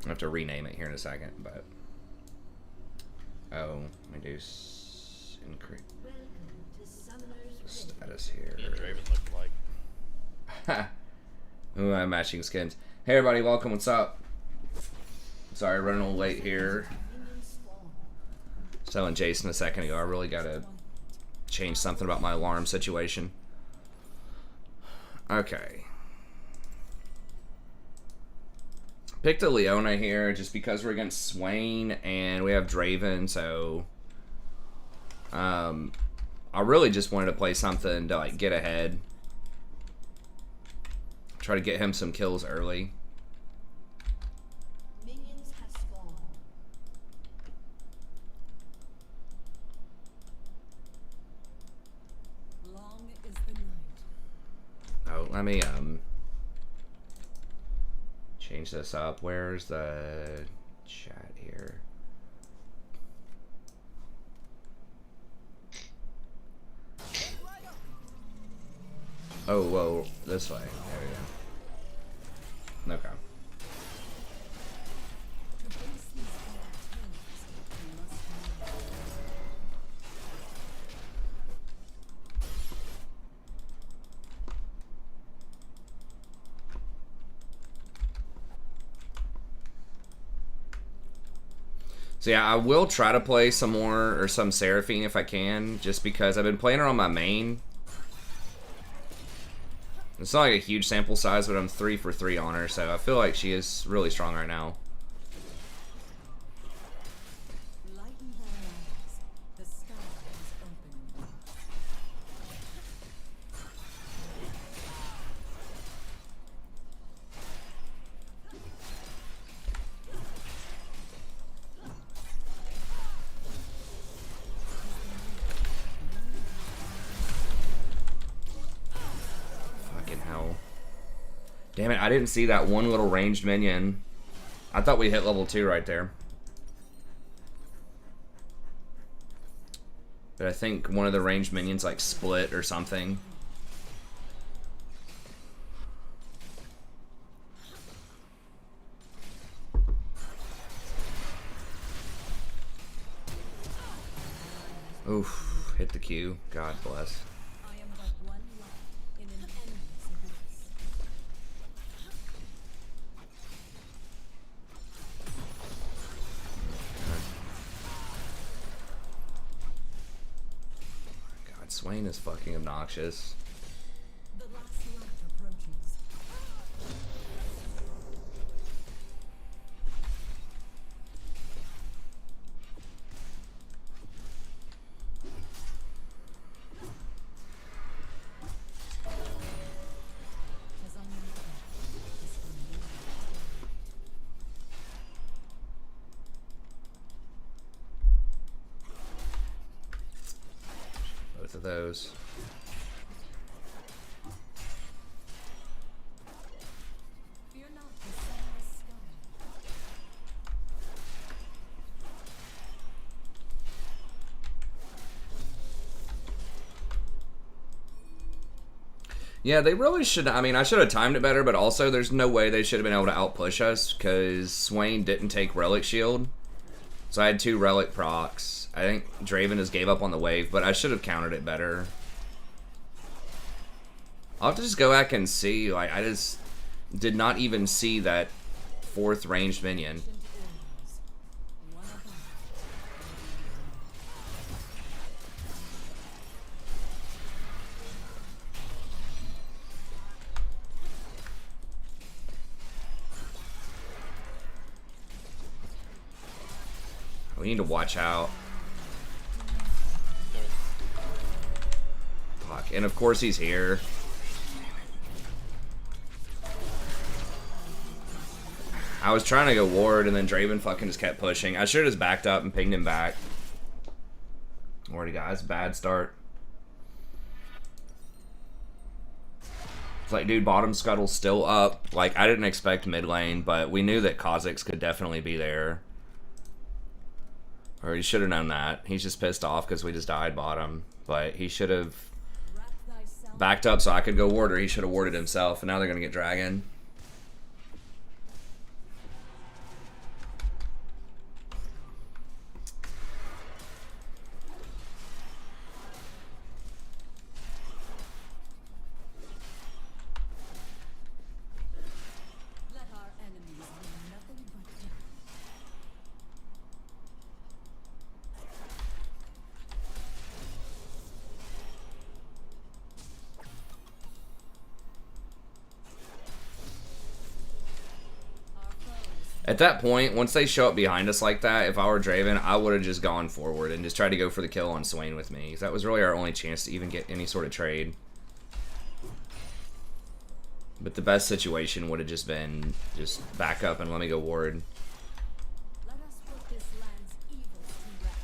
I have to rename it here in a second, but oh, let me do increase status here. Draven looked like. Ooh, I'm matching skins. Hey everybody, welcome. What's up? Sorry, running a little late here. Telling Jason a second ago, I really gotta change something about my alarm situation. Okay. Picked a Leona here just because we're against Swain and we have Draven, so I really just wanted to play something to like get ahead. Try to get him some kills early. Minions have spawned. Long is the night. Oh, let me change this up. Where's the chat here? Oh, whoa, this way. There we go. Okay. So yeah, I will try to play some more or some Seraphine if I can, just because I've been playing her on my main. It's not like a huge sample size, but I'm 3 for 3 on her, so I feel like she is really strong right now. Damn it, I didn't see that one little ranged minion. I thought we hit level 2 right there. But I think one of the ranged minions like split or something. Oof, hit the Q. God bless. Swain is fucking obnoxious. The last light approaches. Both of those. Fear not, the sun is scum. Yeah, they really should. I mean, I should have timed it better, but also there's no way they should have been able to outpush us because Swain didn't take Relic Shield. So I had 2 Relic procs. I think Draven just gave up on the wave, but I should have countered it better. I'll have to just go back and see. Like, I just did not even see that 4th ranged minion. We need to watch out. Fuck. And of course he's here. I was trying to go ward and then Draven fucking just kept pushing. I should have just backed up and pinged him back. Alrighty guys, bad start. It's like, dude, bottom scuttle's still up. Like, I didn't expect mid lane, but we knew that Kha'Zix could definitely be there. Or he should have known that. He's just pissed off because we just died bottom. But he should have backed up so I could go ward, or he should have warded himself. And now they're going to get dragon. At that point, once they show up behind us like that, if I were Draven, I would have just gone forward and just tried to go for the kill on Swain with me. That was really our only chance to even get any sort of trade. But the best situation would have just been just back up and let me go ward. Let us put this land's evils to rest.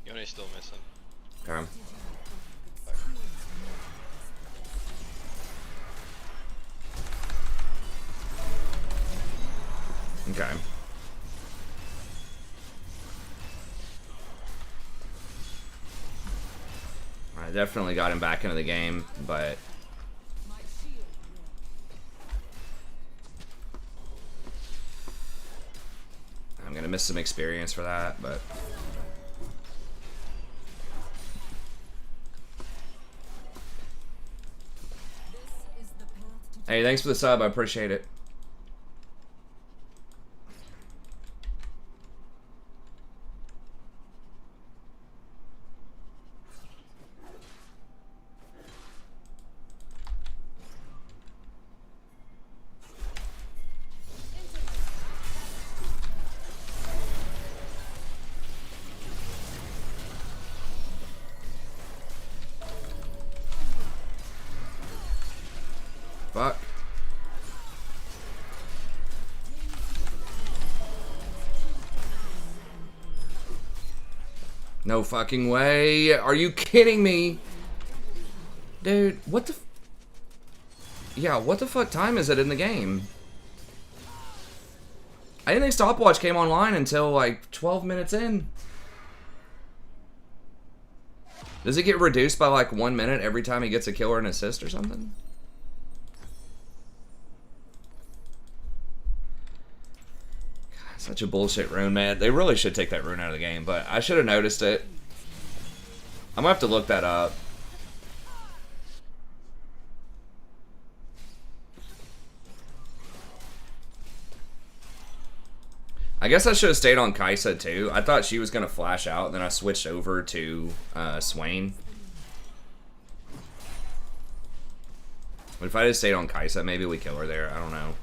Yone's still missing. Okay. Okay. I definitely got him back into the game, but My shield will. I'm gonna miss some experience for that, but This is the path to hey, thanks for the sub, I appreciate it. Fuck. No fucking way. Are you kidding me? Dude, what the... Yeah, what the fuck time is it in the game? I didn't think stopwatch came online until like 12 minutes in. Does it get reduced by like 1 minute every time he gets a kill or an assist or something? God, such a bullshit rune, man. They really should take that rune out of the game, but I should have noticed it. I'm gonna have to look that up. I guess I should have stayed on Kaisa too. I thought she was gonna flash out, and then I switched over to Swain. But if I just stayed on Kaisa, maybe we kill her there. I don't know.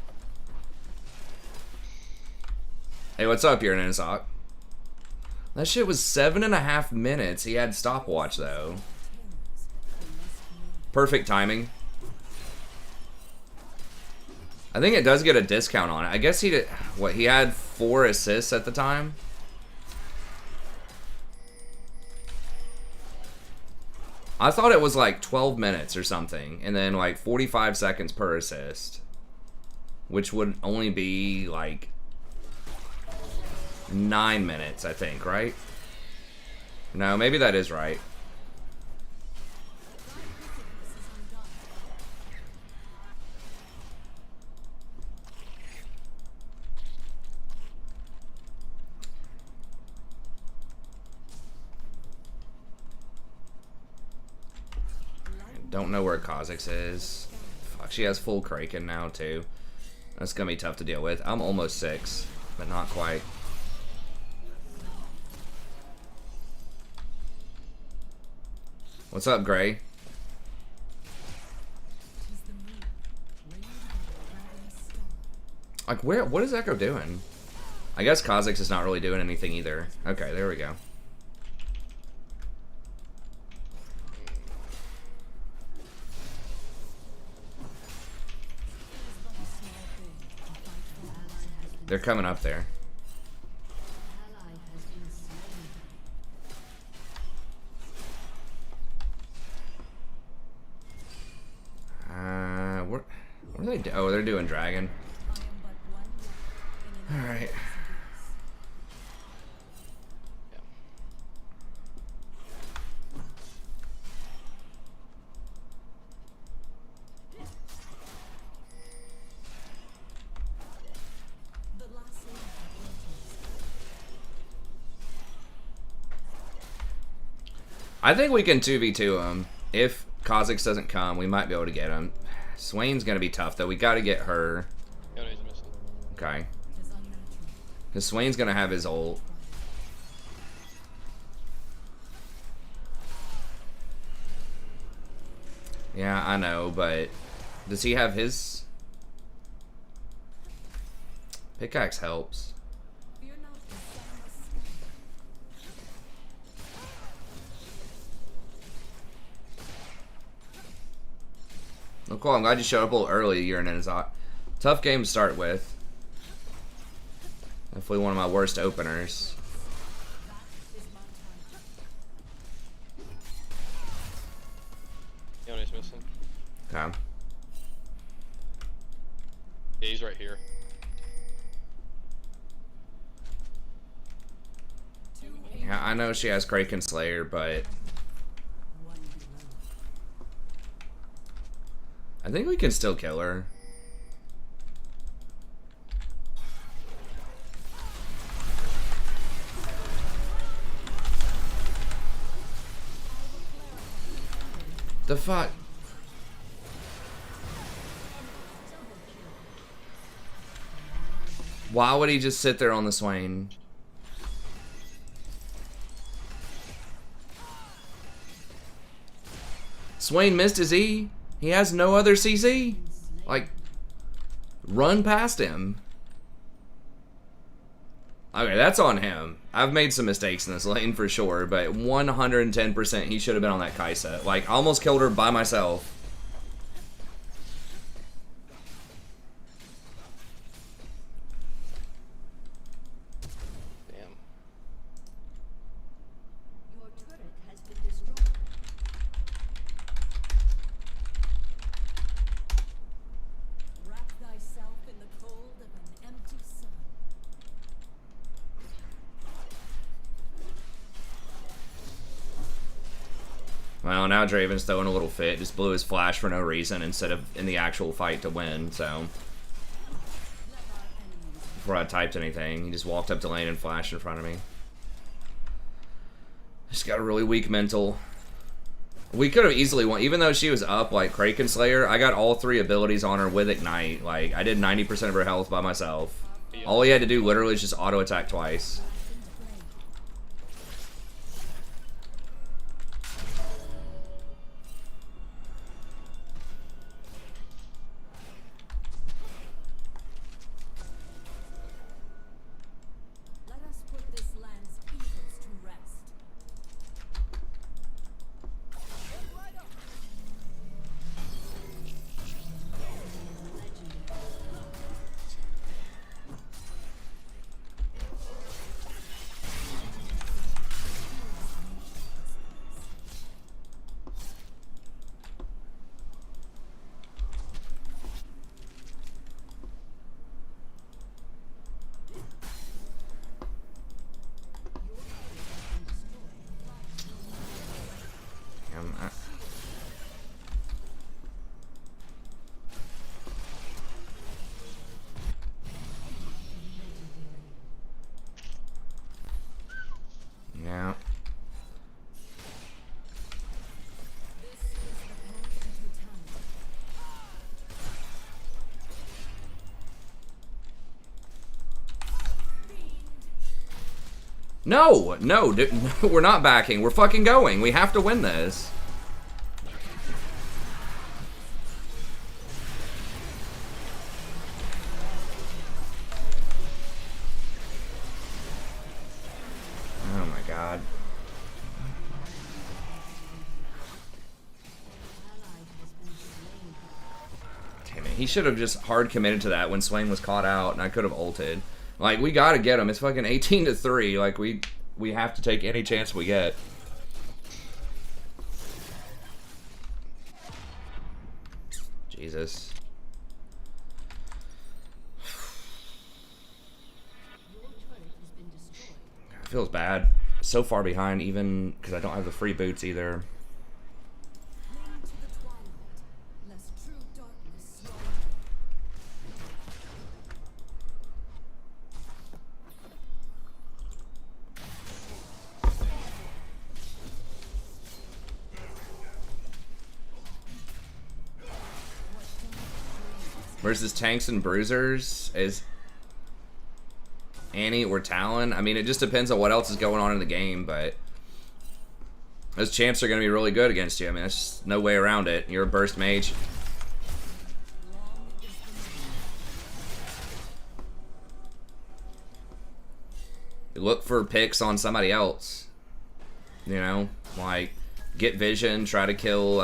Hey, what's up, you're an Insock? That shit was 7.5 minutes. He had stopwatch though. Perfect timing. I think it does get a discount on it. I guess he did. What, he had 4 assists at the time? I thought it was like 12 minutes or something, and then like 45 seconds per assist, which would only be like 9 minutes, I think, right? No, maybe that is right. Don't know where Kha'Zix is. Fuck, she has full Kraken now too. That's gonna be tough to deal with. I'm almost 6, but not quite. What's up, Gray? Like, where? What is Echo doing? I guess Kha'Zix is not really doing anything either. Okay, there we go. They're coming up there. What are they doing? Oh, they're doing dragon. Alright. I think we can 2v2 him. If Kha'Zix doesn't come, we might be able to get him. Swain's gonna be tough though. We gotta get her. Yone's missing. Okay. Because Swain's gonna have his ult. Yeah, I know, but does he have his pickaxe? Helps. Fear not the sun must stand. Oh, cool. I'm glad you showed up a little early. You're in it. Tough game to start with. Definitely one of my worst openers. Is my time. Yone's missing. Okay. Yeah, he's right here. Yeah, I know she has Kraken Slayer, but I think we can still kill her. The fuck? Why would he just sit there on the Swain? Swain missed his E. He has no other CC. Like, run past him. Okay, that's on him. I've made some mistakes in this lane for sure, but 110% he should have been on that Kaisa. Like, I almost killed her by myself. Damn. Your turret has been destroyed. Wrap thyself in the cold of an empty sun. Well, now Draven's throwing a little fit. Just blew his flash for no reason instead of in the actual fight to win, so. Before I typed anything, he just walked up to lane and flashed in front of me. Just got a really weak mental. We could have easily won. Even though she was up like Kraken Slayer, I got all 3 abilities on her with Ignite. Like, I did 90% of her health by myself. All he had to do literally is just auto attack twice. Let us put this land's evils to rest. Yeah. No, no, dude, no, we're not backing. We're fucking going. We have to win this. Oh my god. Damn it. He should have just hard committed to that when Swain was caught out and I could have ulted. Like, we gotta get him. It's fucking 18-3. Like, we have to take any chance we get. Jesus. It feels bad. So far behind, even because I don't have the free boots either. Cling to the twilight, lest true darkness swallow Versus tanks and bruisers is Annie or Talon. I mean, it just depends on what else is going on in the game, but Those champs are going to be really good against you. I mean, there's just no way around it. You're a burst mage. You look for picks on somebody else. You know, like get vision, try to kill.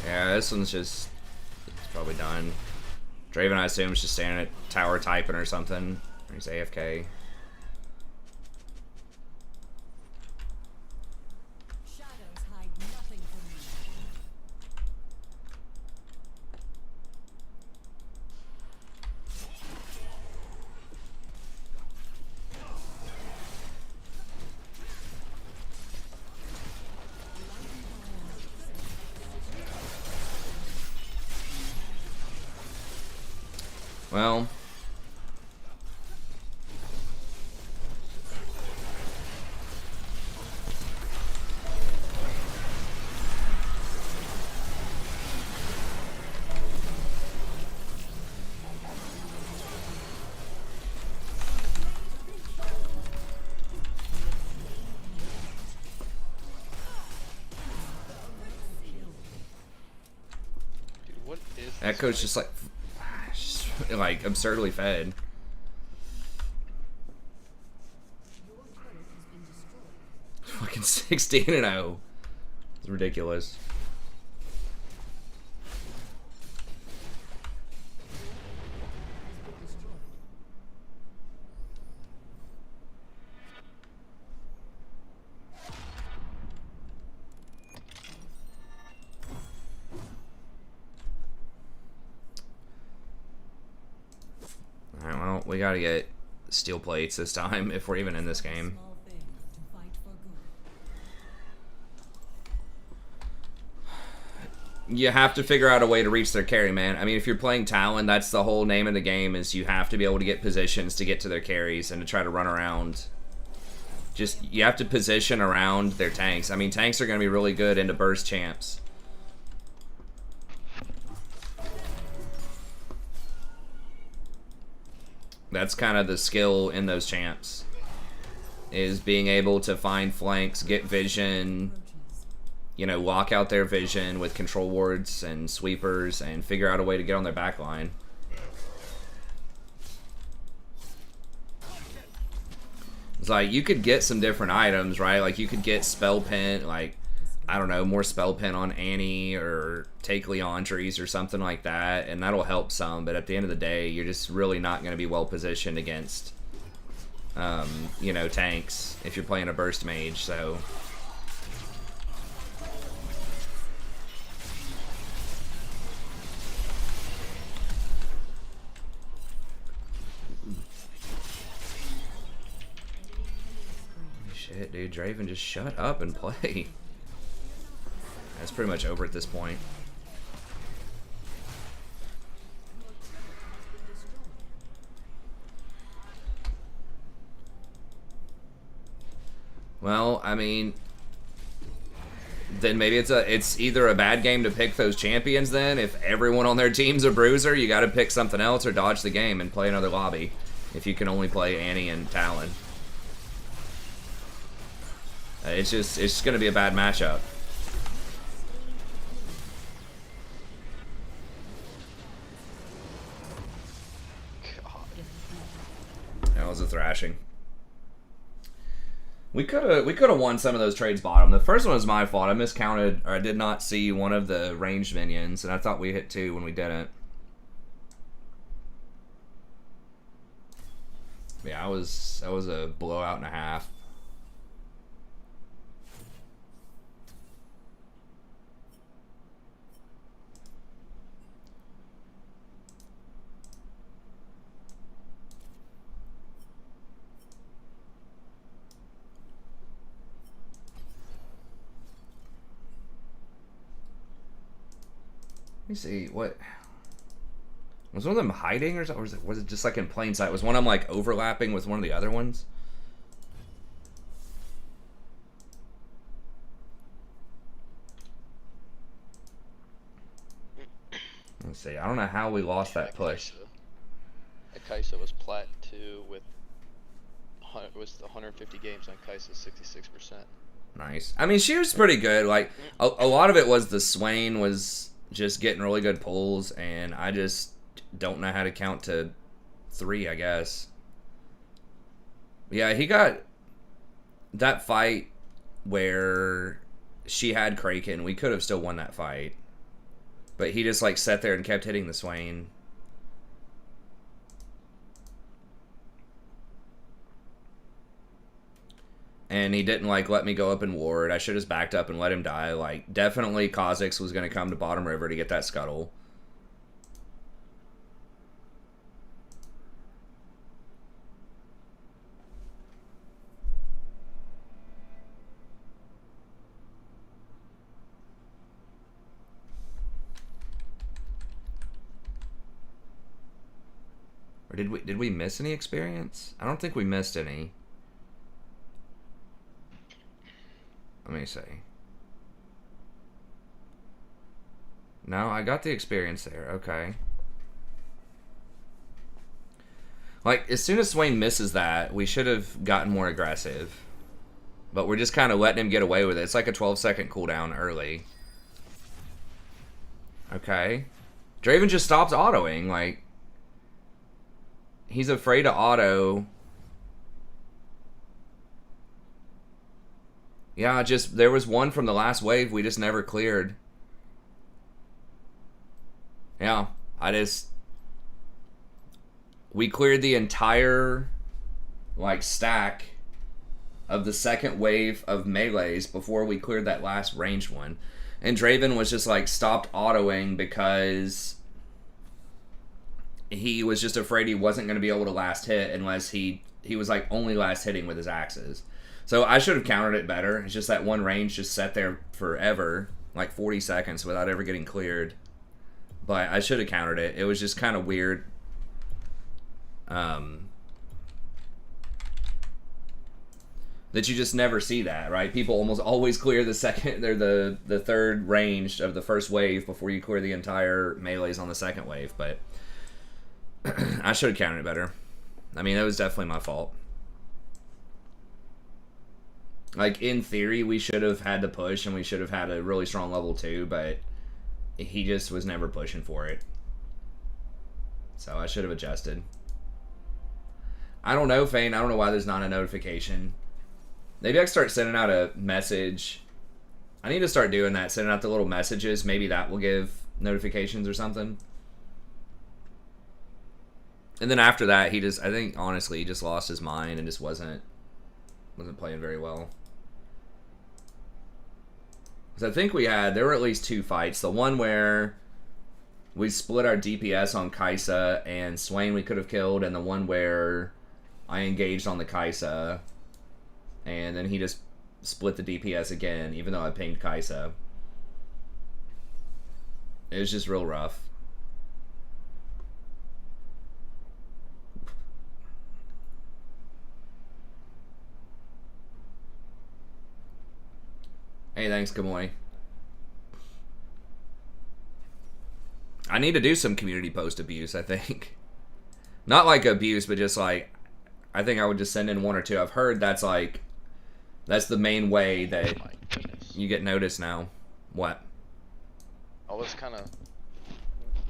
Yeah, this one's just it's probably done. Draven, I assume, is just standing at tower typing or something. Or he's AFK. Shadows hide nothing from me. Well. Dude, what is this Echo's just like absurdly fed. Fucking 16-0. It's ridiculous. Alright, well, we gotta get steel plates this time if we're even in this game. Small thing to fight for good. You have to figure out a way to reach their carry, man. I mean, if you're playing Talon, that's the whole name of the game, is you have to be able to get positions to get to their carries and to try to run around. Just, you have to position around their tanks. I mean, tanks are going to be really good into burst champs. That's kind of the skill in those champs, is being able to find flanks, get vision, you know, lock out their vision with control wards and sweepers, and figure out a way to get on their back line. It's like, you could get some different items, right? Like, you could get spell pin, like, I don't know, more spell pin on Annie, or take Leandries or something like that, and that'll help some, but at the end of the day, you're just really not going to be well positioned against, you know, tanks if you're playing a burst mage, so... Shit, dude, Draven, just shut up and play. It's pretty much over at this point. Well, I mean, then maybe it's either a bad game to pick those champions then. If everyone on their team's a bruiser, you gotta pick something else or dodge the game and play another lobby. If you can only play Annie and Talon. It's just gonna be a bad matchup. That was a thrashing. We could have won some of those trades bottom. The first one was my fault. I miscounted, or I did not see one of the ranged minions, and I thought we hit 2 when we didn't. Yeah, that was a blowout and a half. Let me see, what was one of them hiding or something? Or was it just like in plain sight? Was one of them like overlapping with one of the other ones? Let's see. I don't know how we lost that push. Kaisa was plat 2 with was 150 games on Kaisa, 66%. Nice. I mean, she was pretty good. Like, a lot of it was the Swain was just getting really good pulls, and I just don't know how to count to 3, I guess. Yeah, he got that fight where she had Kraken. We could have still won that fight. But he just, like, sat there and kept hitting the Swain. And he didn't, like, let me go up and ward. I should have backed up and let him die. Like, definitely Kha'Zix was going to come to bottom river to get that scuttle. Or did we miss any experience? I don't think we missed any. Let me see. No, I got the experience there. Okay. Like, as soon as Swain misses that, we should have gotten more aggressive. But we're just kind of letting him get away with it. It's like a 12-second cooldown early. Okay. Draven just stopped autoing. Like, he's afraid to auto. Yeah, just, there was one from the last wave we just never cleared. Yeah, we cleared the entire, like, stack of the second wave of melees before we cleared that last ranged one. And Draven was just, like, stopped autoing because he was just afraid he wasn't going to be able to last hit unless he was, like, only last hitting with his axes. So I should have countered it better. It's just that one range just sat there forever, like 40 seconds without ever getting cleared. But I should have countered it. It was just kind of weird. That you just never see that, right? People almost always clear the second, or the third range of the first wave before you clear the entire melees on the second wave. But I should have countered it better. I mean, that was definitely my fault. Like, in theory, we should have had to push, and we should have had a really strong level 2, but he just was never pushing for it. So I should have adjusted. I don't know, Fane. I don't know why there's not a notification. Maybe I can start sending out a message. I need to start doing that, sending out the little messages. Maybe that will give notifications or something. And then after that, he just, I think, honestly, he just lost his mind and just wasn't playing very well. Because I think there were at least 2 fights. The one where we split our DPS on Kaisa and Swain we could have killed, and the one where I engaged on the Kaisa and then he just split the DPS again, even though I pinged Kaisa. It was just real rough. Hey, thanks, Kamoy. I need to do some community post abuse, I think. Not like abuse, but just like, I think I would just send in 1 or 2. I've heard that's like, that's the main way that you get noticed now. What? I was kind of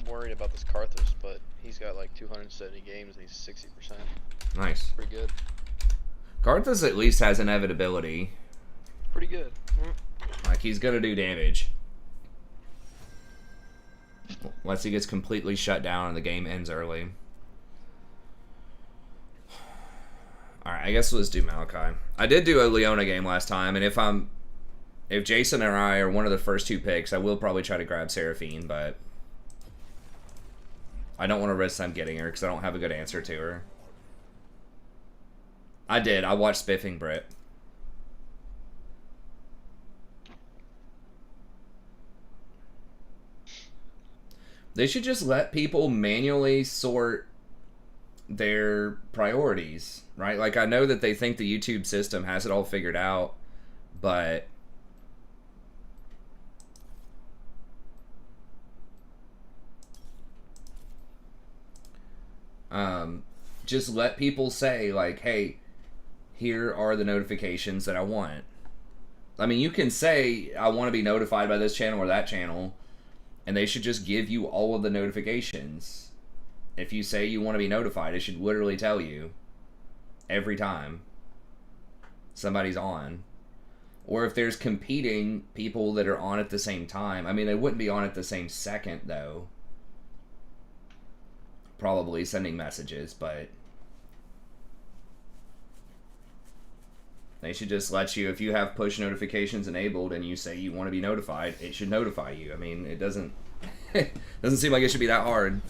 worried about this Karthus, but he's got like 270 games and he's 60%. Nice. Pretty good. Karthus at least has inevitability. Pretty good. Like, he's gonna do damage. Unless he gets completely shut down and the game ends early. Alright, I guess let's do Malachi. I did do a Leona game last time, and if Jason or I are one of the first 2 picks, I will probably try to grab Seraphine, but I don't want to risk them getting her because I don't have a good answer to her. I did. I watched Spiffing Brit. They should just let people manually sort their priorities, right? Like, I know that they think the YouTube system has it all figured out, but Just let people say, like, hey, here are the notifications that I want. I mean, you can say, I want to be notified by this channel or that channel, and they should just give you all of the notifications. If you say you want to be notified, it should literally tell you every time somebody's on. Or if there's competing people that are on at the same time. I mean, they wouldn't be on at the same second, though. Probably sending messages, but they should just let you, if you have push notifications enabled and you say you want to be notified, it should notify you. I mean, it doesn't doesn't seem like it should be that hard.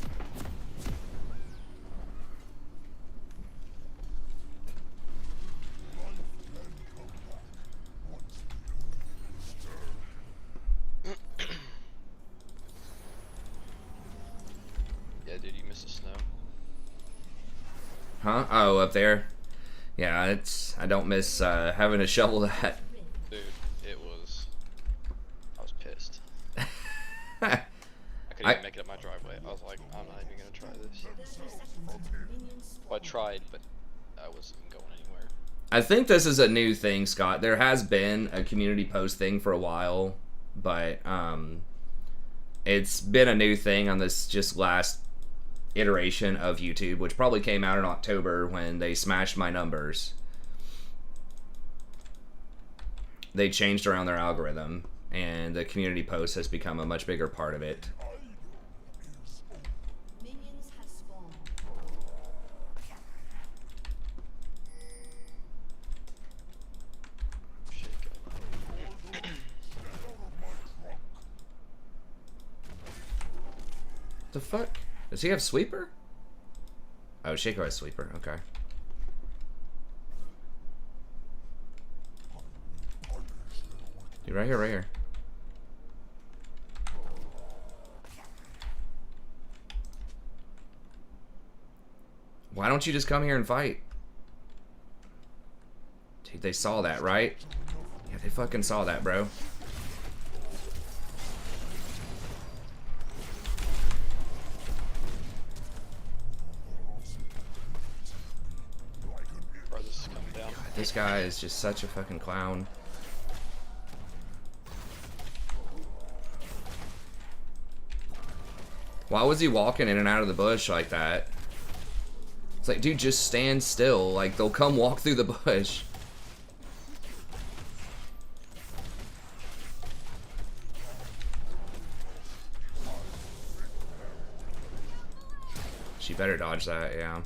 Yeah, dude, you missed the snow. Huh? Oh, up there? Yeah, I don't miss having to shovel that. Dude, I was pissed. I couldn't even make it up my driveway. I was like, I'm not even gonna try this. Well, I tried, but I wasn't going anywhere. I think this is a new thing, Scott. There has been a community post thing for a while, but it's been a new thing on this just last iteration of YouTube, which probably came out in October when they smashed my numbers. They changed around their algorithm, and the community post has become a much bigger part of it. Minions have spawned. The fuck? Does he have sweeper? Oh, Shaco has sweeper. Okay. Dude, right here, right here. Why don't you just come here and fight? Dude, they saw that, right? Yeah, they fucking saw that, bro. Bro, this is coming down. This guy is just such a fucking clown. Why was he walking in and out of the bush like that? It's like, dude, just stand still. Like, they'll come walk through the bush. She better dodge that, yeah.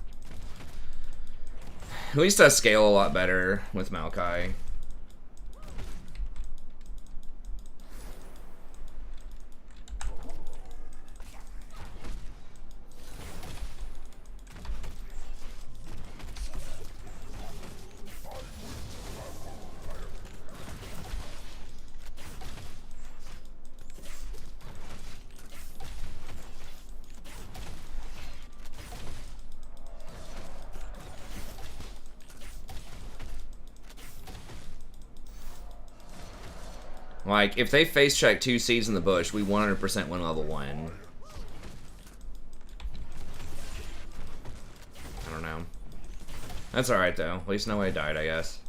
At least I scale a lot better with Maokai. Like, if they face check 2 seeds in the bush, we 100% win level 1. I don't know. That's alright, though. At least nobody died, I guess.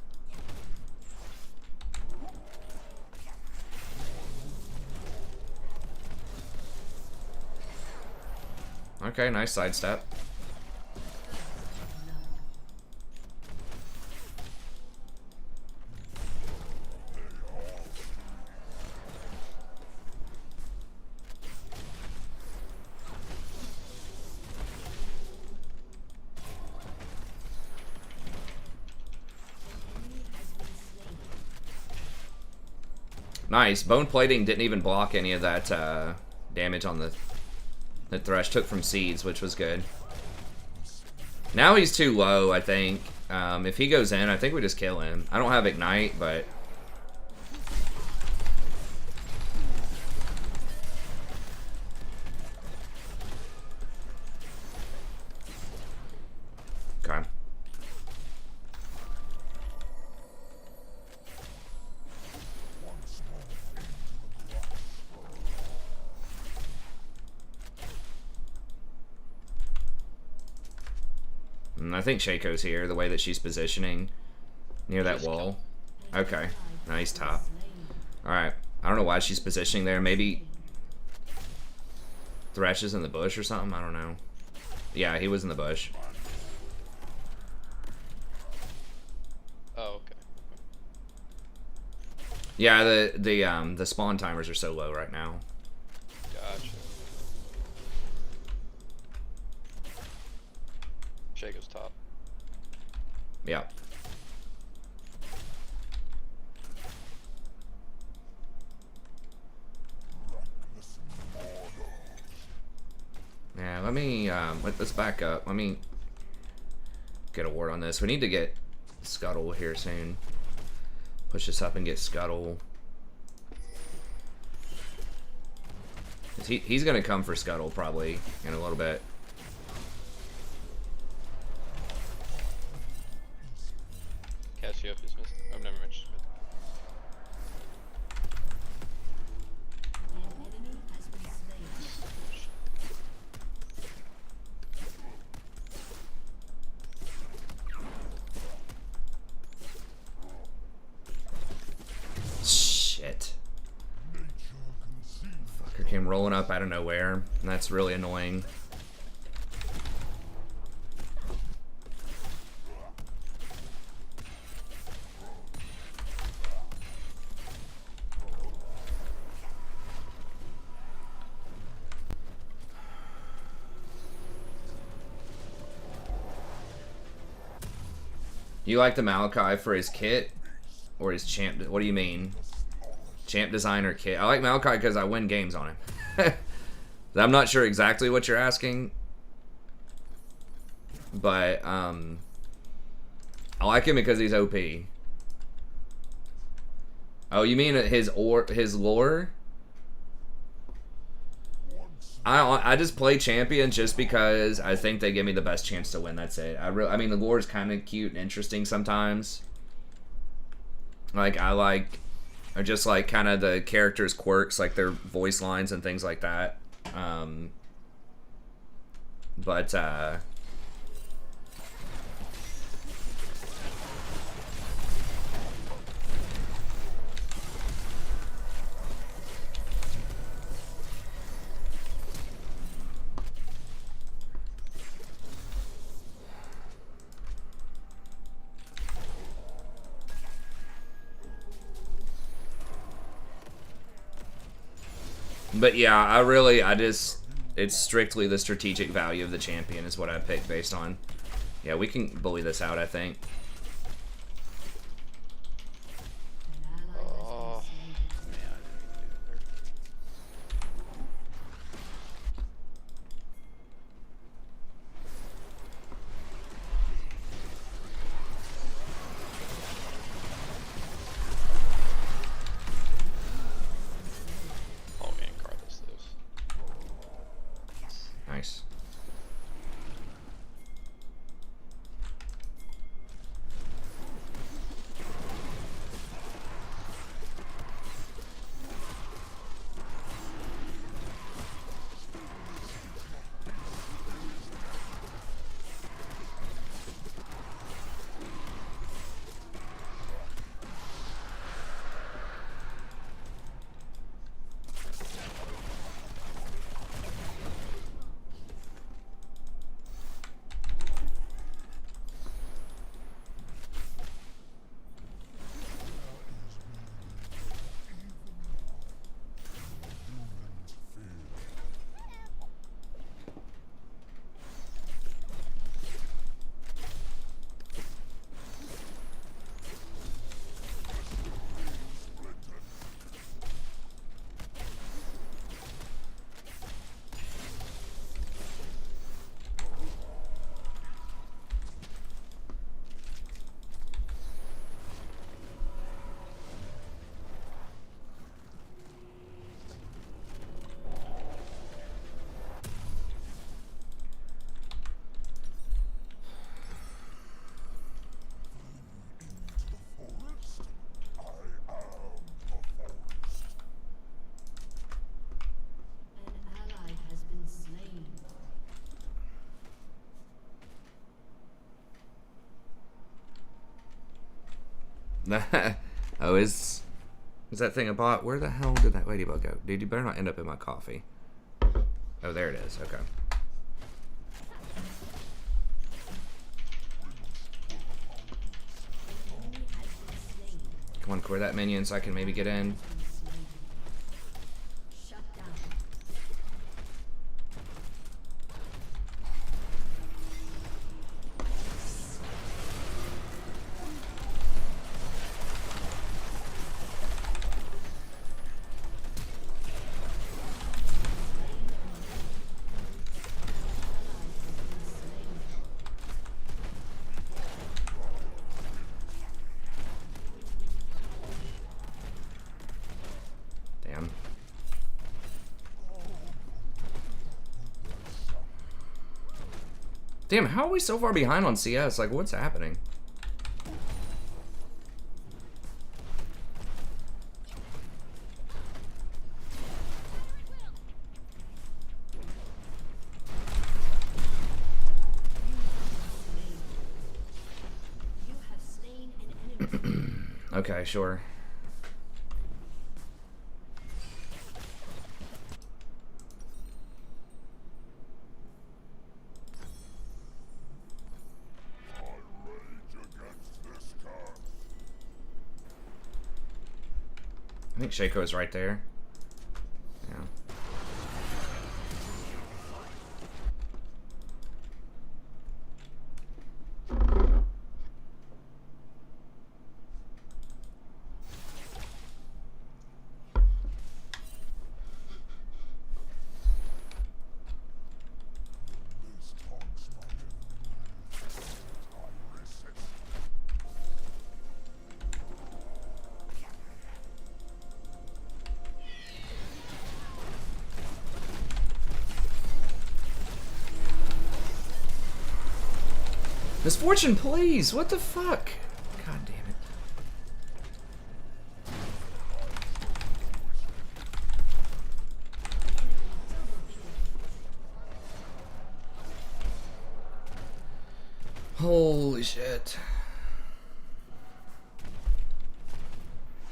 Okay, nice sidestep. Nice. Bone plating didn't even block any of that damage on the Thresh took from seeds, which was good. Now he's too low, I think. If he goes in, I think we just kill him. I don't have Ignite, but... Okay. I think Shaco's here, the way that she's positioning near that She's wall. Okay. Nice top. Alright. I don't know why she's positioning there. Maybe Thresh is in the bush or something? I don't know. Yeah, he was in the bush. Oh, okay. Yeah, the spawn timers are so low right now. Gotcha. Shaco's top. Yeah. Yeah, let me let's back up. Let me get a ward on this. We need to get Scuttle here soon. Push this up and get Scuttle. He's gonna come for Scuttle probably in a little bit. Catch you up, dismissed. I've never mentioned it. An enemy has been slain. Shit. Fucker came rolling up out of nowhere, and that's really annoying. You like the Malachi for his kit or his champ? What do you mean? Champ designer kit. I like Malachi because I win games on him. I'm not sure exactly what you're asking, but I like him because he's OP. Oh, you mean his lore? I just play champion just because I think they give me the best chance to win. That's it. I mean the lore is kind of cute and interesting sometimes. Like or just like kind of the characters' quirks, like their voice lines and things like that. But yeah, it's strictly the strategic value of the champion is what I pick based on. Yeah, we can bully this out, I think. An ally Oh, has been slain. man, I didn't even do it there. Oh man, Carlos lives. Nice. Oh, is that thing a bot? Where the hell did that ladybug go? Dude, you better not end up in my coffee. Oh, there it is. Okay. Come on, clear that minion so I can maybe get in. Shut down. Damn. Damn, how are we so far behind on CS? Like, what's happening? You have slain an enemy. Okay, sure. I think Shaco is right there. Yeah. Misfortune, please! What the fuck? God damn it. Holy shit.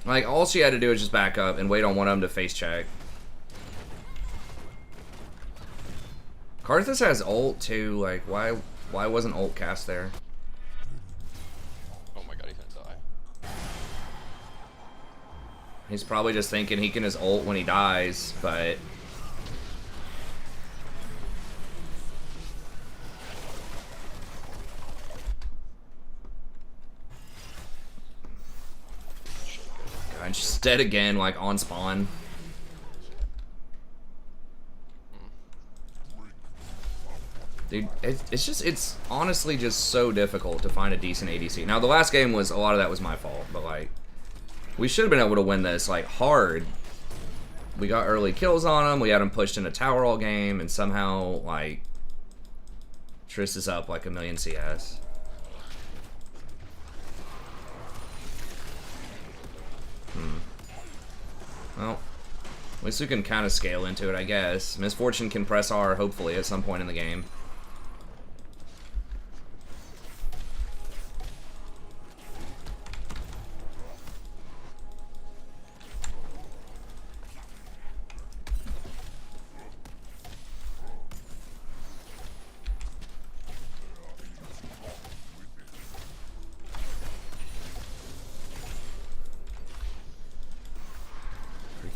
Like, all she had to do was just back up and wait on one of them to face check. Karthus has ult too, like, why wasn't ult cast there? Oh my god, he's gonna die. He's probably just thinking he can just ult when he dies, but... God, she's dead again, like, on spawn. Dude, it's honestly just so difficult to find a decent ADC. Now, the last game was, a lot of that was my fault, but, like, we should have been able to win this, like, hard. We got early kills on him, we had him pushed in a tower all game, and somehow, like, Triss is up, like, 1,000,000 CS. Well, at least we can kind of scale into it, I guess. Misfortune can press R, hopefully, at some point in the game.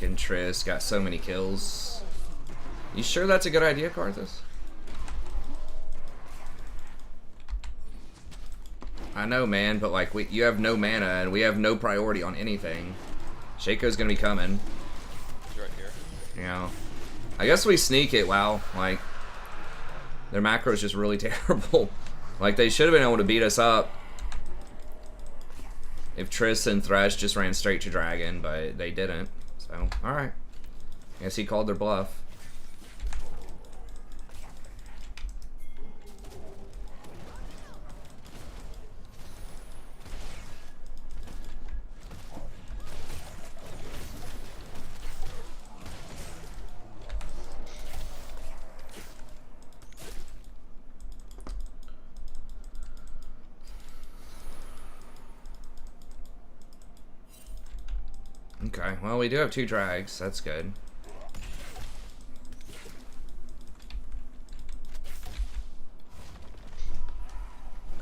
Freaking Triss got so many kills. You sure that's a good idea, Karthus? I know, man, but like you have no mana and we have no priority on anything. Shaco's gonna be coming. He's right here. You know, I guess we sneak it. Wow, like their macro is just really terrible. Like they should have been able to beat us up if Triss and Thresh just ran straight to Dragon, but they didn't. So, all right. Guess he called their bluff. Okay, well, we do have 2 drags. That's good.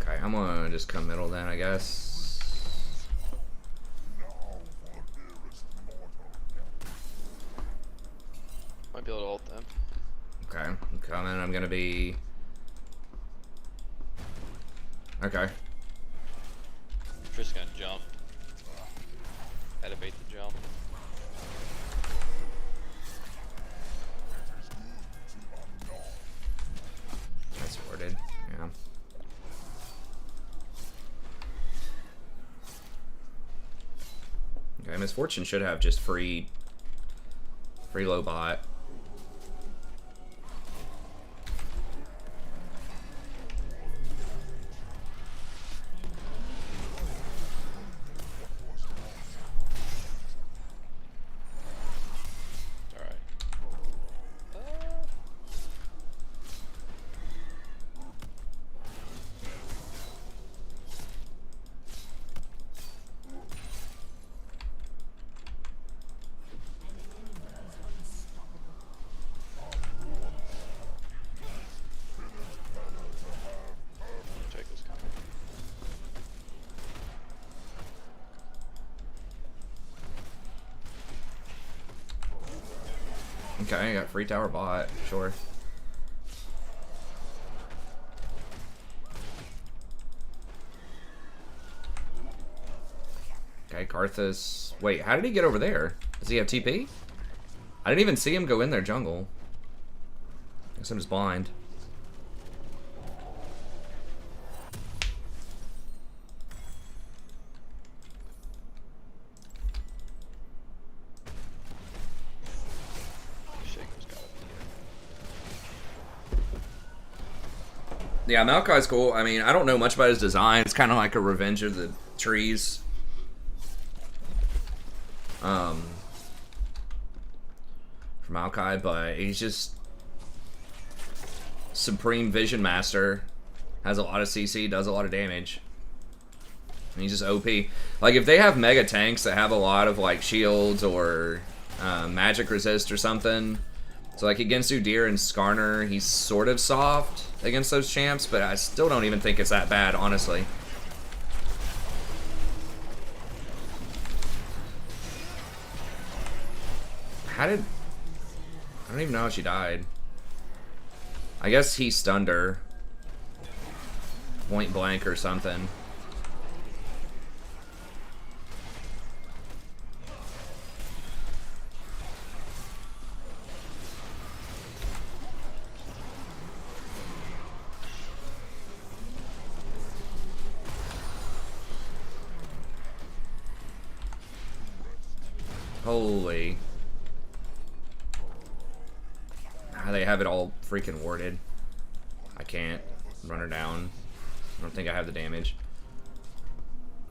Okay, I'm gonna just come middle then, I guess. Might be able to ult them. Okay, I'm coming. I'm gonna be... Okay. Just gonna jump. Had to bait the jump. That's worded, yeah. Okay, Misfortune should have just free low bot. Okay, I got free tower bot, sure. Okay, Karthus. Wait, how did he get over there? Does he have TP? I didn't even see him go in their jungle. Guess I'm just blind. Yeah, Maokai's cool. I mean, I don't know much about his design. It's kind of like a Revenge of the Trees. For Maokai, but he's just Supreme Vision Master. Has a lot of CC, does a lot of damage. And he's just OP. Like, if they have mega tanks that have a lot of, like, shields or magic resist or something... So, like, against Udyr and Skarner, he's sort of soft against those champs, but I still don't even think it's that bad, honestly. How did... I don't even know how she died. I guess he stunned her. Point blank or something. Holy. They have it all freaking warded. I can't run her down. I don't think I have the damage.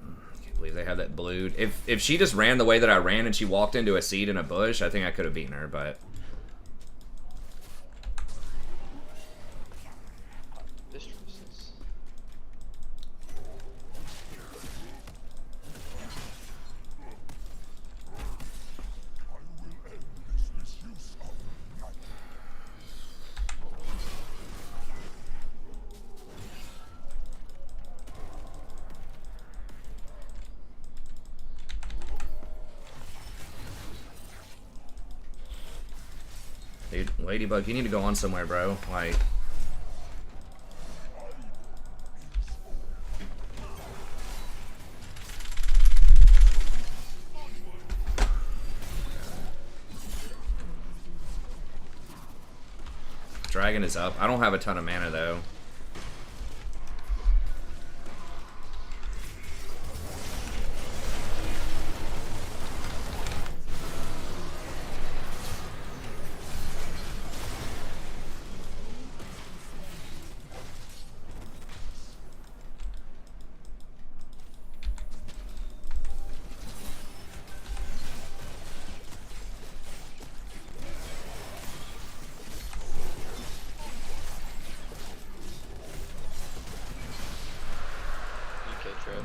I can't believe they have that blued. If she just ran the way that I ran and she walked into a seed in a bush, I think I could have beaten her, but... Dude, Ladybug, you need to go on somewhere, bro. Like... Dragon is up. I don't have a ton of mana, though.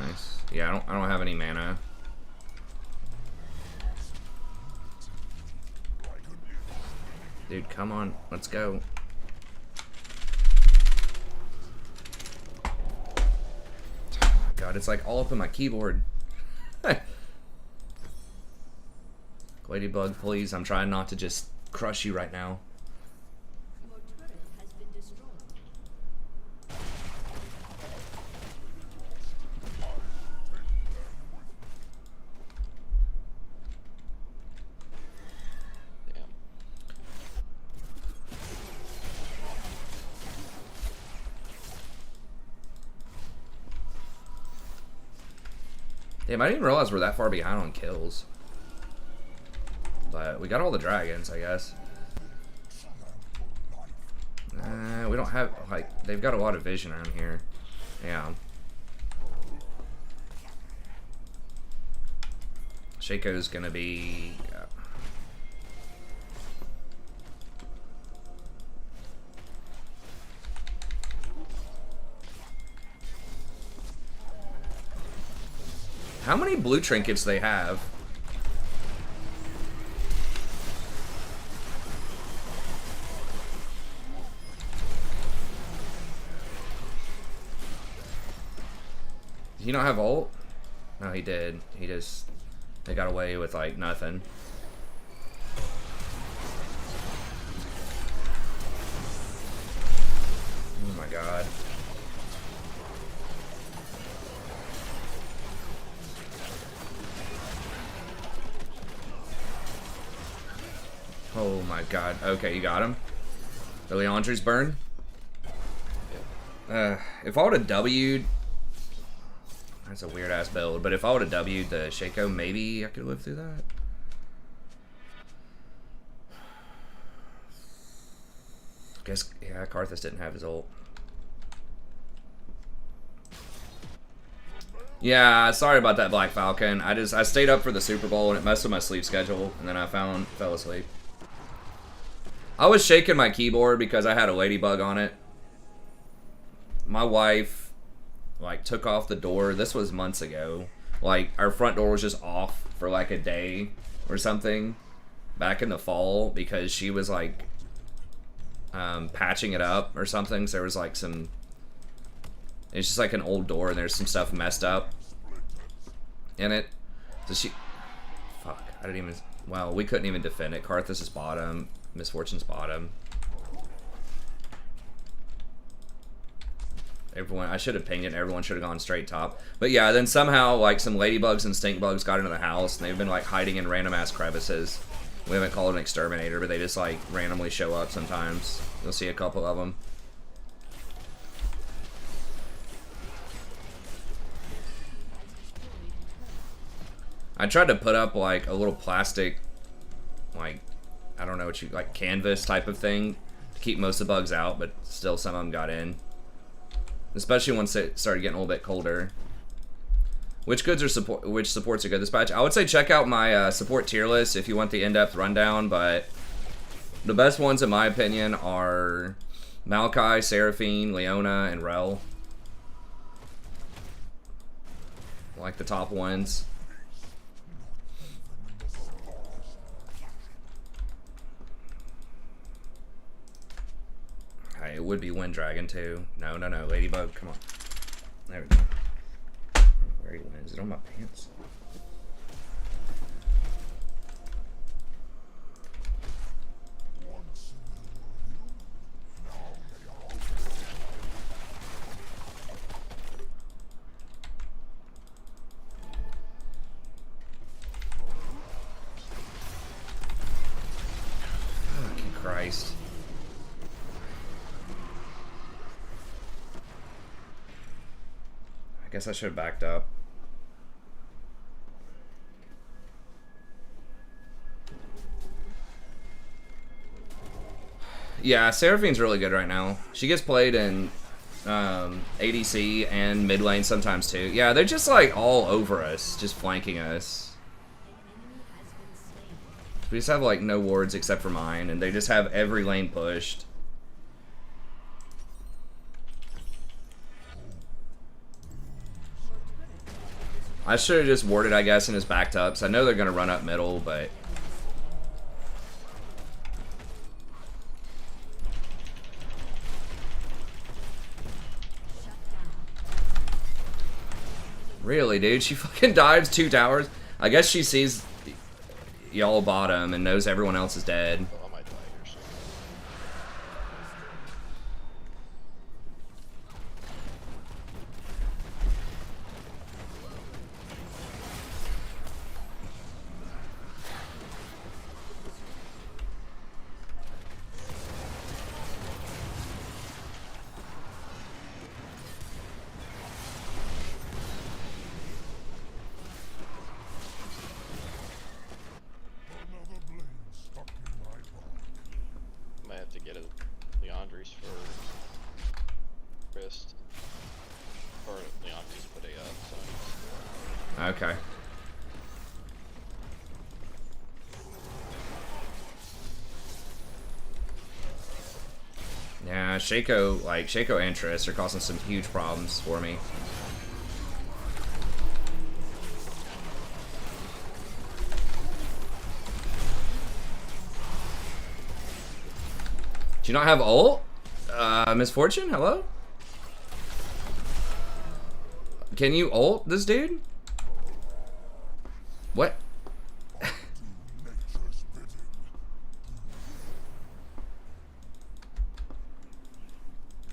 Nice. Yeah, I don't have any mana. Dude, come on. Let's go. God, it's like all up in my keyboard. Ladybug, please. I'm trying not to just crush you right now. Your turret has been destroyed. Damn. Damn, I didn't even realize we're that far behind on kills. But we got all the dragons, I guess. We don't have, like, they've got a lot of vision around here. Yeah. Shaco's gonna be... How many blue trinkets they have? Did he not have ult? No, he did. He just... They got away with, like, nothing. Oh my god. Oh my god. Okay, you got him. The Leandre's burn? If I would have W'd... That's a weird ass build, but if I would have W'd the Shaco, maybe I could live through that. Guess, yeah, Karthus didn't have his ult. Yeah, sorry about that, Black Falcon. I stayed up for the Super Bowl and it messed with my sleep schedule, and then I fell asleep. I was shaking my keyboard because I had a ladybug on it. My wife, like, took off the door. This was months ago. Like, our front door was just off for like a day or something back in the fall because she was like patching it up or something. So there was like some... It's just like an old door and there's some stuff messed up in it. So she... Fuck, I didn't even... Well, we couldn't even defend it. Karthus is bottom. Misfortune's bottom. Everyone, I should have pinged it and everyone should have gone straight top. But yeah, then somehow like some ladybugs and stink bugs got into the house and they've been like hiding in random ass crevices. We haven't called an exterminator, but they just like randomly show up sometimes. You'll see a couple of them. I tried to put up like a little plastic, like, I don't know what you, like canvas type of thing to keep most of the bugs out, but still some of them got in. Especially once it started getting a little bit colder. Which supports are good this patch? I would say check out my support tier list if you want the in-depth rundown, but the best ones in my opinion are Maokai, Seraphine, Leona, and Rel. Like the top ones. It would be Wind Dragon too. No, Ladybug, come on. There we go. Where is it on my pants? Fucking Christ. Guess I should have backed up. Yeah, Seraphine's really good right now. She gets played in ADC and mid lane sometimes too. Yeah, they're just like all over us, just flanking us. We just have like no wards except for mine, and they just have every lane pushed. I should have just warded, I guess, and just backed up. So I know they're going to run up middle, but... Really, dude? She fucking dives 2 towers? I guess she sees y'all bottom and knows everyone else is dead. Oh, I might die here soon. I might have to get a Leandri's for wrist. Or Leandri's put a Sony's. Okay. Yeah, Shaco and Triss are causing some huge problems for me. Do you not have ult? Misfortune, hello? Can you ult this dude? What?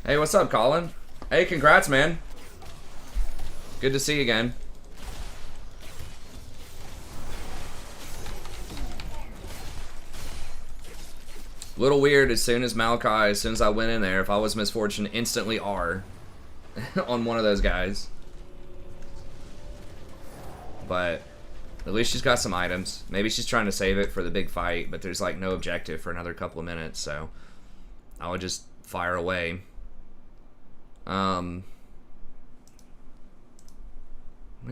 Hey, what's up, Colin? Hey, congrats, man. Good to see you again. Little weird, as soon as I went in there, if I was Misfortune, instantly R on one of those guys. But at least she's got some items. Maybe she's trying to save it for the big fight, but there's like no objective for another couple of minutes, so I would just fire away. We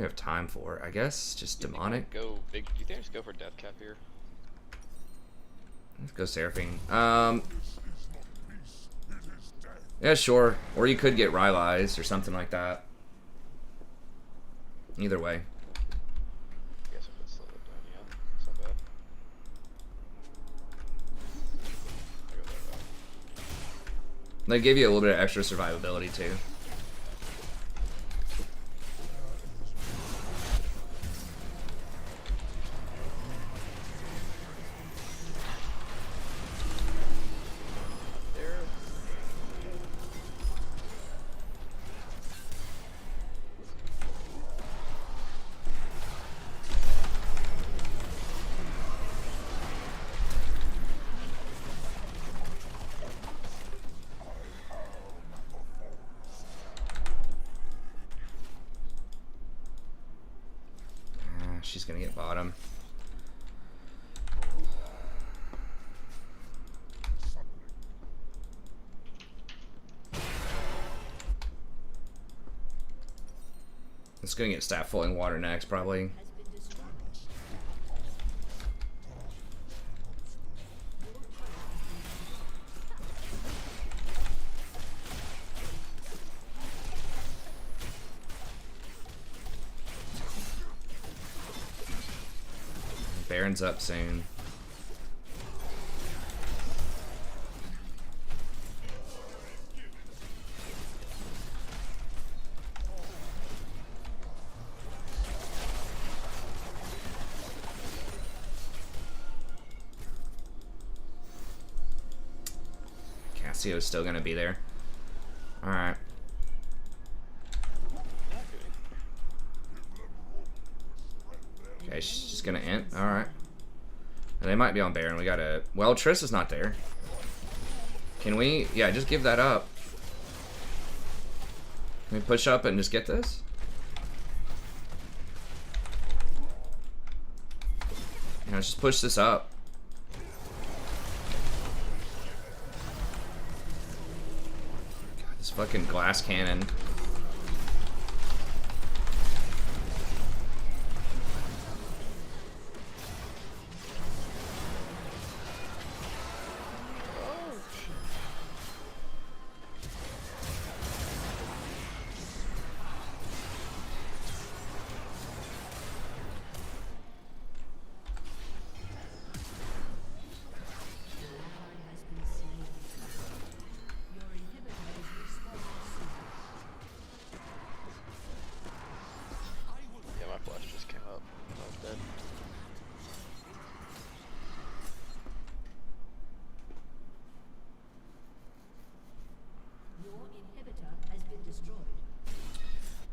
have time for, I guess, just demonic. Go big. Do you think I just go for death cap here? Let's go Seraphine. Yeah, sure. Or you could get Rylai's or something like that. Either way. I guess if it's slow it down, yeah. It's not bad. I go that route. They give you a little bit of extra survivability too. She's gonna get bottom. It's gonna get staff flowing water next, probably. Baron's up soon. Cassio's still gonna be there. Alright. Okay, she's just gonna int. Alright. They might be on Baron. We gotta... Well, Triss is not there. Can we... Yeah, just give that up. Can we push up and just get this? You know, let's just push this up. God, this fucking glass cannon.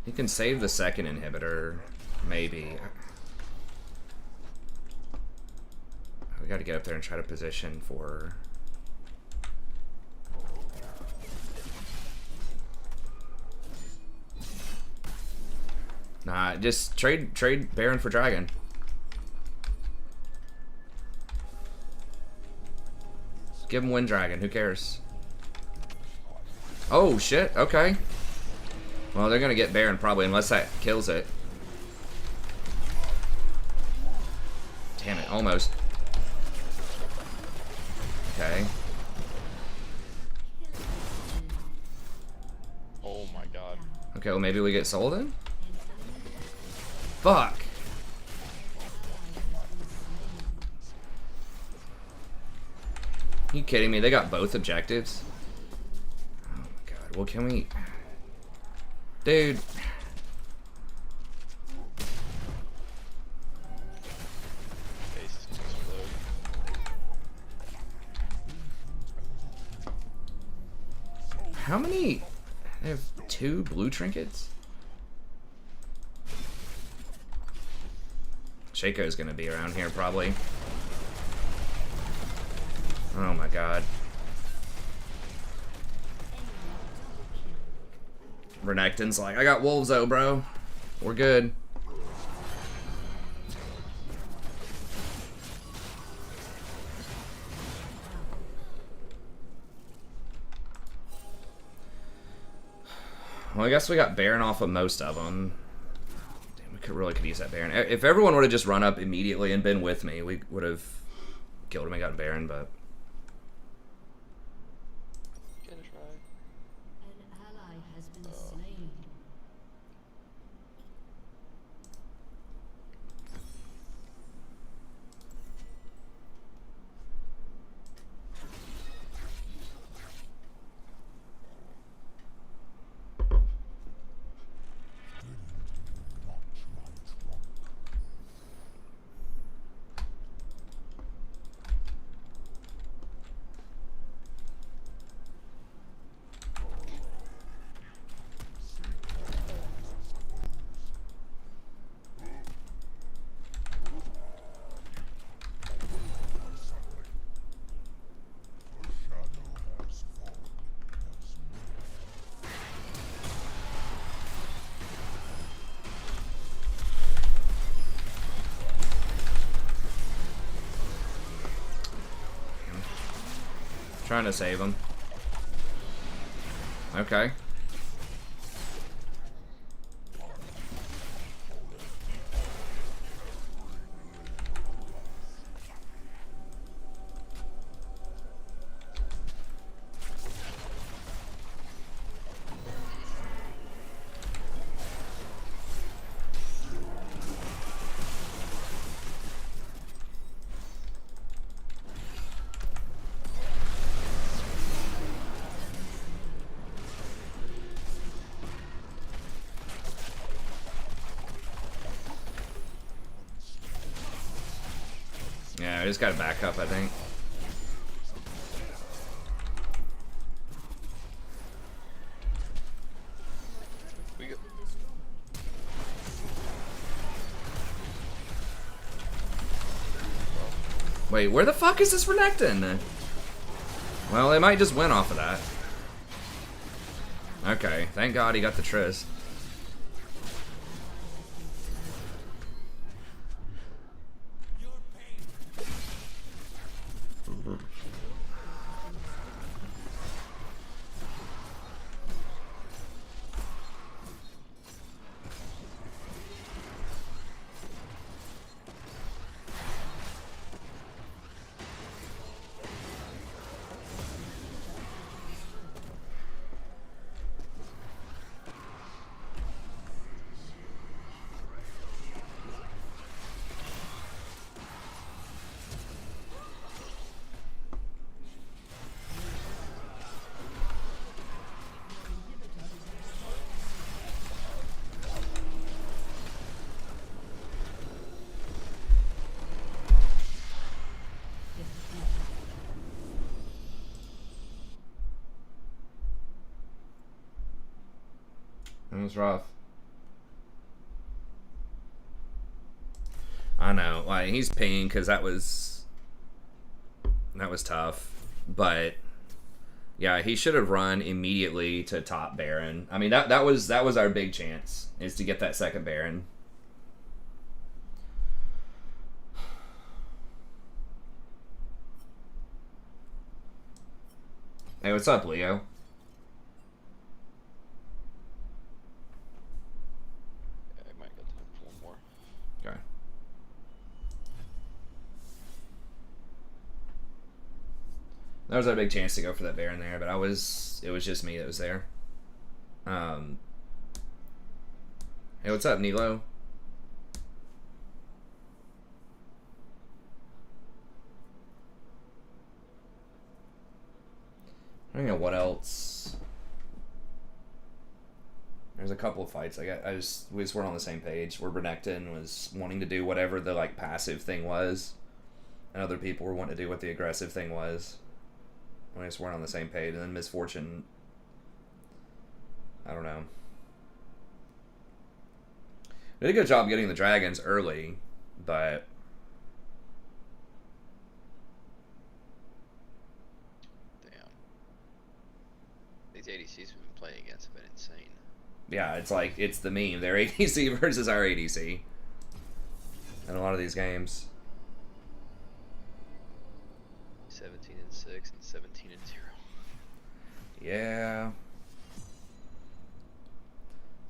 He can save the second inhibitor, maybe. We gotta get up there and try to position for... Nah, just trade Baron for Dragon. Give him Wind Dragon, who cares? Oh shit, okay. Well, they're gonna get Baron probably, unless that kills it. Damn it, almost. Okay. Oh my god. Okay, well maybe we get sold in? Fuck! You kidding me? They got both objectives? Oh my god, well can we... Dude. Face is gonna explode. How many? They have 2 blue trinkets? Shaco's gonna be around here probably. Oh my god. Renekton's like, I got wolves though, bro. We're good. Well, I guess we got Baron off of most of them. Damn, we really could use that Baron. If everyone would have just run up immediately and been with me, we would have killed him and gotten Baron, but... Gonna try. An ally has been slain. Trying to save him. Okay. Yeah, I just gotta back up, I think. We go. Wait, where the fuck is this Renekton? Well, they might just win off of that. Okay, thank God he got the Triss. It was rough. I know. Like, he's paying because that was tough. But yeah, he should have run immediately to top Baron. I mean, that was our big chance, is to get that second Baron. Hey, what's up, Leo? Yeah, I might get time for one more. Okay. That was our big chance to go for that Baron there, but it was just me that was there. Hey, what's up, Nilo? I don't know what else. There's a couple of fights. We just weren't on the same page. Where Renekton was wanting to do whatever the like passive thing was, and other people were wanting to do what the aggressive thing was. We just weren't on the same page. And then Misfortune, I don't know. We did a good job getting the dragons early, but Damn. These ADCs we've been playing against have been insane. yeah, it's like it's the meme. Their ADC versus our ADC in a lot of these games. 17-6 and 17-0. Yeah.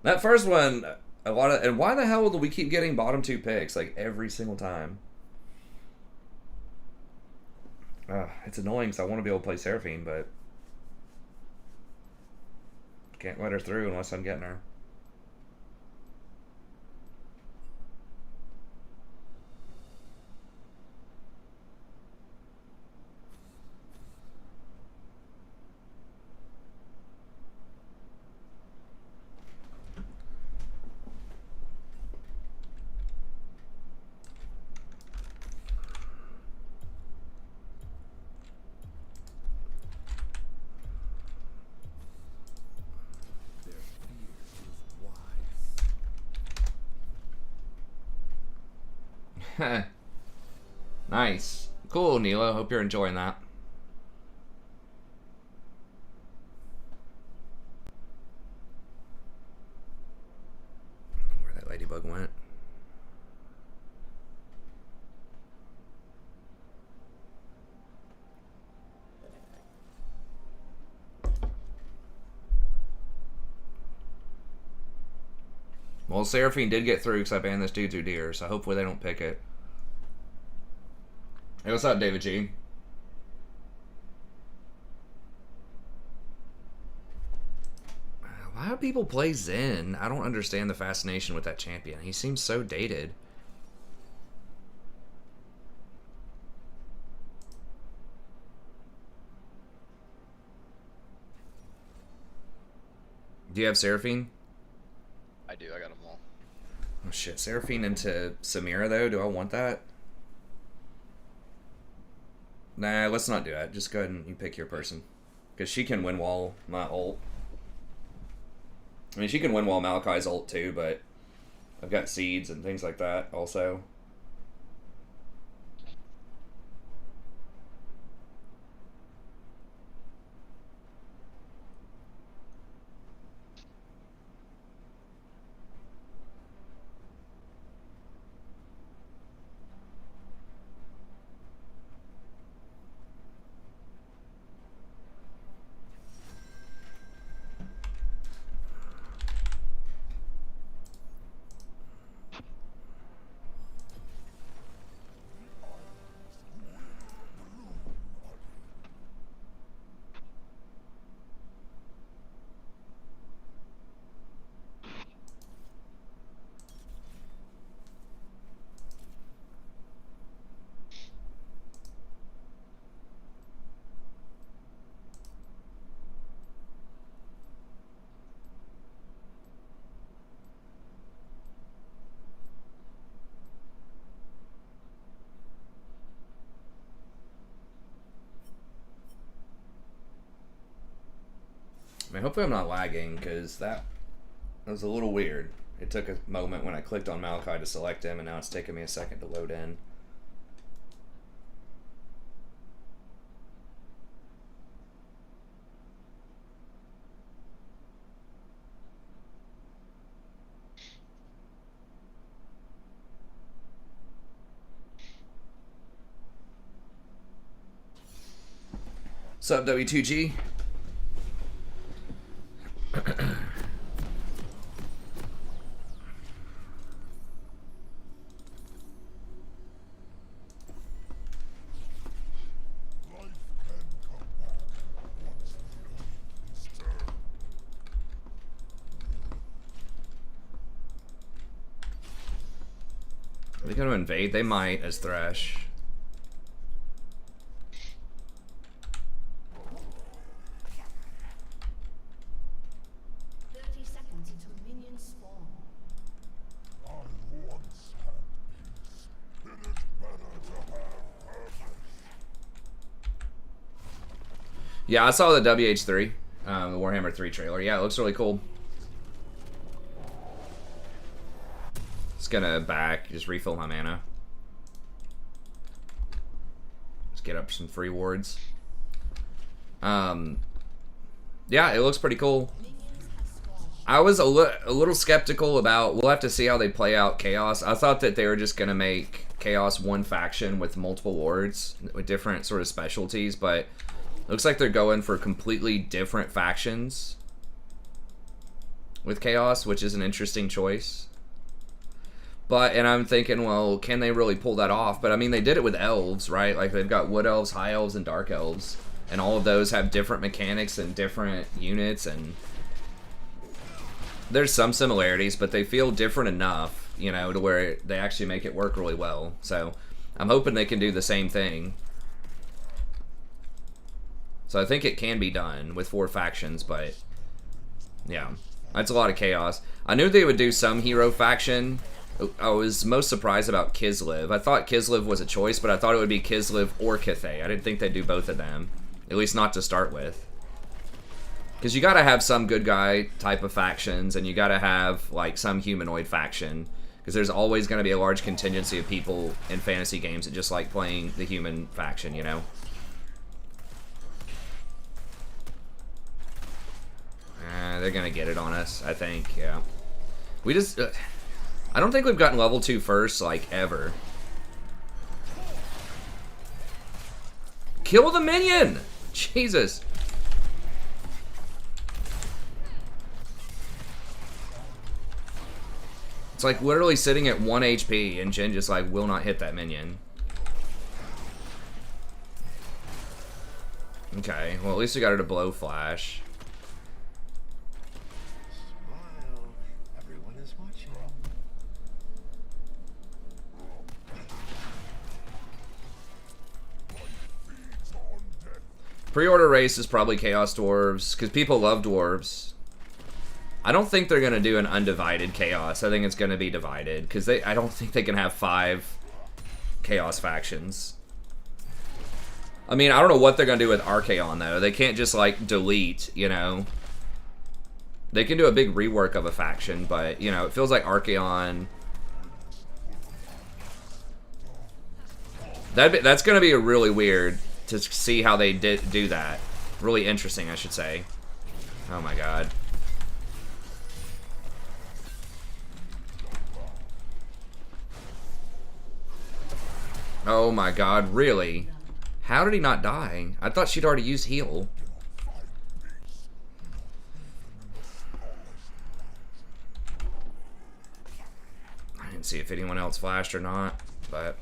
That first one, and why the hell do we keep getting bottom 2 picks like every single time? It's annoying because I want to be able to play Seraphine, but can't let her through unless I'm getting her. Nice. Cool, Nilo. Hope you're enjoying that. Where that ladybug went. Well, Seraphine did get through because I banned this dude through deer, so hopefully they don't pick it. Hey, what's up, David G? Why do people play Zen? I don't understand the fascination with that champion. He seems so dated. Do you have Seraphine? I do, I got them all. Oh shit, Seraphine into Samira though? Do I want that? Nah, let's not do that. Just go ahead and you pick your person. Because she can win wall my ult. I mean, she can win wall Malachi's ult too, but I've got seeds and things like that also. I mean, hopefully I'm not lagging, because that was a little weird. It took a moment when I clicked on Malachi to select him, and now it's taking me a second to load in. What's up, W2G? Are they going to invade? They might as Thresh. 30 seconds until minions spawn. Yeah, I saw the WH3, the Warhammer 3 trailer. Yeah, it looks really cool. Just gonna just refill my mana. Let's get up some free wards. Yeah, it looks pretty cool. I was a little skeptical about, we'll have to see how they play out Chaos. I thought that they were just gonna make Chaos one faction with multiple wards, with different sort of specialties, but looks like they're going for completely different factions with Chaos, which is an interesting choice. And I'm thinking, well, can they really pull that off? But I mean, they did it with elves, right? Like, they've got wood elves, high elves, and dark elves. And all of those have different mechanics and different units, and there's some similarities, but they feel different enough, you know, to where they actually make it work really well. So I'm hoping they can do the same thing. So I think it can be done with 4 factions, but yeah, that's a lot of chaos. I knew they would do some hero faction. I was most surprised about Kislev. I thought Kislev was a choice, but I thought it would be Kislev or Cathay. I didn't think they'd do both of them, at least not to start with. Because you gotta have some good guy type of factions, and you gotta have like some humanoid faction, because there's always gonna be a large contingency of people in fantasy games that just like playing the human faction, you know? They're gonna get it on us, I think, yeah. We just... I don't think we've gotten level 2 first, like, ever. Kill the minion! Jesus. It's like literally sitting at 1 HP, and Jin just, like, will not hit that minion. Okay, well, at least we got her to blow flash. Pre-order race is probably Chaos Dwarves, because people love Dwarves. I don't think they're going to do an undivided Chaos. I think it's going to be divided, because I don't think they can have 5 Chaos factions. I mean, I don't know what they're going to do with Archaon, though. They can't just, like, delete, you know. They can do a big rework of a faction, but, you know, it feels like Archaon... That's going to be a really weird... to see how they do that. Really interesting, I should say. Oh my god. Oh my god, really? How did he not die? I thought she'd already used heal. I didn't see if anyone else flashed or not, but...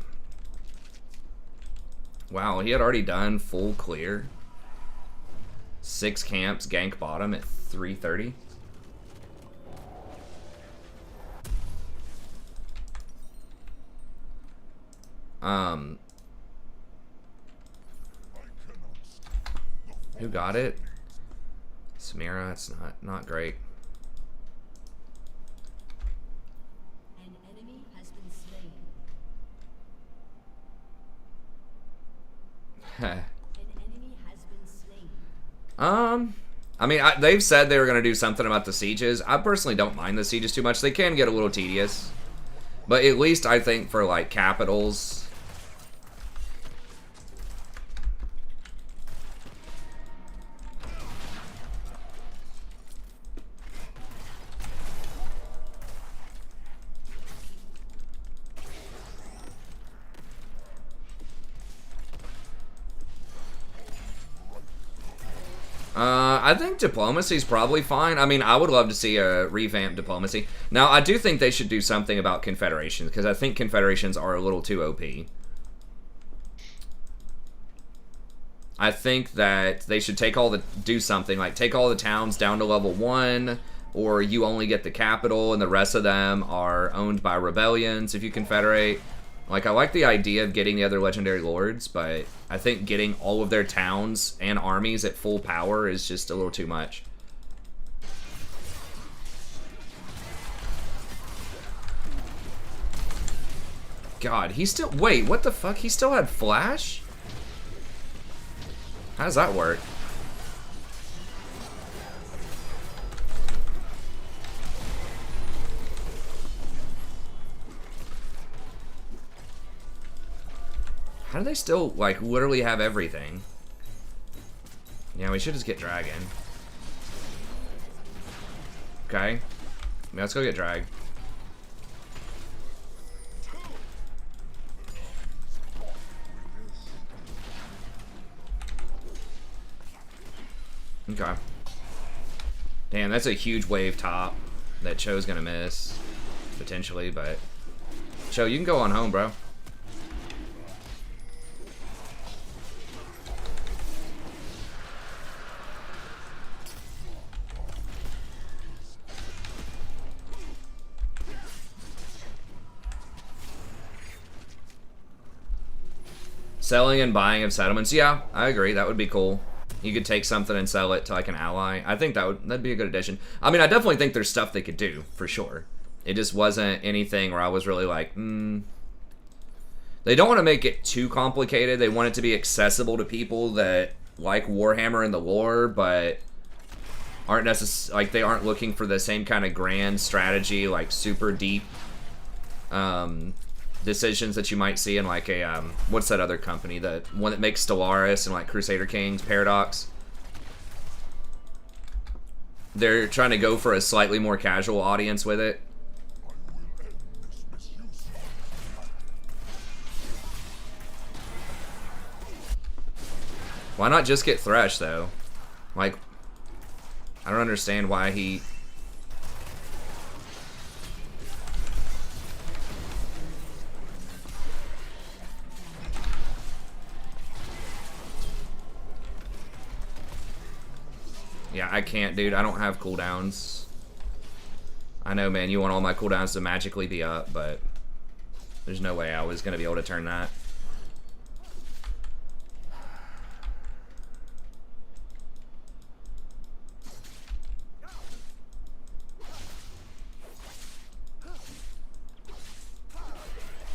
Wow, he had already done full clear. 6 camps, gank bottom at 330. Who got it? Samira, it's not great. An enemy has been slain. Heh. An enemy has been slain. I mean, they've said they were going to do something about the sieges. I personally don't mind the sieges too much. They can get a little tedious. But at least I think for, like, capitals... I think diplomacy's probably fine. I mean, I would love to see a revamped diplomacy. Now, I do think they should do something about confederations, because I think confederations are a little too OP. I think that they should do something, like take all the towns down to level 1, or you only get the capital, and the rest of them are owned by rebellions if you confederate. Like, I like the idea of getting the other legendary lords, but I think getting all of their towns and armies at full power is just a little too much. God, he still... Wait, what the fuck? He still had flash? How does that work? How do they still, like, literally have everything? Yeah, we should just get Dragon. Okay. Yeah, let's go get Drag. Okay. Damn, that's a huge wave top that Cho's gonna miss. Potentially, but... Cho, you can go on home, bro. Selling and buying of settlements. Yeah, I agree. That would be cool. You could take something and sell it to like an ally. I think that'd be a good addition. I mean, I definitely think there's stuff they could do, for sure. It just wasn't anything where I was really like, They don't want to make it too complicated. They want it to be accessible to people that like Warhammer and the lore, but aren't necessarily, like, they aren't looking for the same kind of grand strategy, like super deep decisions that you might see in like a what's that other company, the one that makes Stellaris and like Crusader Kings, Paradox. They're trying to go for a slightly more casual audience with it. Why not just get Thresh though? Like, I don't understand why he... Yeah, I can't, dude. I don't have cooldowns. I know, man, you want all my cooldowns to magically be up, but there's no way I was going to be able to turn that.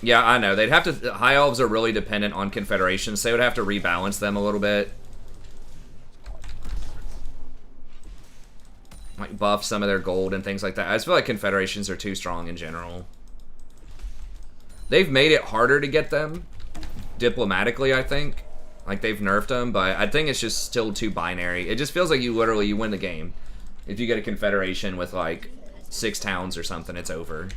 Yeah, I know. They'd have to... High Elves are really dependent on confederations, so they would have to rebalance them a little bit. Like, buff some of their gold and things like that. I just feel like confederations are too strong in general. They've made it harder to get them, diplomatically, I think. Like, they've nerfed them, but I think it's just still too binary. It just feels like you win the game. If you get a confederation with, like, 6 towns or something, it's over.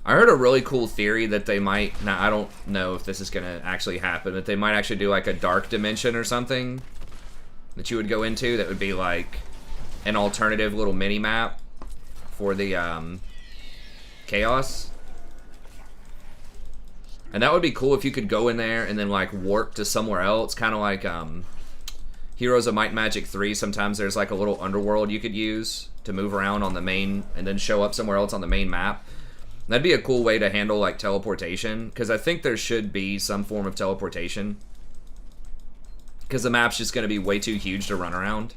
I heard a really cool theory that they might... Now, I don't know if this is going to actually happen, but they might actually do, like, a dark dimension or something that you would go into that would be like an alternative little mini map for the chaos. And that would be cool if you could go in there and then like warp to somewhere else, kind of like Heroes of Might and Magic 3. Sometimes there's like a little underworld you could use to move around on the main and then show up somewhere else on the main map. That'd be a cool way to handle like teleportation, because I think there should be some form of teleportation. Because the map's just going to be way too huge to run around.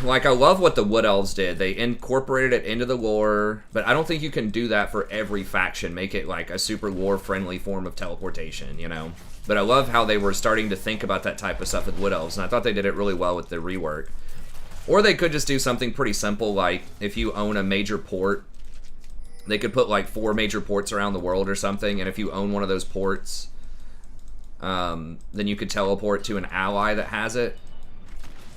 Like, I love what the Wood Elves did. They incorporated it into the lore, but I don't think you can do that for every faction. Make it, like, a super lore-friendly form of teleportation, you know? But I love how they were starting to think about that type of stuff with Wood Elves, and I thought they did it really well with the rework. Or they could just do something pretty simple, like, if you own a major port, they could put, like, 4 major ports around the world or something, and if you own one of those ports, then you could teleport to an ally that has it.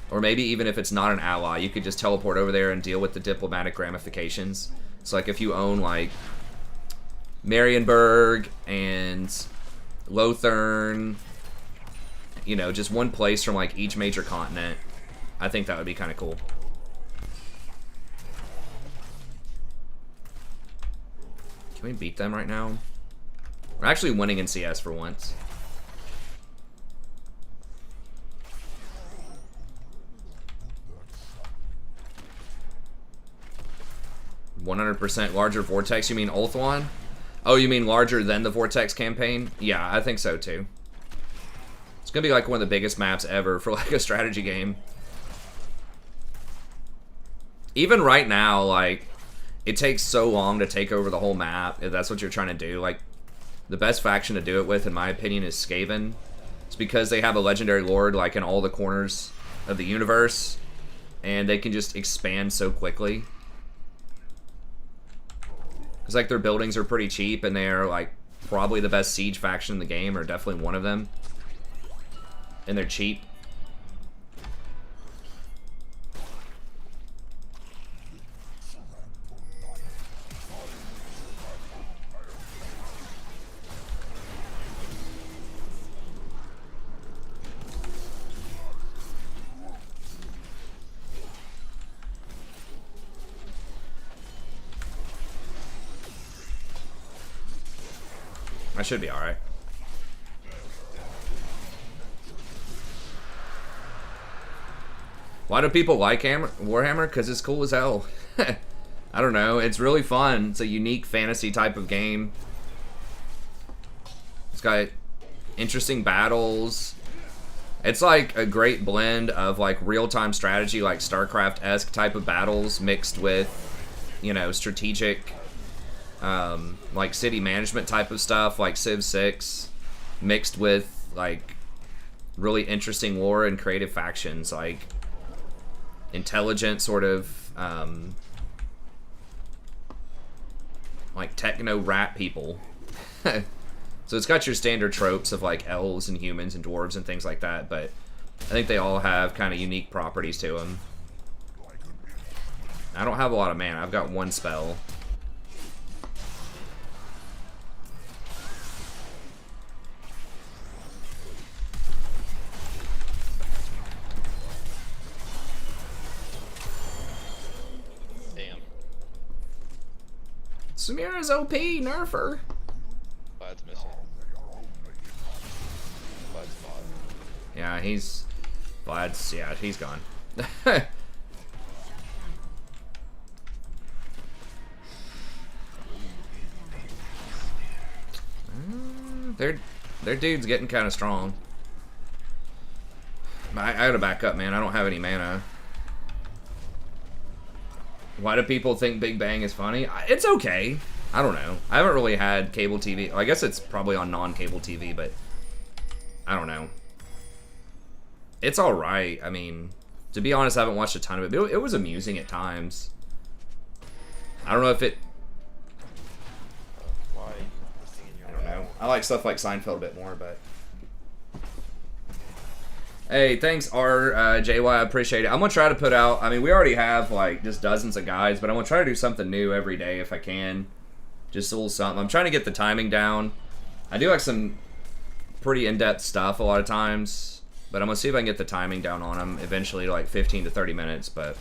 Or maybe even if it's not an ally, you could just teleport over there and deal with the diplomatic ramifications. So, like, if you own, like, Marienburg and Lothern, you know, just one place from, like, each major continent, I think that would be kind of cool. Can we beat them right now? We're actually winning in CS for once. 100% larger Vortex. You mean Ulthuan? Oh, you mean larger than the Vortex campaign? Yeah, I think so too. It's gonna be like one of the biggest maps ever for like a strategy game. Even right now, like, it takes so long to take over the whole map, if that's what you're trying to do. Like, the best faction to do it with, in my opinion, is Skaven. It's because they have a legendary lord, like, in all the corners of the universe, and they can just expand so quickly. Because, like, their buildings are pretty cheap, and they are, like, probably the best siege faction in the game, or definitely one of them. And they're cheap. I should be alright. Why do people like Warhammer? Because it's cool as hell. I don't know. It's really fun. It's a unique fantasy type of game. It's got interesting battles. It's like a great blend of like real-time strategy, like StarCraft-esque type of battles mixed with, you know, strategic, like city management type of stuff, like Civ 6, mixed with like really interesting lore and creative factions, like intelligent sort of like techno rat people. So it's got your standard tropes of like elves and humans and dwarves and things like that, but I think they all have kind of unique properties to them. I don't have a lot of mana. I've got one spell. Samira's OP, nerf her. Vlad's missing. Vlad's bot. Yeah, he's gone. Their dude's getting kind of strong. I gotta back up, man. I don't have any mana. Why do people think Big Bang is funny? It's okay. I don't know. I haven't really had cable TV. I guess it's probably on non-cable TV, but I don't know. It's alright. I mean, to be honest, I haven't watched a ton of it, but it was amusing at times. I don't know if it... Why? I don't know. I like stuff like Seinfeld a bit more, but... Hey, thanks, JY. I appreciate it. I'm going to try to put out... I mean, we already have, like, just dozens of guides, but I'm going to try to do something new every day if I can. Just a little something. I'm trying to get the timing down. I do like some pretty in-depth stuff a lot of times, but I'm going to see if I can get the timing down on them eventually to, like, 15 to 30 minutes, but...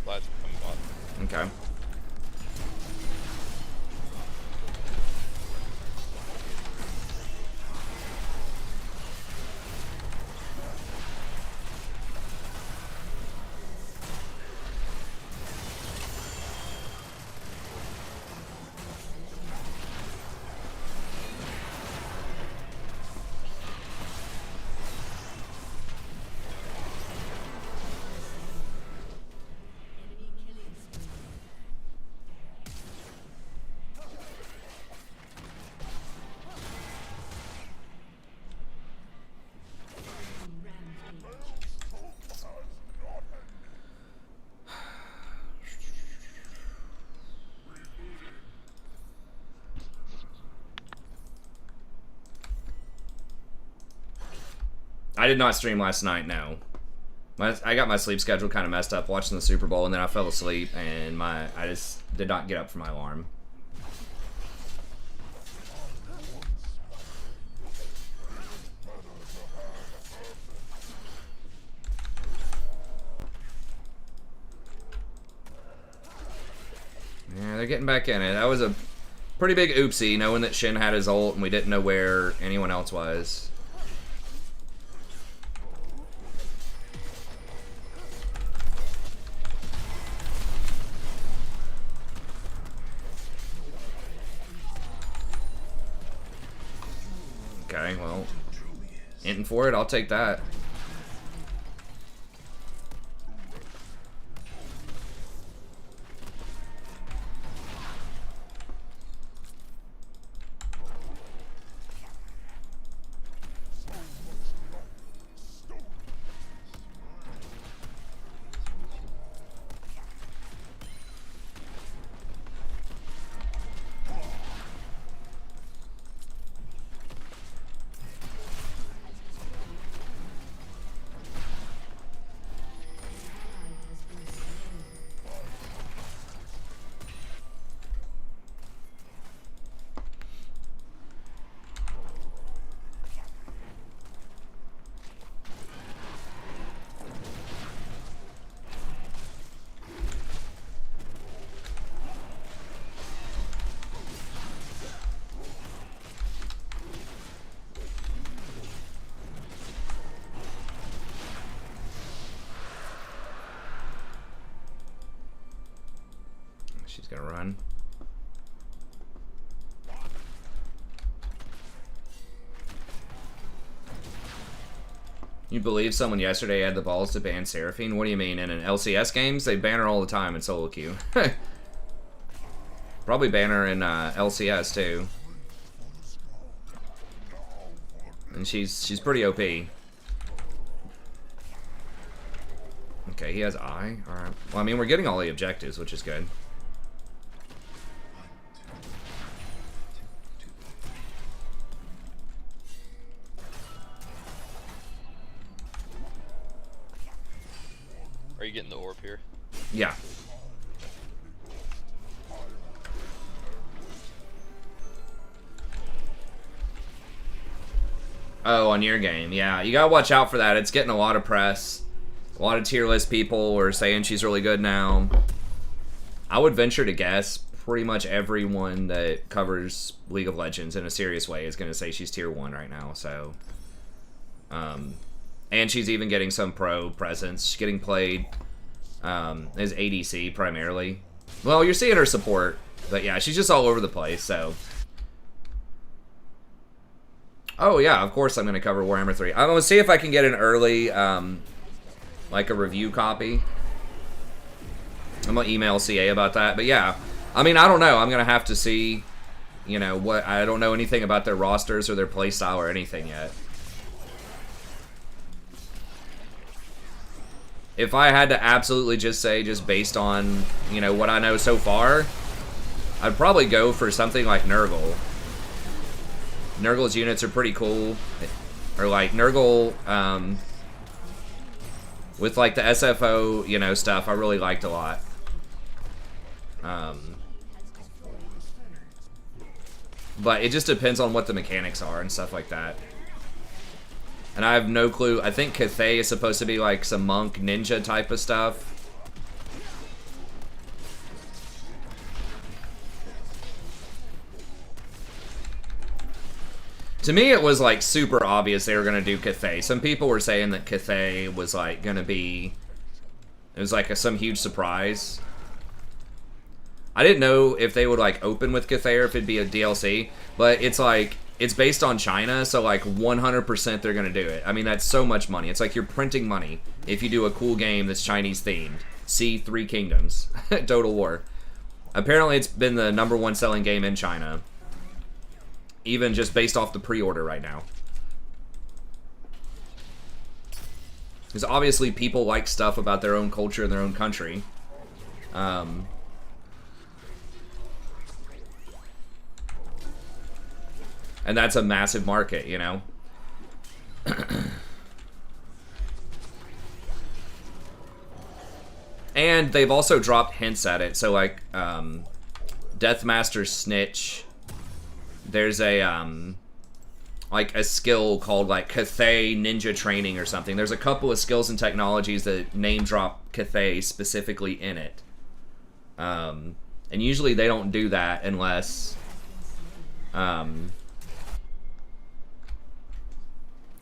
Vlad's becoming bot. Okay. I did not stream last night, no. I got my sleep schedule kind of messed up watching the Super Bowl, and then I fell asleep, and I just did not get up for my alarm. Yeah, they're getting back in it. That was a pretty big oopsie, knowing that Shin had his ult and we didn't know where anyone else was. Okay, well, hinting for it, I'll take that. She's gonna run. You believe someone yesterday had the balls to ban Seraphine? What do you mean? In an LCS games? They ban her all the time in solo queue. Probably ban her in LCS too. And she's pretty OP. Okay, he has eye. Alright. Well, I mean, we're getting all the objectives, which is good. Are you getting the orb here? Yeah. Oh, on your game. Yeah, you gotta watch out for that. It's getting a lot of press. A lot of tier list people are saying she's really good now. I would venture to guess pretty much everyone that covers League of Legends in a serious way is going to say she's tier 1 right now. So, and she's even getting some pro presence. She's getting played as ADC primarily. Well, you're seeing her support, but yeah, she's just all over the place. So, oh yeah, of course I'm going to cover Warhammer 3. I'm going to see if I can get an early, like a review copy. I'm going to email CA about that. But yeah, I mean, I don't know. I'm going to have to see, you know, what. I don't know anything about their rosters or their playstyle or anything yet. If I had to absolutely just say, just based on, you know, what I know so far, I'd probably go for something like Nurgle. Nurgle's units are pretty cool. Or like Nurgle, with like the SFO, you know, stuff, I really liked a lot. But it just depends on what the mechanics are and stuff like that. And I have no clue. I think Cathay is supposed to be like some monk ninja type of stuff. To me, it was like super obvious they were gonna do Cathay. Some people were saying that Cathay was like gonna be, it was like some huge surprise. I didn't know if they would like open with Cathay or if it'd be a DLC, but it's like, it's based on China, so like 100% they're gonna do it. I mean, that's so much money. It's like you're printing money if you do a cool game that's Chinese themed. See Three Kingdoms, Total War. Apparently it's been the #1 selling game in China. Even just based off the pre-order right now. Because obviously people like stuff about their own culture and their own country. And that's a massive market, you know? And they've also dropped hints at it. So like Deathmaster Snitch, there's a like a skill called like Cathay Ninja Training or something. There's a couple of skills and technologies that name drop Cathay specifically in it. And usually they don't do that unless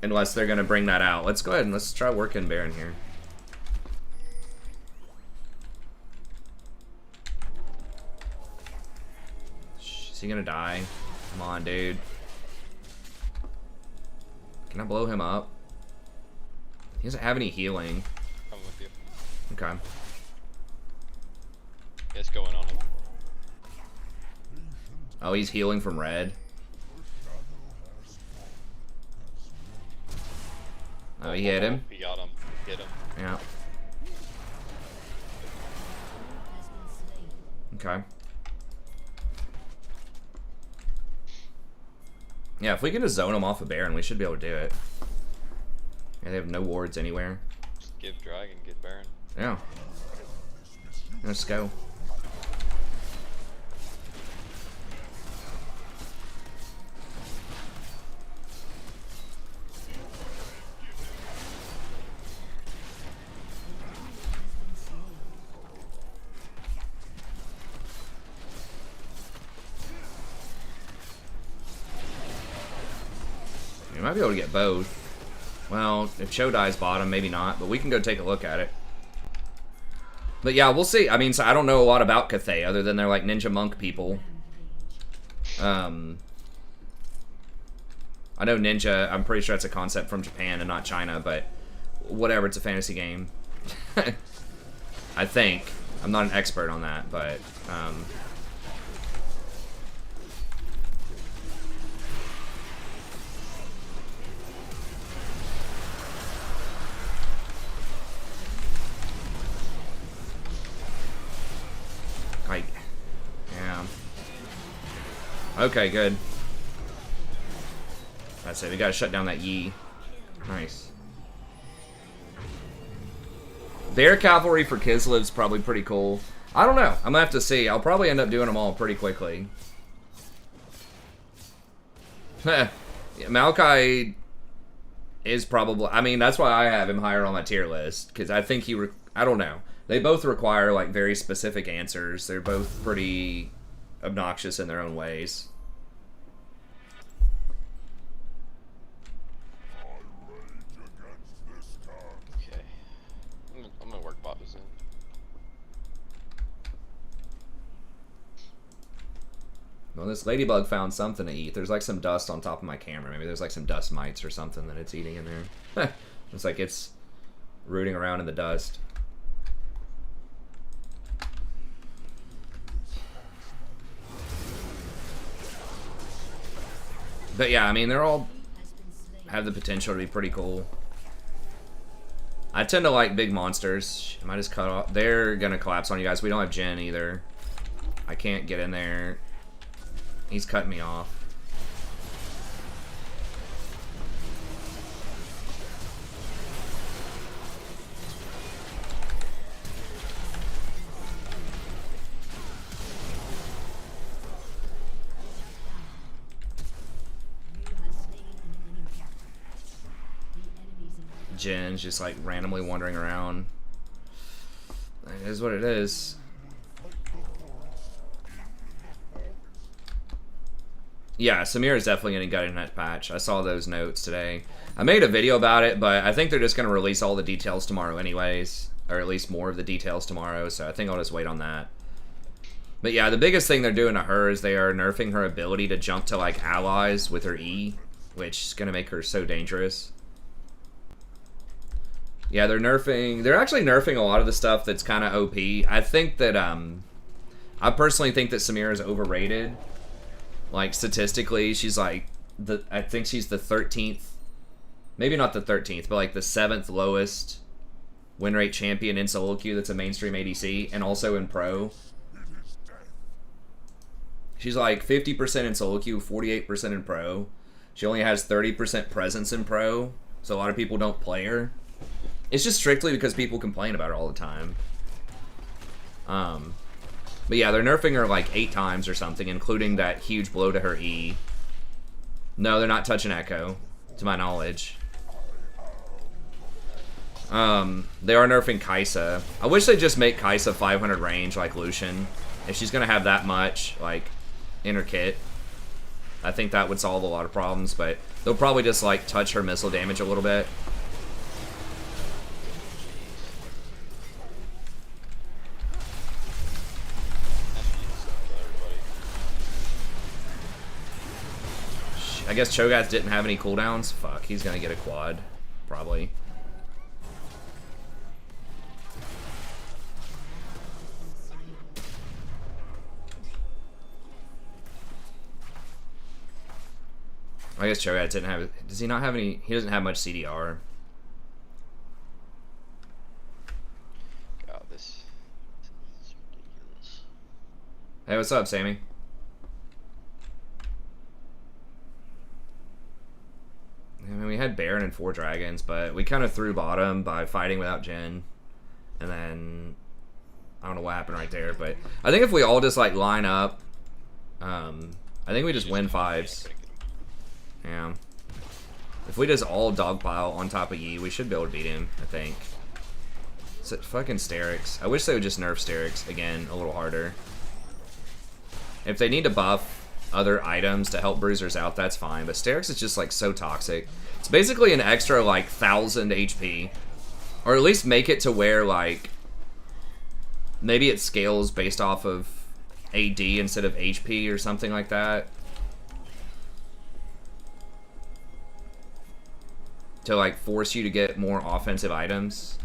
unless they're gonna bring that out. Let's go ahead and let's try working Baron here. Is he gonna die? Come on, dude. Can I blow him up? He doesn't have any healing. I'm with you. Okay. It's going on him. Oh, he's healing from red. Oh, he hit him. He got him. Hit him. Yeah. Okay. Yeah, if we can just zone him off of Baron, we should be able to do it. Yeah, they have no wards anywhere. Just give Dragon, get Baron. Yeah. Let's go. We might be able to get both. Well, if Cho dies bottom, maybe not, but we can go take a look at it. But yeah, we'll see. I mean, so I don't know a lot about Cathay other than they're like ninja monk people. I know ninja, I'm pretty sure it's a concept from Japan and not China, but whatever, it's a fantasy game. I think. I'm not an expert on that, but like, yeah. Okay, good. That's it. We gotta shut down that Yi. Nice. Bear Cavalry for Kislev's probably pretty cool. I don't know. I'm gonna have to see. I'll probably end up doing them all pretty quickly. Yeah, Maokai is probably... I mean, that's why I have him higher on my tier list. Because I think he... I don't know. They both require, like, very specific answers. They're both pretty obnoxious in their own ways. Okay. I'm gonna work bot soon. Well, this ladybug found something to eat. There's like some dust on top of my camera. Maybe there's like some dust mites or something that it's eating in there. It's like it's rooting around in the dust. But yeah, I mean, they're all have the potential to be pretty cool. I tend to like big monsters. Am I just cut off? They're gonna collapse on you guys. We don't have Jin either. I can't get in there. He's cutting me off. Jin's just like randomly wandering around. It is what it is. Yeah, Samir is definitely getting gutted in that patch. I saw those notes today. I made a video about it, but I think they're just going to release all the details tomorrow anyways. Or at least more of the details tomorrow, so I think I'll just wait on that. But yeah, the biggest thing they're doing to her is they are nerfing her ability to jump to like allies with her E, which is going to make her so dangerous. Yeah, they're actually nerfing a lot of the stuff that's kind of OP. I think that, I personally think that Samira is overrated. Like, statistically, she's like, I think she's the 13th, maybe not the 13th, but like the 7th lowest win rate champion in solo queue that's a mainstream ADC, and also in pro. She's like 50% in solo queue, 48% in pro. She only has 30% presence in pro, so a lot of people don't play her. It's just strictly because people complain about her all the time. But yeah, they're nerfing her like 8 times or something, including that huge blow to her E. No, they're not touching Echo, to my knowledge. They are nerfing Kai'Sa. I wish they'd just make Kai'Sa 500 range like Lucian. If she's gonna have that much, like, in her kit, I think that would solve a lot of problems, but they'll probably just, like, touch her missile damage a little bit. I guess Cho'Gath didn't have any cooldowns. Fuck, he's gonna get a quad, probably. I guess Cho'Gath didn't have. Does he not have any? He doesn't have much CDR. God, this is ridiculous. Hey, what's up, Sammy? I mean, we had Baron and 4 dragons, but we kind of threw bottom by fighting without Jhin. And then, I don't know what happened right there, but I think if we all just, like, line up, I think we just win 5s. Yeah. If we just all dogpile on top of Yi, we should be able to beat him, I think. It's fucking Sterix. I wish they would just nerf Sterix again a little harder. If they need to buff other items to help bruisers out, that's fine, but Sterix is just like so toxic. It's basically an extra like 1000 HP, or at least make it to where like maybe it scales based off of AD instead of HP or something like that, to like force you to get more offensive items.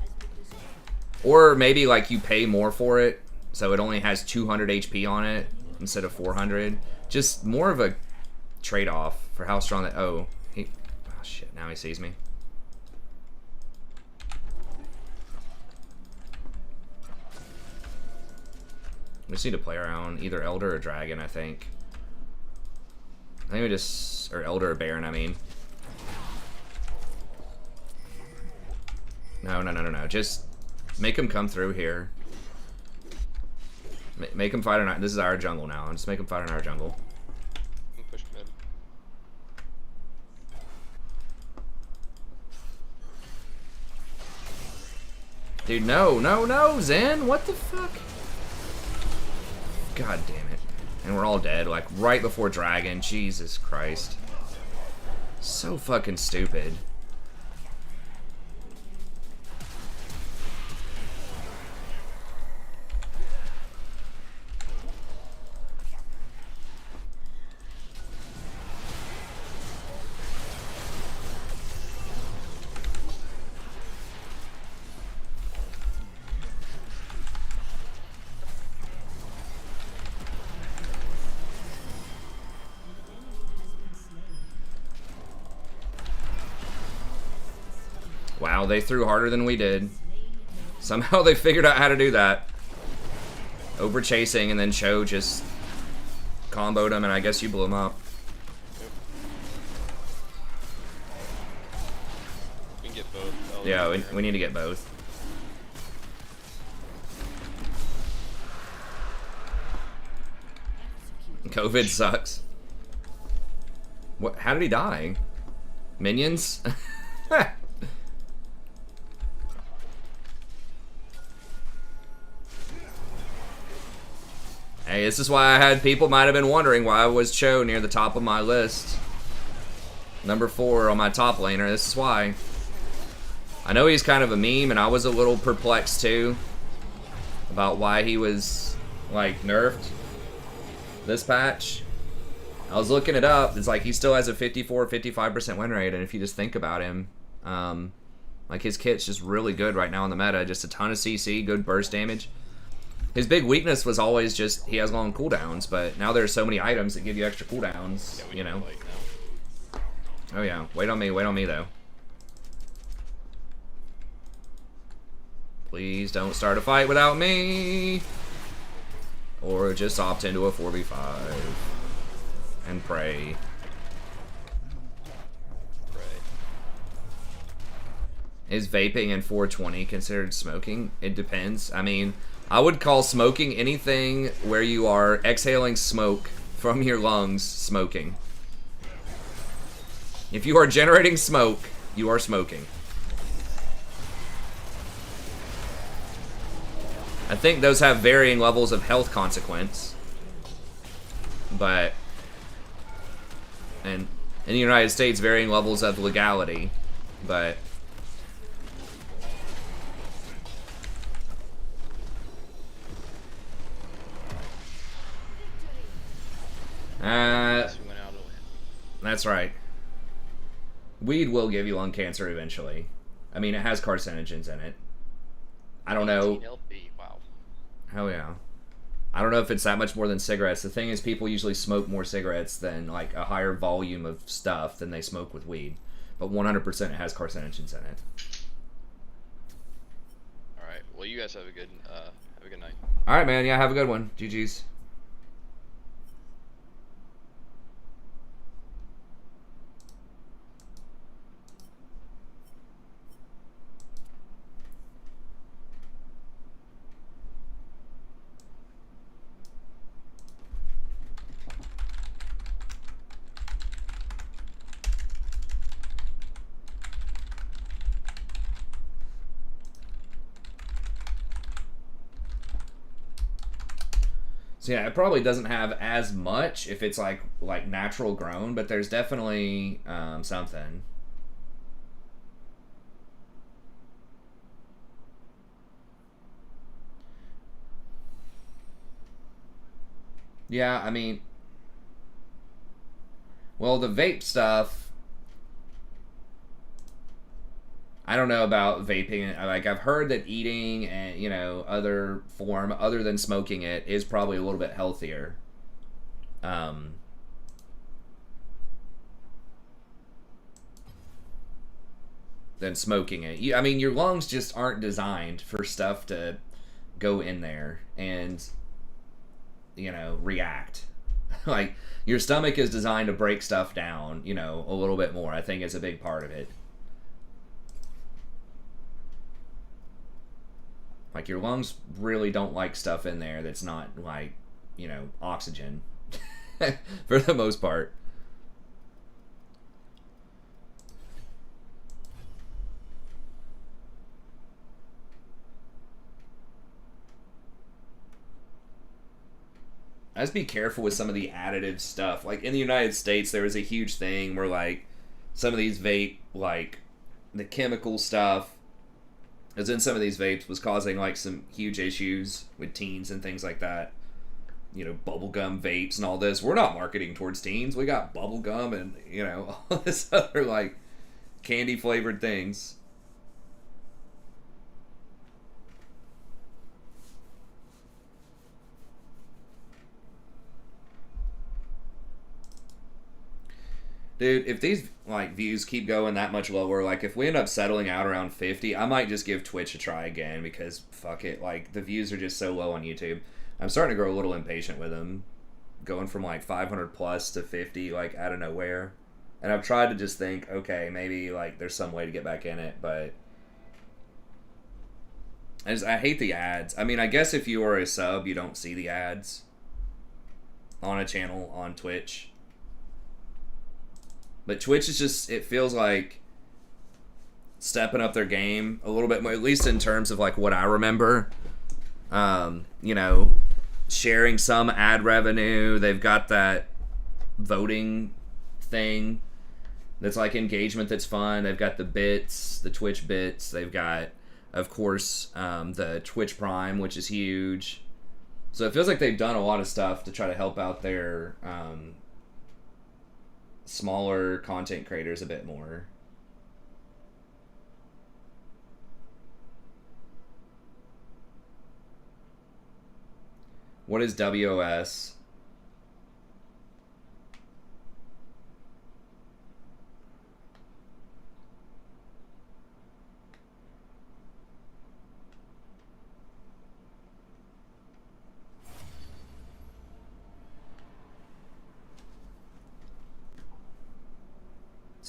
Or maybe like you pay more for it so it only has 200 HP on it instead of 400. Just more of a trade-off for how strong that... Oh, shit, now he sees me. We just need to play around either Elder or Dragon, I think. I think we just... Or Elder or Baron, I mean. No. Just make him come through here. Make him fight on our... This is our jungle now. Just make him fight on our jungle. Push mid. Dude, no, Zen! What the fuck? God damn it. And we're all dead, like, right before Dragon. Jesus Christ. So fucking stupid. Wow, they threw harder than we did. Somehow they figured out how to do that. Over chasing, and then Cho just comboed him, and I guess you blew him up. We can get both. Yeah, we need to get both. COVID sucks. What? How did he die? Minions? Hey, this is why I had people might have been wondering why I was Cho near the top of my list. Number 4 on my top laner. This is why. I know he's kind of a meme, and I was a little perplexed too about why he was like nerfed this patch. I was looking it up. It's like he still has a 54-55% win rate, and if you just think about him, like his kit's just really good right now in the meta. Just a ton of CC, good burst damage. His big weakness was always just he has long cooldowns, but now there's so many items that give you extra cooldowns, Yeah, you know. Now. Oh yeah, wait on me though. Please don't start a fight without me. Or just opt into a 4v5 and pray. Is vaping in 420 considered smoking? It depends. I mean, I would call smoking anything where you are exhaling smoke from your lungs smoking. If you are generating smoke, you are smoking. I think those have varying levels of health consequence. But, and in the United States, varying levels of legality. But, that's right. Weed will give you lung cancer eventually. I mean, it has carcinogens in it. I don't know. Wow. Hell yeah. I don't know if it's that much more than cigarettes. The thing is, people usually smoke more cigarettes than, like, a higher volume of stuff than they smoke with weed. But 100% it has carcinogens in it. Alright, well, you guys have a good night. Alright, man. Yeah, have a good one. GG's. So yeah, it probably doesn't have as much if it's like natural grown, but there's definitely something. Yeah, I mean, well, the vape stuff, I don't know about vaping. Like, I've heard that eating and, you know, other form other than smoking it is probably a little bit healthier. Than smoking it. I mean, your lungs just aren't designed for stuff to go in there and, you know, react. Like, your stomach is designed to break stuff down, you know, a little bit more. I think is a big part of it. Like, your lungs really don't like stuff in there that's not, like, you know, oxygen. For the most part. I just be careful with some of the additive stuff. Like, in the United States, there was a huge thing where, like, some of these vape, like, the chemical stuff as in some of these vapes was causing like some huge issues with teens and things like that. You know, bubblegum vapes and all this. We're not marketing towards teens. We got bubblegum and, you know, all this other like candy flavored things. Dude, if these like views keep going that much lower, like if we end up settling out around 50, I might just give Twitch a try again because fuck it, like the views are just so low on YouTube. I'm starting to grow a little impatient with them, going from like 500 plus to 50 like out of nowhere. And I've tried to just think, okay, maybe like there's some way to get back in it, but I hate the ads. I mean, I guess if you are a sub, you don't see the ads on a channel on Twitch. But Twitch is just, it feels like stepping up their game a little bit more, at least in terms of like what I remember. You know, sharing some ad revenue. They've got that voting thing that's like engagement that's fun. They've got the bits, the Twitch bits. They've got, of course, the Twitch Prime, which is huge. So it feels like they've done a lot of stuff to try to help out their smaller content creators a bit more. What is WOS?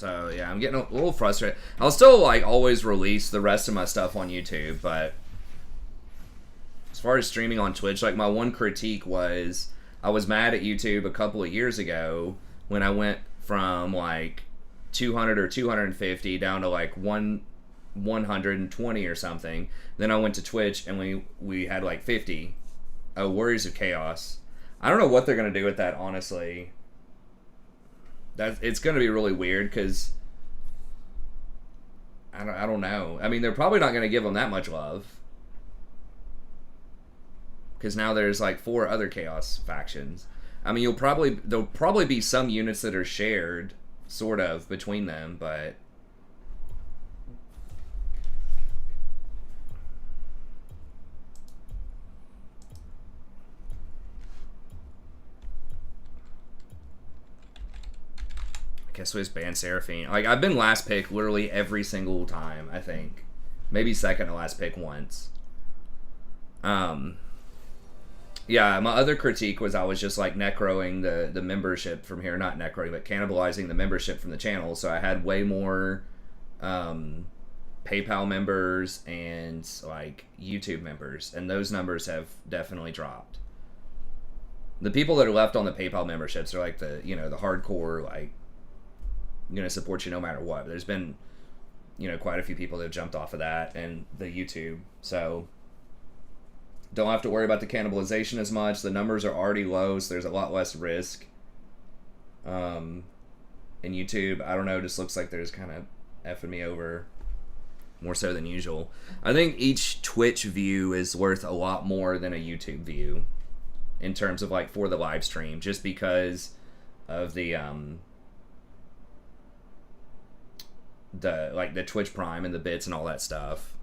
So yeah, I'm getting a little frustrated. I'll still like always release the rest of my stuff on YouTube, but As far as streaming on Twitch, like my one critique was I was mad at YouTube a couple of years ago when I went from like 200 or 250 down to like 120 or something. Then I went to Twitch and we had like 50. Warriors of Chaos. I don't know what they're gonna do with that, honestly. It's gonna be really weird because I don't know. I mean, they're probably not gonna give them that much love because now there's like 4 other Chaos factions. I mean, there'll probably be some units that are shared, sort of, between them, but I guess we just banned Seraphine. Like, I've been last pick literally every single time, I think. Maybe second to last pick once. Yeah, my other critique was I was just like necroing the membership from here. Not necroing, but cannibalizing the membership from the channel. So I had way more PayPal members and like YouTube members. And those numbers have definitely dropped. The people that are left on the PayPal memberships are like the hardcore, like, I'm going to support you no matter what. But there's been, quite a few people that have jumped off of that and the YouTube. So don't have to worry about the cannibalization as much. The numbers are already low, so there's a lot less risk. In YouTube, I don't know, it just looks like there's kind of effing me over more so than usual. I think each Twitch view is worth a lot more than a YouTube view in terms of like for the live stream, just because of the Twitch Prime and the bits and all that stuff.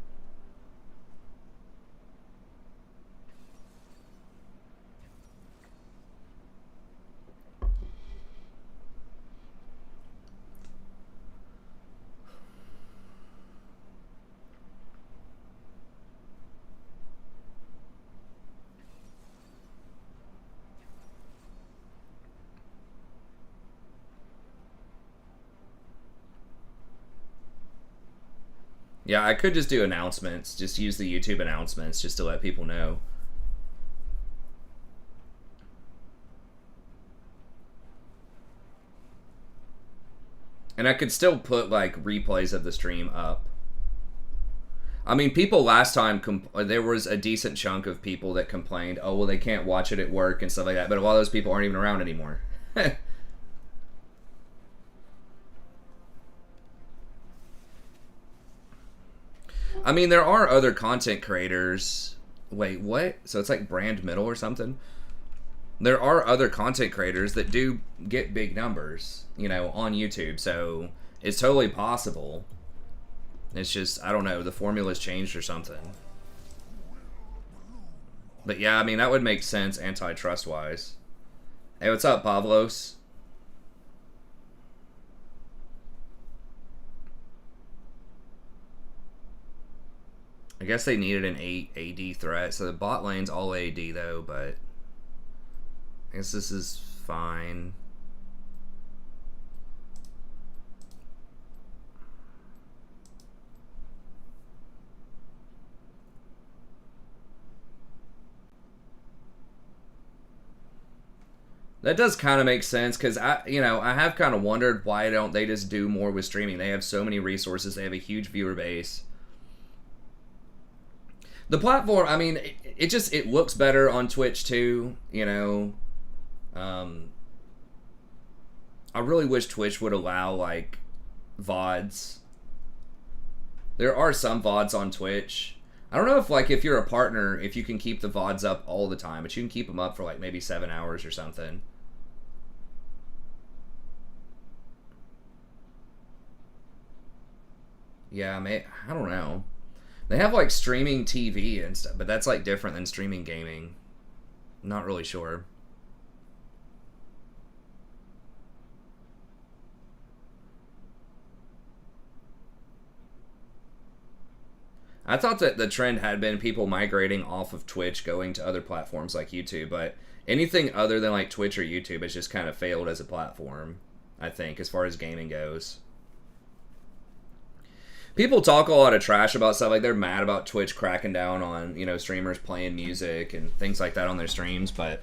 Yeah, I could just do announcements. Just use the YouTube announcements just to let people know. And I could still put, like, replays of the stream up. I mean, people last time, there was a decent chunk of people that complained, oh, well, they can't watch it at work and stuff like that. But a lot of those people aren't even around anymore. I mean, there are other content creators. Wait, what? So it's like Brand Middle or something? There are other content creators that do get big numbers, on YouTube. So it's totally possible. It's just, I don't know, the formula's changed or something. But yeah, I mean, that would make sense antitrust-wise. Hey, what's up, Pavlos? I guess they needed an 8 AD threat, so the bot lane's all AD though, but I guess this is fine. That does kind of make sense, because I have kind of wondered why don't they just do more with streaming. They have so many resources, they have a huge viewer base. The platform, I mean, it looks better on Twitch too, I really wish Twitch would allow, like, VODs. There are some VODs on Twitch. I don't know if, like, if you're a partner, if you can keep the VODs up all the time, but you can keep them up for, like, maybe 7 hours or something. Yeah, I don't know. They have, like, streaming TV and stuff, but that's, like, different than streaming gaming. Not really sure. I thought that the trend had been people migrating off of Twitch, going to other platforms like YouTube, but anything other than, like, Twitch or YouTube has just kind of failed as a platform, I think, as far as gaming goes. People talk a lot of trash about stuff, like they're mad about Twitch cracking down on, you know, streamers playing music and things like that on their streams, but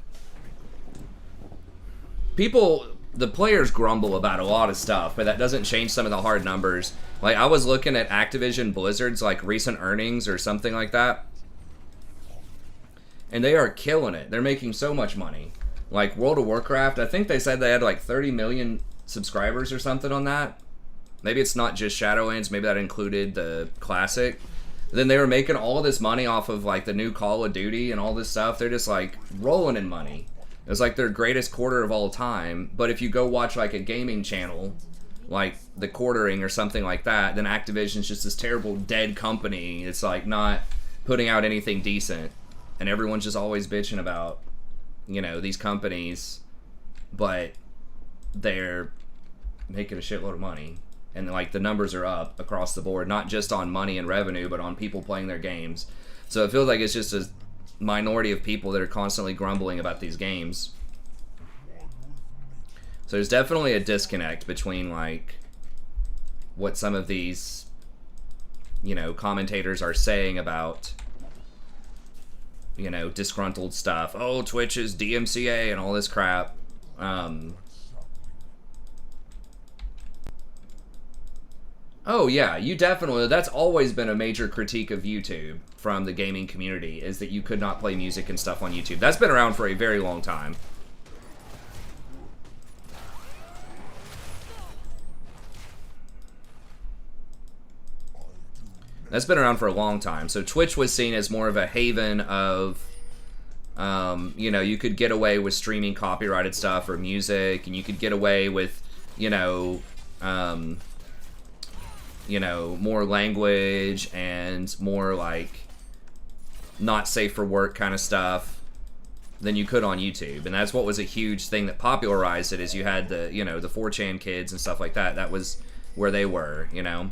the players grumble about a lot of stuff, but that doesn't change some of the hard numbers. Like, I was looking at Activision Blizzard's, like, recent earnings or something like that, and they are killing it. They're making so much money. Like, World of Warcraft, I think they said they had, like, 30 million subscribers or something on that. Maybe it's not just Shadowlands, maybe that included the Classic. Then they were making all this money off of, like, the new Call of Duty and all this stuff. They're just, like, rolling in money. It was, like, their greatest quarter of all time. But if you go watch, like, a gaming channel, like, The Quartering or something like that, then Activision's just this terrible dead company. It's, like, not putting out anything decent. And everyone's just always bitching about, you know, these companies. But they're making a shitload of money. And, like, the numbers are up across the board, not just on money and revenue, but on people playing their games. So it feels like it's just a minority of people that are constantly grumbling about these games. So there's definitely a disconnect between, like, what some of these, you know, commentators are saying about, you know, disgruntled stuff. Oh, Twitch is DMCA and all this crap. Oh yeah, you definitely, that's always been a major critique of YouTube from the gaming community, is that you could not play music and stuff on YouTube. That's been around for a very long time. That's been around for a long time. So Twitch was seen as more of a haven of, you know, you could get away with streaming copyrighted stuff or music, and you could get away with, you know, more language and more, like, not safe for work kind of stuff than you could on YouTube. And that's what was a huge thing that popularized it, is you had the, you know, the 4chan kids and stuff like that. That was where they were, you know.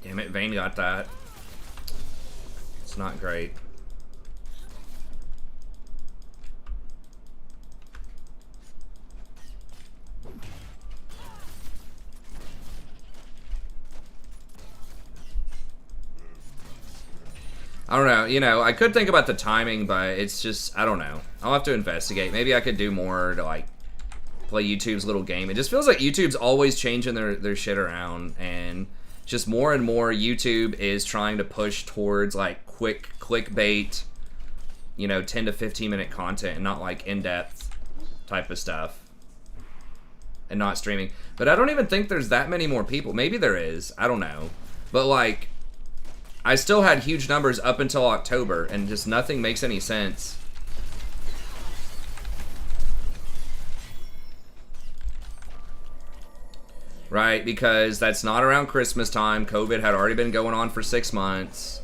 Damn it, Vayne got that. It's not great. I don't know, you know, I could think about the timing, but it's just, I don't know. I'll have to investigate. Maybe I could do more to, like, play YouTube's little game. It just feels like YouTube's always changing their shit around, and just more and more YouTube is trying to push towards, like, quick clickbait, you know, 10 to 15 minute content, and not, like, in-depth type of stuff, and not streaming. But I don't even think there's that many more people. Maybe there is, I don't know. But, like, I still had huge numbers up until October, and just nothing makes any sense. Right, because that's not around Christmas time. COVID had already been going on for 6 months.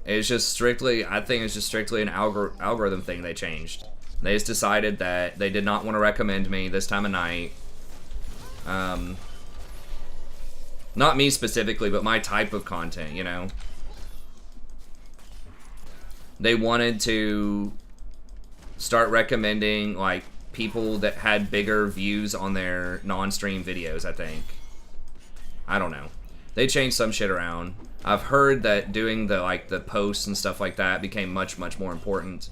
It's just strictly, I think it's just strictly an algorithm thing they changed. They just decided that they did not want to recommend me this time of night. Not me specifically, but my type of content, you know. They wanted to start recommending, like, people that had bigger views on their non-stream videos, I think. I don't know. They changed some shit around. I've heard that doing the, like, the posts and stuff like that became much, much more important.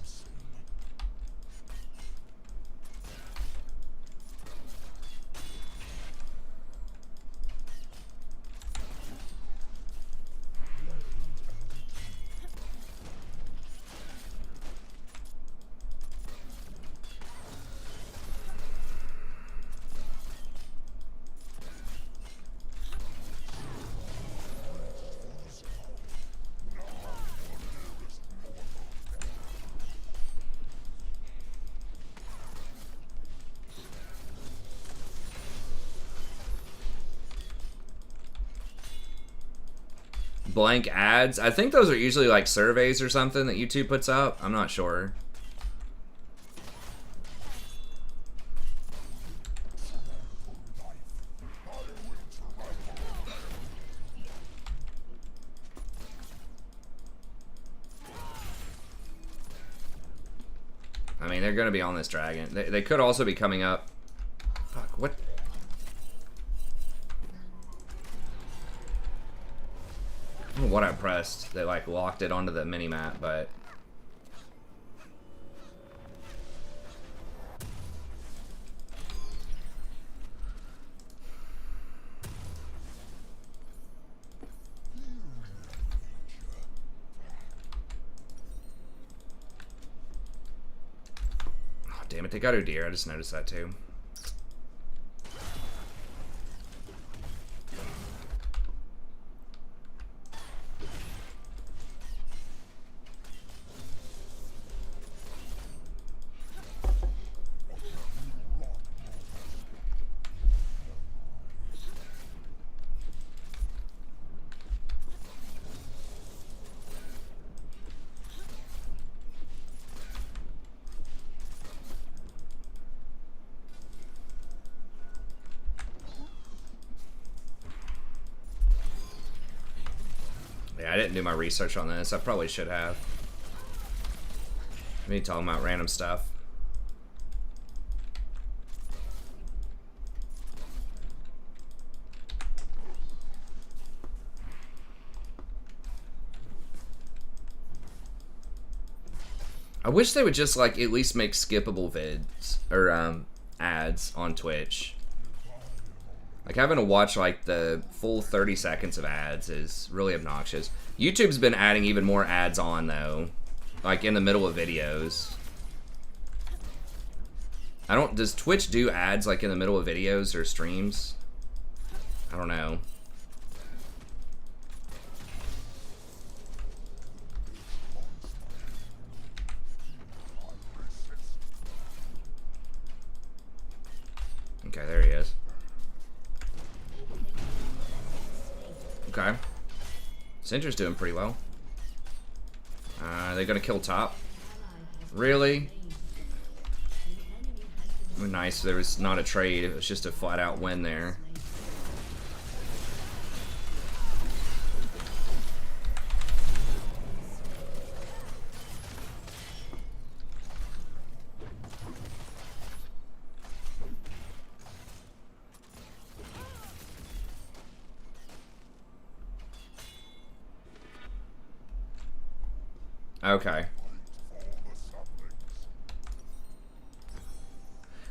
blank ads. I think those are usually like surveys or something that YouTube puts up. I'm not sure. I mean, they're going to be on this dragon. They could also be coming up. Fuck, what? I don't know what I pressed. They, like, locked it onto the mini-map, but... Damn it, they got Udyr. I just noticed that too. Yeah, I didn't do my research on this. I probably should have. Me talking about random stuff. I wish they would just like at least make skippable vids or ads on Twitch. Like having to watch like the full 30 seconds of ads is really obnoxious. YouTube's been adding even more ads on though, like in the middle of videos. Does Twitch do ads like in the middle of videos or streams? I don't know. Okay, there he is. Okay. Cinder's doing pretty well. They're gonna kill top. Really? Nice, there was not a trade, it was just a flat out win there. Okay.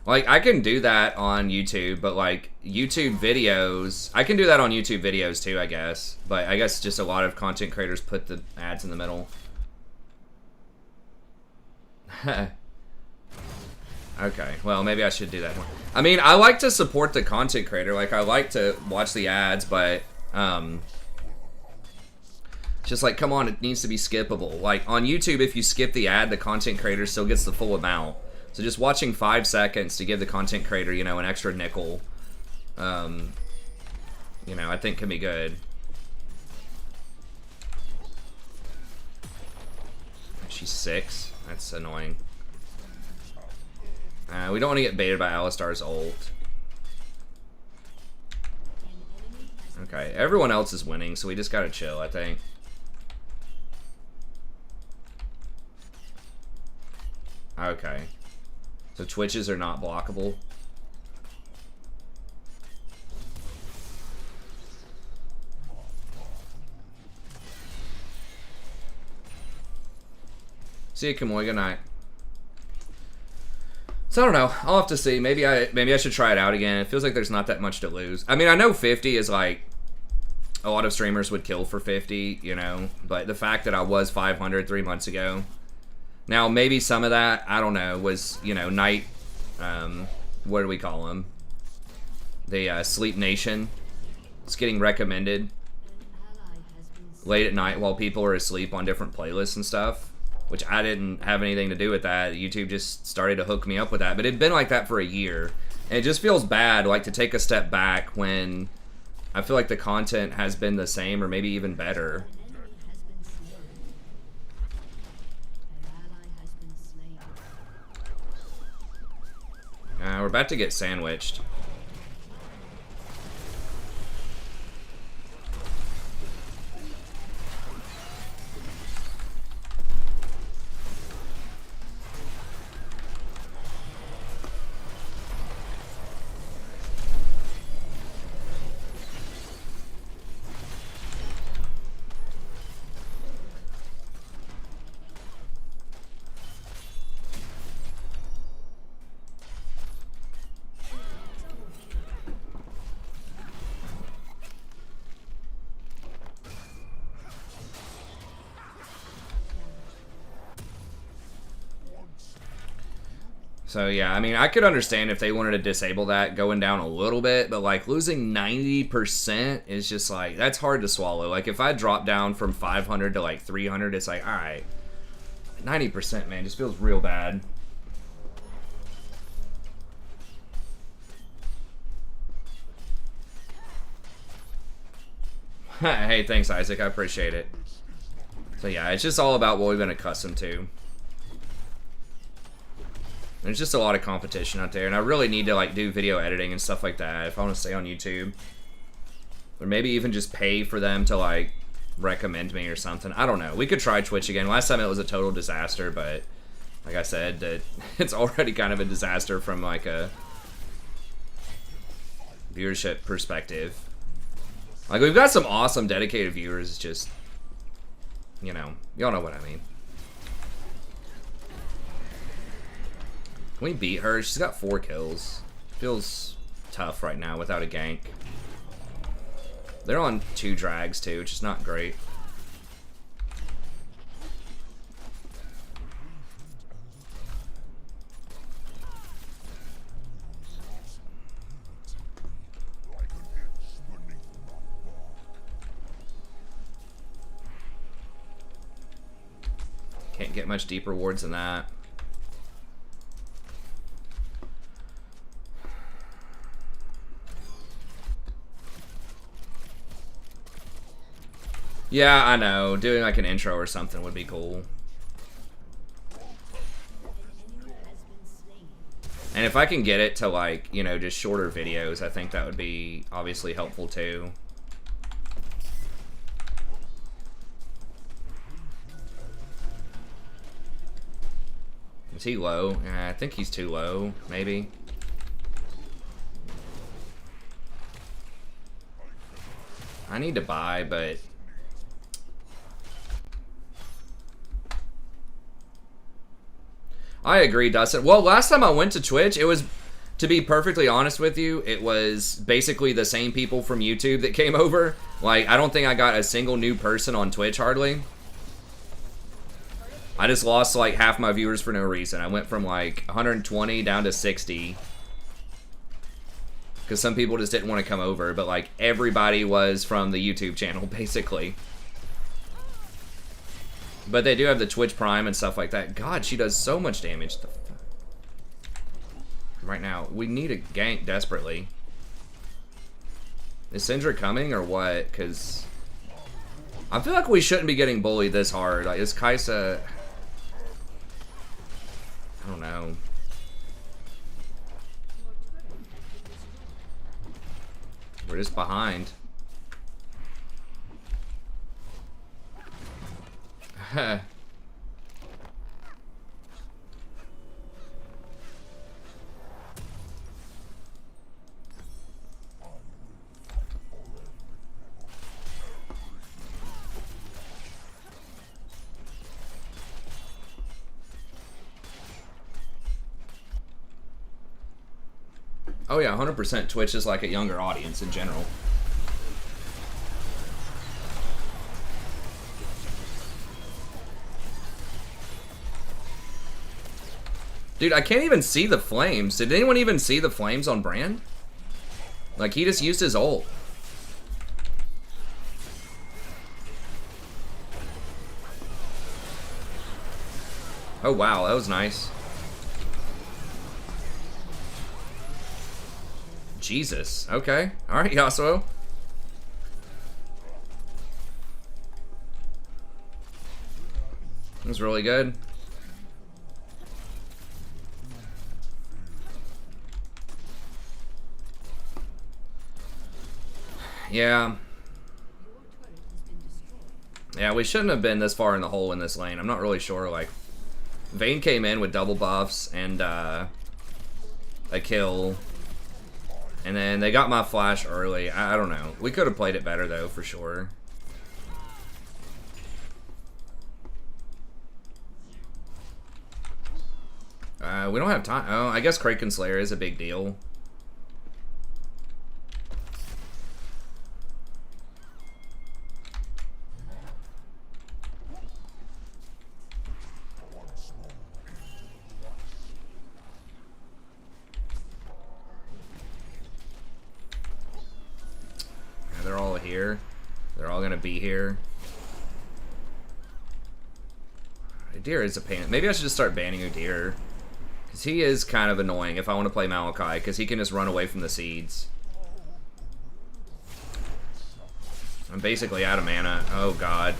Like, I can do that on YouTube, but like, YouTube videos, I can do that on YouTube videos too, I guess. But I guess just a lot of content creators put the ads in the middle. Okay, well, maybe I should do that more. I mean, I like to support the content creator. Like, I like to watch the ads, but, just like, come on, it needs to be skippable. Like, on YouTube, if you skip the ad, the content creator still gets the full amount. So just watching 5 seconds to give the content creator, you know, an extra nickel, you know, I think can be good. She's 6. That's annoying. We don't want to get baited by Alistar's ult. Okay, everyone else is winning, so we just gotta chill, I think. Okay. So Twitches are not blockable. See you, Kamoy. Good night. So I don't know. I'll have to see. Maybe I should try it out again. It feels like there's not that much to lose. I mean, I know 50 is like a lot of streamers would kill for 50, you know, but the fact that I was 500 3 months ago. Now, maybe some of that, I don't know, was, you know, night, what do we call them? The Sleep Nation. It's getting recommended late at night while people are asleep on different playlists and stuff, which I didn't have anything to do with that. YouTube just started to hook me up with that, but it'd been like that for a year. And it just feels bad, like, to take a step back when I feel like the content has been the same or maybe even better. we're about to get sandwiched. So yeah, I mean, I could understand if they wanted to disable that going down a little bit, but like losing 90% is just like, that's hard to swallow. Like if I drop down from 500 to like 300, it's like, all right, 90%, man, just feels real bad. Hey, thanks, Isaac. I appreciate it. So yeah, it's just all about what we've been accustomed to. There's just a lot of competition out there, and I really need to like do video editing and stuff like that if I want to stay on YouTube. Or maybe even just pay for them to like recommend me or something. I don't know. We could try Twitch again. Last time it was a total disaster, but like I said, it's already kind of a disaster from like a viewership perspective. Like we've got some awesome dedicated viewers, just, you know, y'all know what I mean. Can we beat her? She's got 4 kills. Feels tough right now without a gank. They're on 2 drags too, which is not great. Can't get much deeper wards than that. Yeah, I know. Doing like an intro or something would be cool. And if I can get it to like, you know, just shorter videos, I think that would be obviously helpful too. Is he low? I think he's too low, maybe. I need to buy, but I agree, Dustin. Well, last time I went to Twitch, it was, to be perfectly honest with you, it was basically the same people from YouTube that came over. Like, I don't think I got a single new person on Twitch, hardly. I just lost, like, half my viewers for no reason. I went from, like, 120 down to 60. Because some people just didn't want to come over, but, like, everybody was from the YouTube channel, basically. But they do have the Twitch Prime and stuff like that. God, she does so much damage. Right now, we need a gank desperately. Is Syndra coming or what? Because I feel like we shouldn't be getting bullied this hard. Like, is Kaisa... I don't know. We're just behind. Oh yeah, 100% Twitch is like a younger audience in general. Dude, I can't even see the flames. Did anyone even see the flames on Brand? Like, he just used his ult. Oh, wow, that was nice. Jesus. Okay. Alright, Yasuo. That was really good. Yeah. Yeah, we shouldn't have been this far in the hole in this lane. I'm not really sure. Like, Vayne came in with double buffs and a kill. And then they got my flash early. I don't know. We could have played it better, though, for sure. We don't have time. Oh, I guess Kraken Slayer is a big deal. Yeah, they're all here. They're all gonna be here. Udyr is a pain. Maybe I should just start banning Udyr. Because he is kind of annoying if I want to play Malachi, because he can just run away from the seeds. I'm basically out of mana. Oh, God.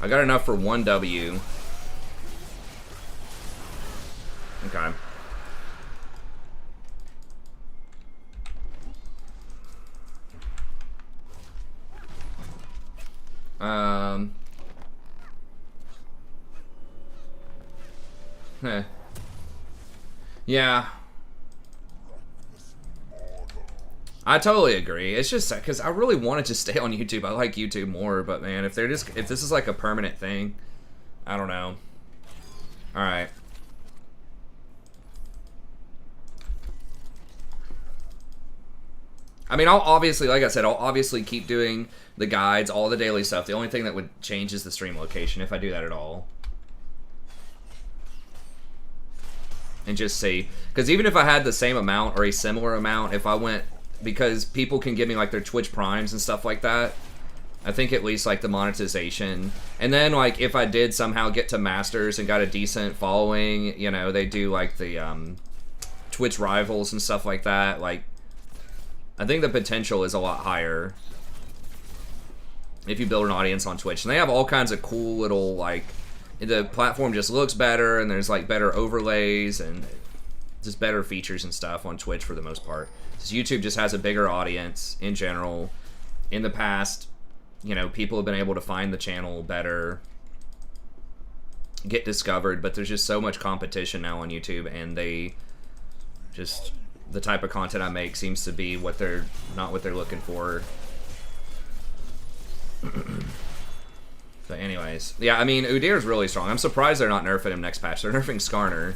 I got enough for 1 W. Okay. Yeah. I totally agree. It's just because I really wanted to stay on YouTube. I like YouTube more, but man, if this is like a permanent thing, I don't know. All right. I mean, I'll obviously, like I said, I'll obviously keep doing the guides, all the daily stuff. The only thing that would change is the stream location, if I do that at all. And just see, because even if I had the same amount or a similar amount, if I went, because people can give me like their Twitch primes and stuff like that, I think at least like the monetization. And then like if I did somehow get to Masters and got a decent following, you know, they do like the Twitch rivals and stuff like that, like I think the potential is a lot higher if you build an audience on Twitch. And they have all kinds of cool little, like, the platform just looks better, and there's like better overlays and just better features and stuff on Twitch for the most part. So YouTube just has a bigger audience in general. In the past, you know, people have been able to find the channel better, get discovered, but there's just so much competition now on YouTube, and they just, the type of content I make seems to be what they're, not what they're looking for. But anyways, yeah, I mean, Udyr's really strong. I'm surprised they're not nerfing him next patch. They're nerfing Skarner.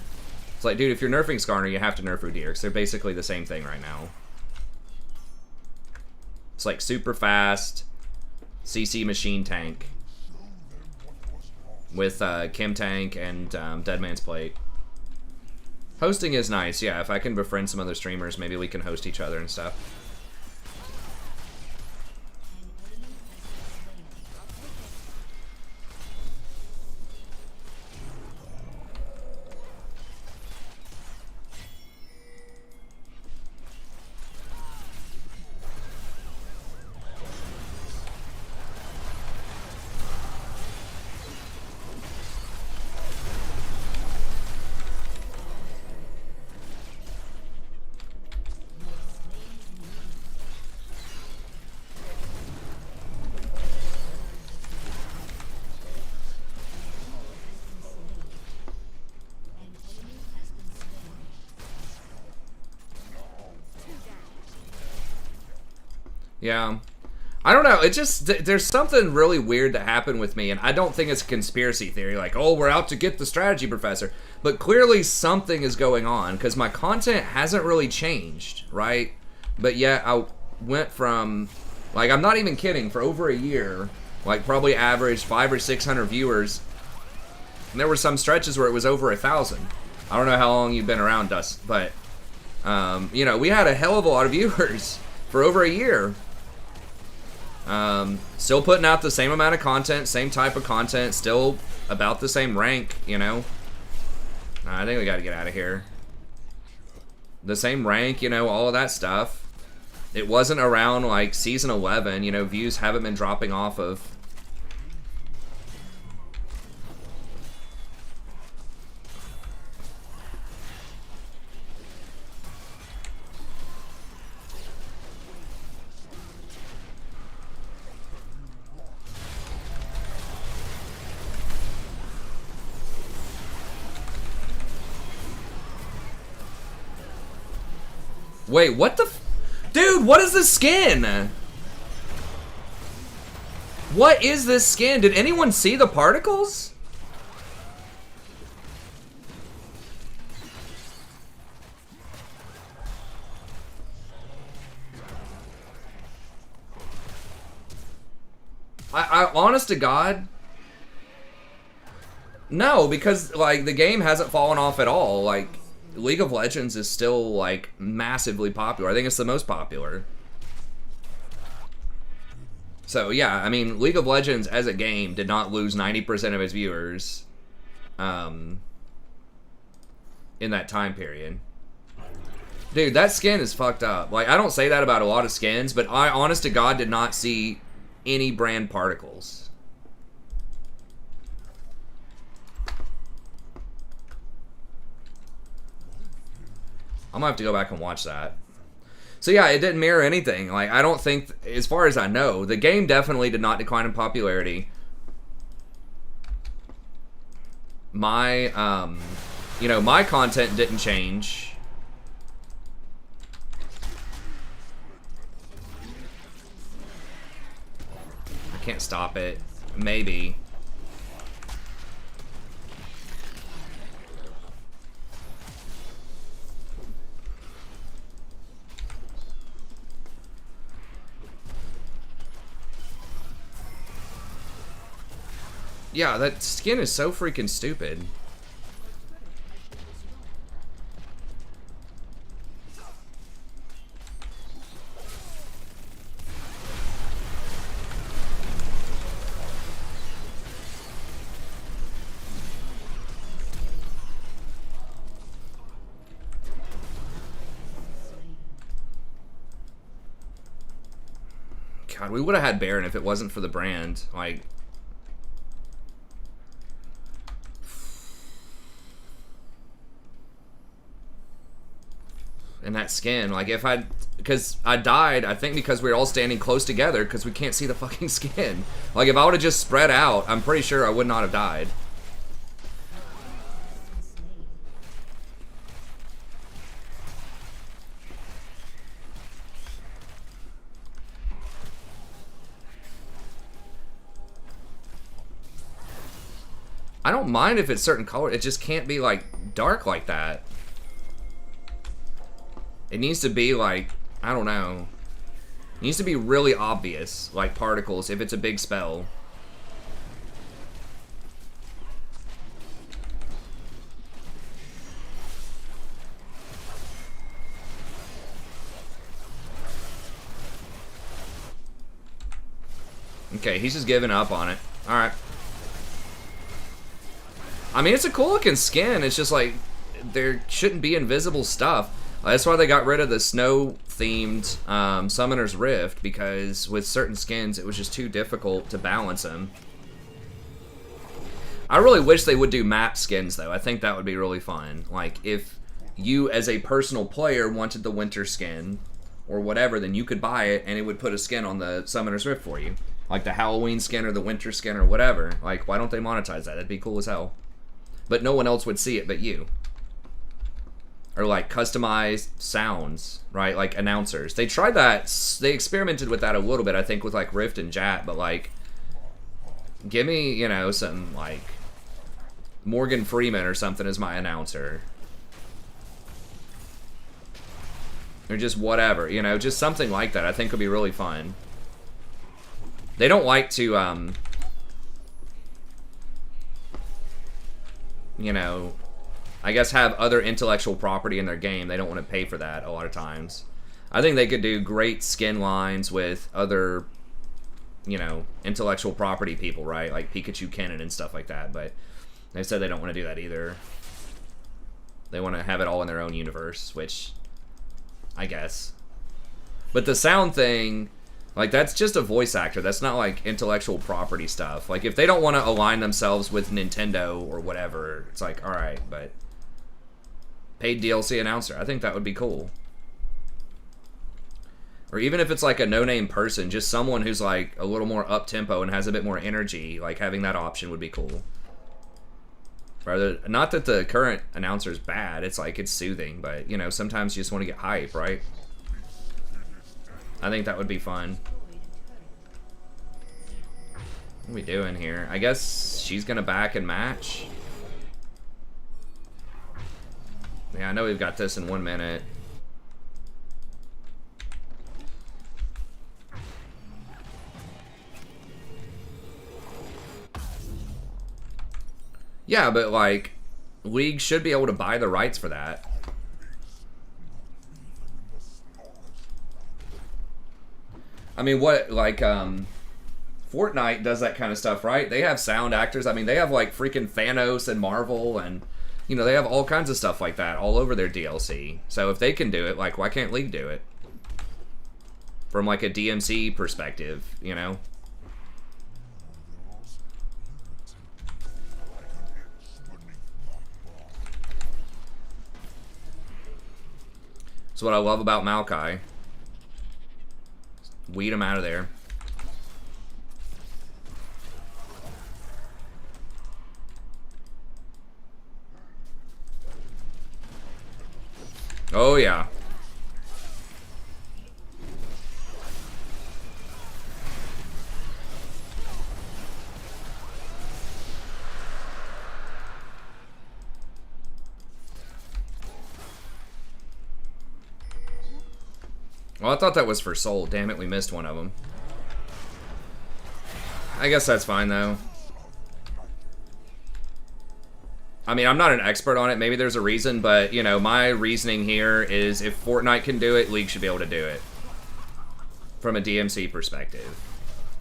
It's like, dude, if you're nerfing Skarner, you have to nerf Udyr, because they're basically the same thing right now. It's like super fast CC machine tank with Kim tank and Dead Man's Plate. Hosting is nice, yeah. If I can befriend some other streamers, maybe we can host each other and stuff. Yeah. I don't know. It just, there's something really weird that happened with me, and I don't think it's a conspiracy theory, like, oh, we're out to get the strategy professor. But clearly something is going on, because my content hasn't really changed, right? But yet I went from, like, I'm not even kidding, for over a year, like, probably averaged 500 or 600 viewers, and there were some stretches where it was over 1,000. I don't know how long you've been around, Dust, but, you know, we had a hell of a lot of viewers for over a year. Still putting out the same amount of content, same type of content, still about the same rank, you know. I think we gotta get out of here. the same rank, you know, all of that stuff. It wasn't around like season 11, you know, views haven't been dropping off of. Wait, what the dude, what is this skin? What is this skin? Did anyone see the particles? I honest to God, no, because like the game hasn't fallen off at all. Like League of Legends is still like massively popular. I think it's the most popular. So yeah, I mean, League of Legends as a game did not lose 90% of its viewers in that time period. Dude, that skin is fucked up. Like, I don't say that about a lot of skins, but I, honest to God, did not see any brand particles. I'm gonna have to go back and watch that. So yeah, it didn't mirror anything. Like, I don't think, as far as I know, the game definitely did not decline in popularity. My, you know, my content didn't change. I can't stop it. Maybe. Yeah, that skin is so freaking stupid. God, we would have had Baron if it wasn't for the brand. Like, and that skin, like, if I, because I died, I think because we were all standing close together because we can't see the fucking skin. Like, if I would have just spread out, I'm pretty sure I would not have died. I don't mind if it's certain color, it just can't be, like, dark like that. It needs to be like, I don't know. It needs to be really obvious, like particles, if it's a big spell. Okay, he's just giving up on it. Alright. I mean, it's a cool looking skin, it's just like, there shouldn't be invisible stuff. That's why they got rid of the snow-themed Summoner's Rift, because with certain skins, it was just too difficult to balance them. I really wish they would do map skins, though. I think that would be really fun. Like, if you, as a personal player, wanted the winter skin, or whatever, then you could buy it, and it would put a skin on the Summoner's Rift for you. Like the Halloween skin, or the winter skin, or whatever. Like, why don't they monetize that? That'd be cool as hell. But no one else would see it but you. Or like customized sounds, right? Like announcers. They tried that, they experimented with that a little bit, I think, with like Rift and Jat, but like, give me, you know, some like Morgan Freeman or something as my announcer. Or just whatever, you know, just something like that I think would be really fun. They don't like to, you know, I guess have other intellectual property in their game. They don't want to pay for that a lot of times. I think they could do great skin lines with other, you know, intellectual property people, right? Like Pikachu Cannon and stuff like that. But they said they don't want to do that either. They want to have it all in their own universe, which I guess. But the sound thing, like, that's just a voice actor. That's not, like, intellectual property stuff. Like, if they don't want to align themselves with Nintendo or whatever, it's like, alright, but... paid DLC announcer. I think that would be cool. Or even if it's, like, a no-name person, just someone who's, like, a little more up-tempo and has a bit more energy, like, having that option would be cool. Rather, not that the current announcer's bad, it's, like, it's soothing, but, you know, sometimes you just want to get hype, right? I think that would be fun. What are we doing here? I guess she's gonna back and match. Yeah, I know we've got this in 1 minute. Yeah, but like, League should be able to buy the rights for that. I mean, what, like, Fortnite does that kind of stuff, right? They have sound actors. I mean, they have, like, freaking Thanos and Marvel and, you know, they have all kinds of stuff like that all over their DLC. So if they can do it, like, why can't League do it? From, like, a DMC perspective, you know? That's what I love about Maokai. Weed him out of there. Oh, yeah. Well, I thought that was for Soul. Damn it, we missed one of them. I guess that's fine, though. I mean, I'm not an expert on it. Maybe there's a reason, but, you know, my reasoning here is if Fortnite can do it, League should be able to do it. From a DMC perspective.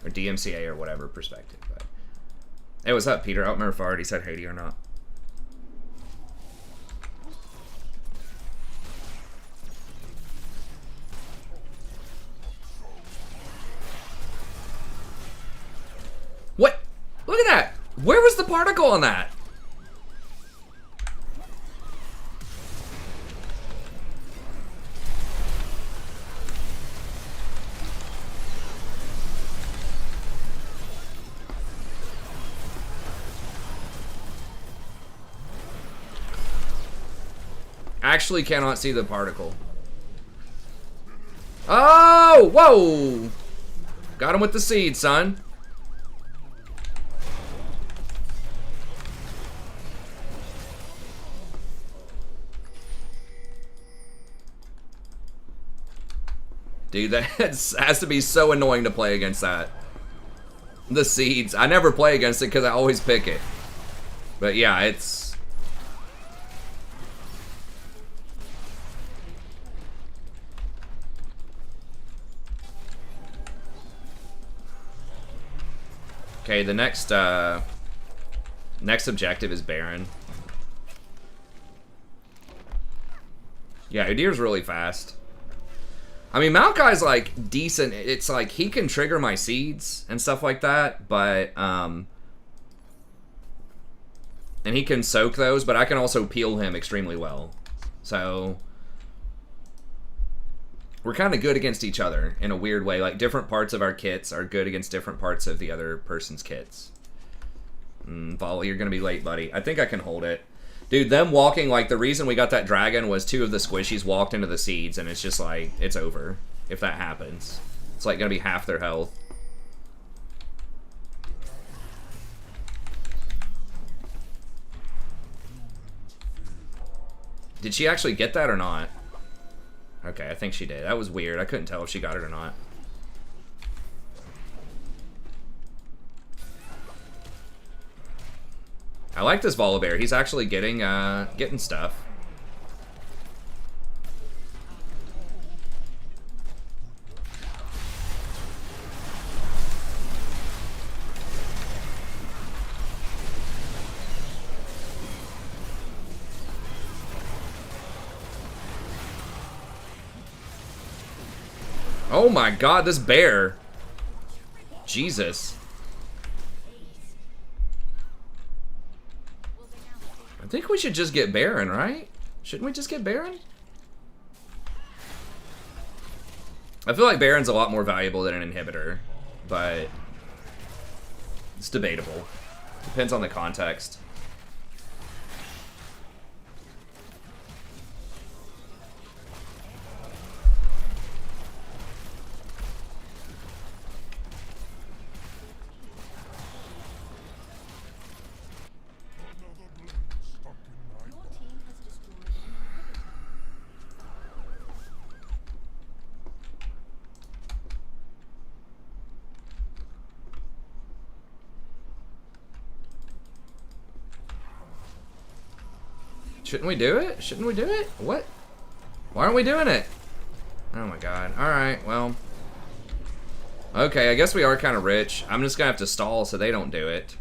Or DMCA or whatever perspective. But. Hey, what's up, Peter? I don't remember if I already said Haiti or not. What? Look at that! Where was the particle on that? Actually cannot see the particle. Oh! Whoa! Got him with the seed, son. Dude, that has to be so annoying to play against that. The seeds. I never play against it because I always pick it. But yeah, it's... Okay, the next objective is Baron. Yeah, Udir's really fast. I mean, Maokai's, like, decent. It's like, he can trigger my seeds and stuff like that, but, and he can soak those, but I can also peel him extremely well. So, we're kind of good against each other in a weird way. Like, different parts of our kits are good against different parts of the other person's kits. Volley, you're going to be late, buddy. I think I can hold it. Dude, them walking, like, the reason we got that dragon was 2 of the squishies walked into the seeds, and it's just like, it's over if that happens. It's like going to be half their health. Did she actually get that or not? Okay, I think she did. That was weird. I couldn't tell if she got it or not. I like this Volibear. He's actually getting stuff. Oh my god, this bear. Jesus. I think we should just get Baron, right? Shouldn't we just get Baron? I feel like Baron's a lot more valuable than an inhibitor, but it's debatable. Depends on the context. Shouldn't we do it? Shouldn't we do it? What? Why aren't we doing it? Oh my god. Alright, well. Okay, I guess we are kind of rich. I'm just gonna have to stall so they don't do it.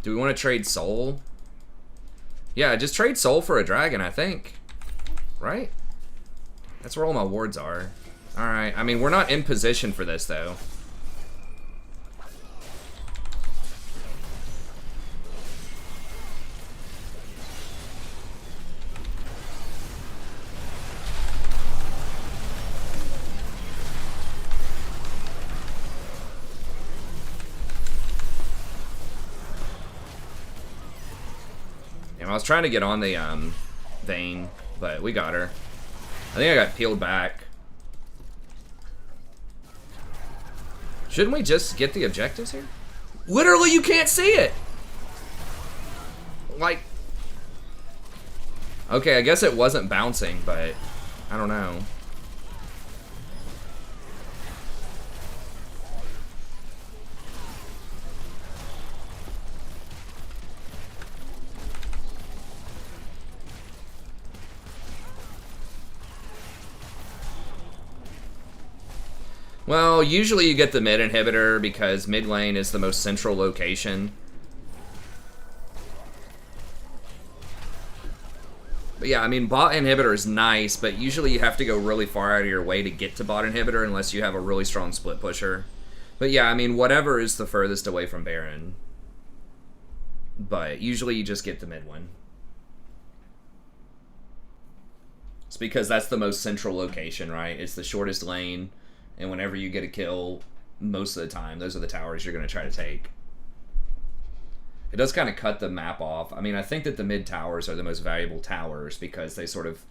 Do we want to trade soul? Yeah, just trade soul for a dragon, I think. Right? That's where all my wards are. Alright, I mean, we're not in position for this, though. And I was trying to get on the Vayne, but we got her. I think I got peeled back. Shouldn't we just get the objectives here? Literally, you can't see it! Like... Okay, I guess it wasn't bouncing, but... I don't know. Well, usually you get the mid inhibitor because mid lane is the most central location. But yeah, I mean, bot inhibitor is nice, but usually you have to go really far out of your way to get to bot inhibitor unless you have a really strong split pusher. But yeah, I mean, whatever is the furthest away from Baron. But usually you just get the mid one. It's because that's the most central location, right? It's the shortest lane. And whenever you get a kill, most of the time, those are the towers you're going to try to take. It does kind of cut the map off. I mean, I think that the mid towers are the most valuable towers because they sort of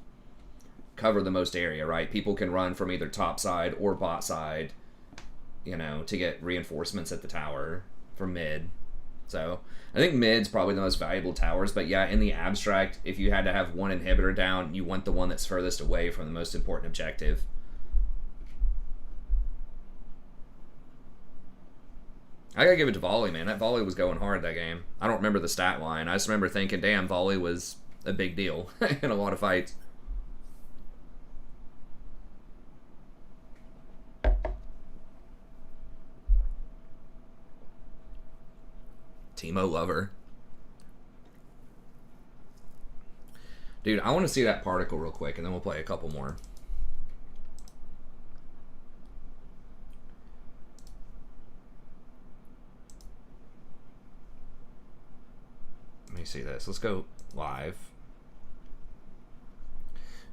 cover the most area, right? People can run from either top side or bot side, you know, to get reinforcements at the tower from mid. So I think mid's probably the most valuable towers. But yeah, in the abstract, if you had to have one inhibitor down, you want the one that's furthest away from the most important objective. I gotta give it to Volley, man. That Volley was going hard that game. I don't remember the stat line. I just remember thinking, damn, Volley was a big deal in a lot of fights. Teemo Lover. Dude, I want to see that particle real quick, and then we'll play a couple more. Let me see this. Let's go live.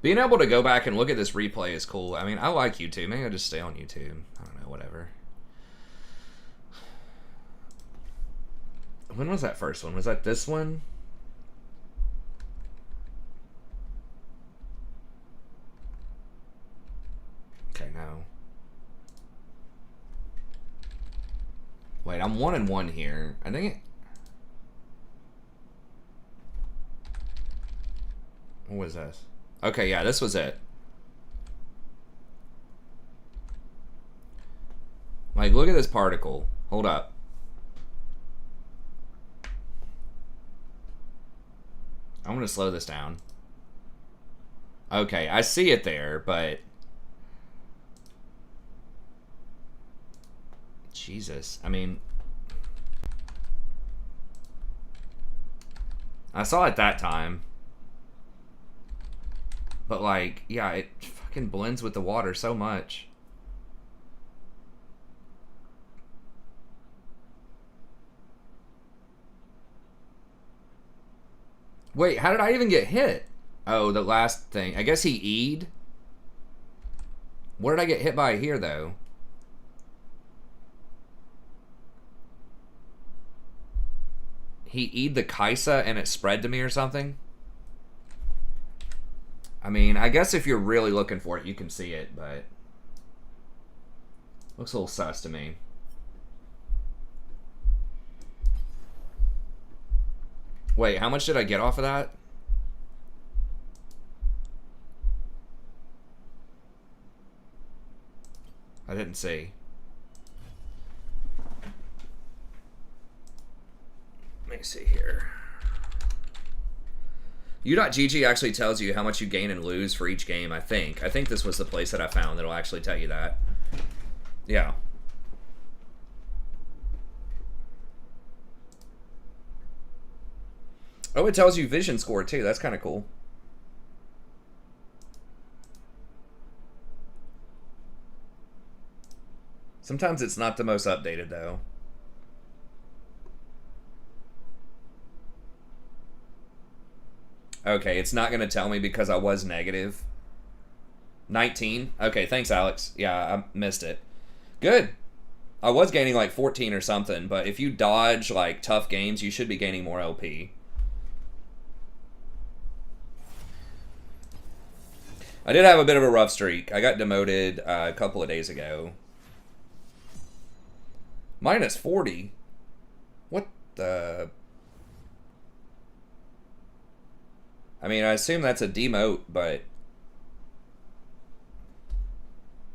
Being able to go back and look at this replay is cool. I mean, I like YouTube. Maybe I'll just stay on YouTube. I don't know, whatever. When was that first one? Was that this one? Okay, no. Wait, I'm 1-1 here. I think it... What was this? Okay, yeah, this was it. Like, look at this particle. Hold up. I'm gonna slow this down. Okay, I see it there, but... Jesus. I mean, I saw it that time. But, like, yeah, it fucking blends with the water so much. Wait, how did I even get hit? Oh, the last thing. I guess he E'd? What did I get hit by here, though? He E'd the Kaisa and it spread to me or something? I mean, I guess if you're really looking for it, you can see it, but... Looks a little sus to me. Wait, how much did I get off of that? I didn't see. Let me see here. U.GG actually tells you how much you gain and lose for each game, I think. I think this was the place that I found that'll actually tell you that. Yeah. Oh, it tells you vision score, too. That's kind of cool. Sometimes it's not the most updated, though. Okay, it's not going to tell me because I was negative. 19? Okay, thanks, Alex. Yeah, I missed it. Good. I was gaining like 14 or something, but if you dodge like tough games, you should be gaining more LP. I did have a bit of a rough streak. I got demoted a couple of days ago. Minus 40? What the... I mean, I assume that's a demote, but...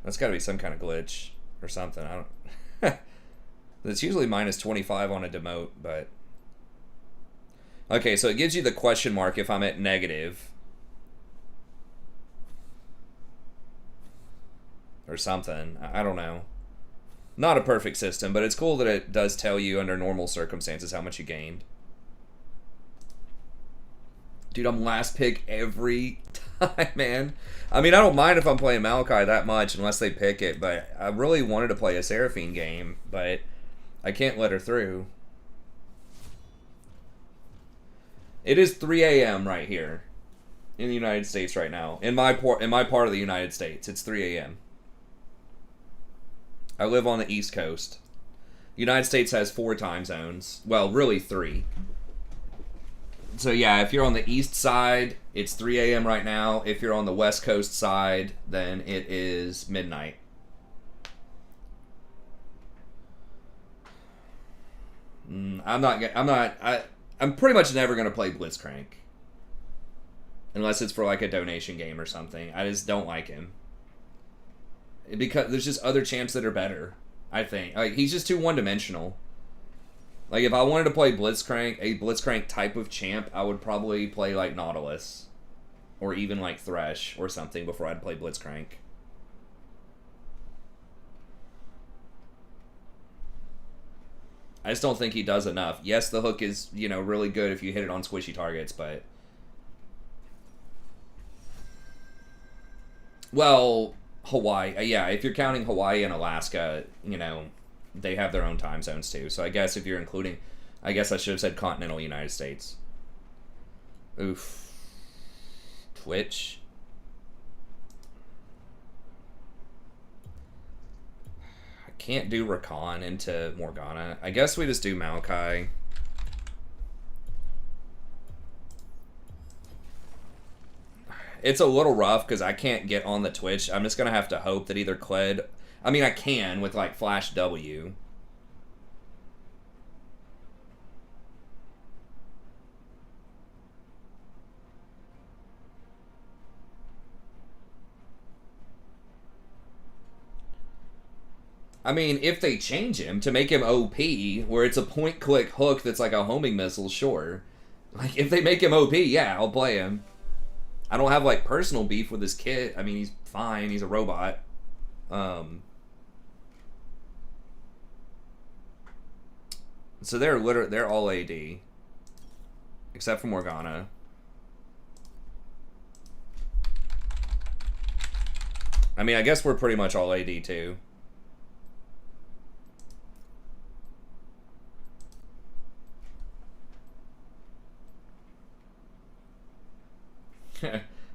That's gotta be some kind of glitch or something. I don't... It's usually minus 25 on a demote, but... Okay, so it gives you the question mark if I'm at negative. Or something. I don't know. Not a perfect system, but it's cool that it does tell you under normal circumstances how much you gained. Dude, I'm last pick every time, man. I mean, I don't mind if I'm playing Maokai that much unless they pick it, but I really wanted to play a Seraphine game, but I can't let her through. It is 3 a.m. right here in the United States right now. In my part of the United States, it's 3 a.m. I live on the East Coast. United States has 4 time zones. Well, really 3. So yeah, if you're on the east side, it's 3 a.m. right now. If you're on the west coast side, then it is midnight. I'm pretty much never going to play Blitzcrank. Unless it's for like a donation game or something. I just don't like him. Because there's just other champs that are better, I think. Like, he's just too one-dimensional. Like, if I wanted to play Blitzcrank, a Blitzcrank type of champ, I would probably play, like, Nautilus. Or even, like, Thresh or something before I'd play Blitzcrank. I just don't think he does enough. Yes, the hook is, you know, really good if you hit it on squishy targets, but... Well... Hawaii, yeah, if you're counting Hawaii and Alaska, you know, they have their own time zones too. So I guess if you're including, I guess I should have said continental United States. Oof. Twitch. I can't do Rakan into Morgana. I guess we just do Maokai. It's a little rough because I can't get on the Twitch. I'm just going to have to hope that either Kled... I mean, I can with, like, Flash W. I mean, if they change him to make him OP, where it's a point-click hook that's like a homing missile, sure. Like, if they make him OP, yeah, I'll play him. I don't have, like, personal beef with his kit. I mean, he's fine. He's a robot. So they're all AD. Except for Morgana. I mean, I guess we're pretty much all AD too.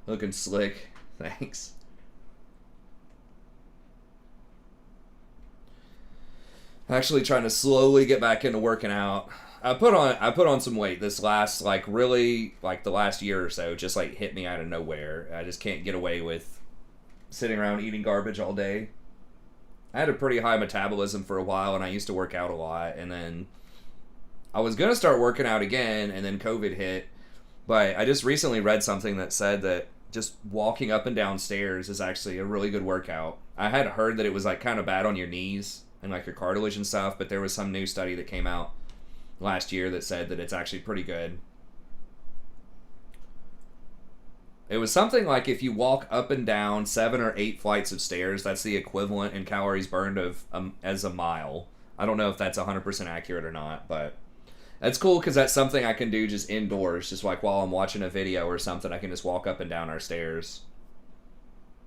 Looking slick. Thanks. Actually trying to slowly get back into working out. I put on some weight this last, like, really, like, the last year or so. Just, like, hit me out of nowhere. I just can't get away with sitting around eating garbage all day. I had a pretty high metabolism for a while, and I used to work out a lot. And then I was going to start working out again, and then COVID hit. But I just recently read something that said that just walking up and down stairs is actually a really good workout. I had heard that it was, like, kind of bad on your knees and, like, your cartilage and stuff, but there was some new study that came out last year that said that it's actually pretty good. It was something like if you walk up and down 7 or 8 flights of stairs, that's the equivalent in calories burned of as a mile. I don't know if that's 100% accurate or not, but that's cool because that's something I can do just indoors, just like while I'm watching a video or something. I can just walk up and down our stairs,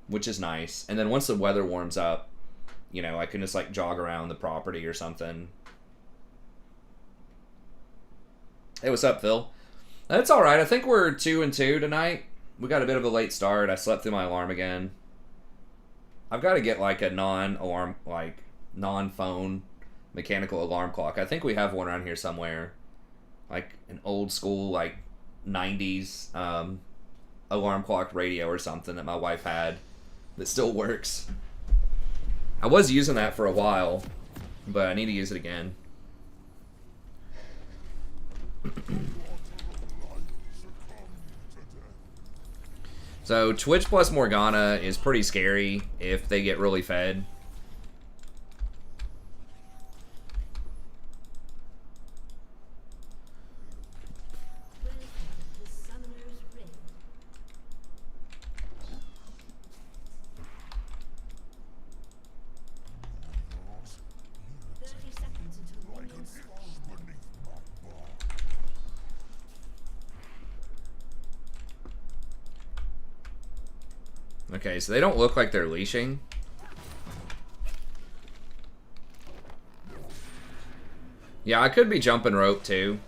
which is nice. And then once the weather warms up, you know, I can just like jog around the property or something. Hey, what's up, Phil? That's all right. I think we're 2-2 tonight. We got a bit of a late start. I slept through my alarm again. I've got to get like a non-alarm, like non-phone mechanical alarm clock. I think we have one around here somewhere. Like an old school, like 90s alarm clock radio or something that my wife had that still works. I was using that for a while, but I need to use it again. So Twitch plus Morgana is pretty scary if they get really fed. Okay, so they don't look like they're leashing. Yeah, I could be jumping rope too.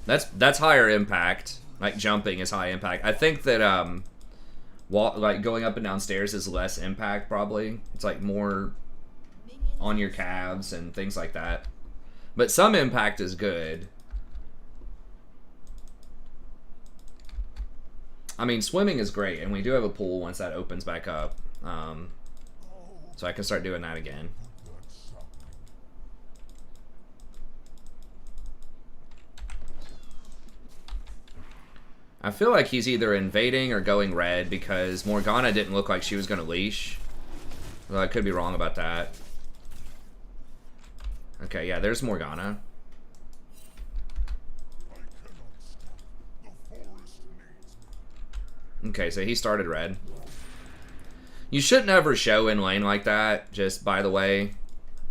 That's higher impact. Like jumping is high impact. I think that like going up and down stairs is less impact probably. It's like more on your calves and things like that. But some impact is good. I mean, swimming is great, and we do have a pool once that opens back up. So I can start doing that again. I feel like he's either invading or going red because Morgana didn't look like she was going to leash. Well, I could be wrong about that. Okay, yeah, there's Morgana. Okay, so he started red. You shouldn't ever show in lane like that, just by the way.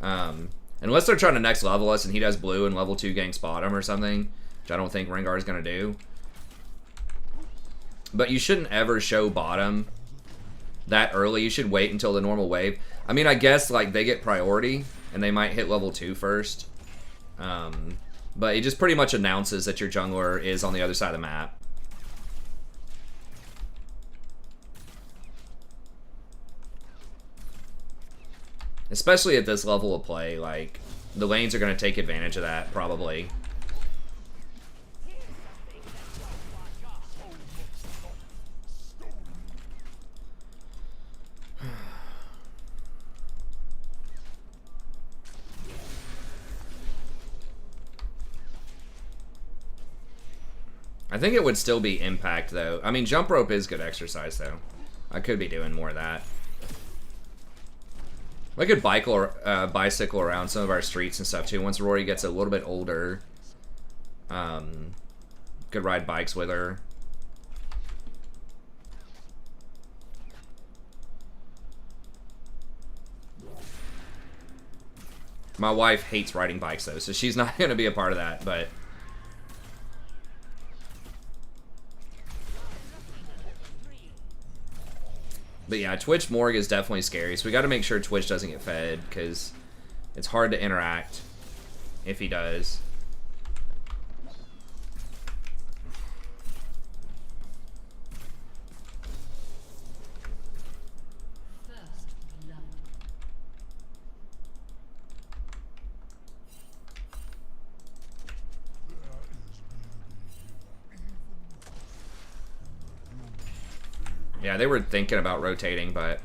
Unless they're trying to next level us and he does blue and level 2 gang spot him or something, which I don't think Rengar is going to do. But you shouldn't ever show bottom that early. You should wait until the normal wave. I mean, I guess like they get priority and they might hit level 2 first. But it just pretty much announces that your jungler is on the other side of the map. Especially at this level of play, like, the lanes are going to take advantage of that, probably. I think it would still be impact, though. I mean, jump rope is good exercise, though. I could be doing more of that. We could bicycle around some of our streets and stuff too. Once Rory gets a little bit older, could ride bikes with her. My wife hates riding bikes though, so she's not gonna be a part of that, but yeah, Twitch Morg is definitely scary, so we gotta make sure Twitch doesn't get fed, because it's hard to interact if he does. Yeah, they were thinking about rotating, but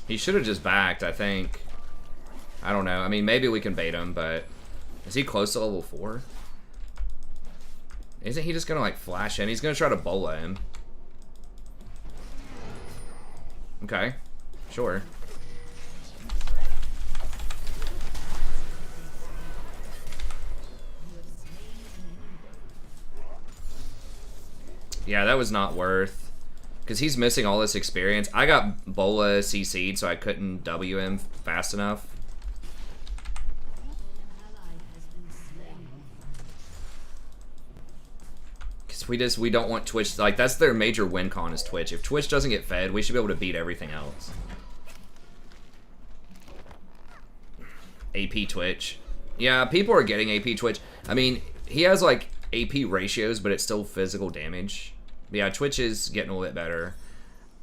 he should have just backed, I think. I don't know. I mean, maybe we can bait him, but is he close to level 4? Isn't he just gonna like flash in? He's gonna try to bola him. Okay, sure. Yeah, that was not worth. Because he's missing all this experience. I got bola CC'd, so I couldn't W him fast enough. Because we don't want Twitch, like, that's their major win con is Twitch. If Twitch doesn't get fed, we should be able to beat everything else. AP Twitch. Yeah, people are getting AP Twitch. I mean, he has, like, AP ratios, but it's still physical damage. But yeah, Twitch is getting a little bit better.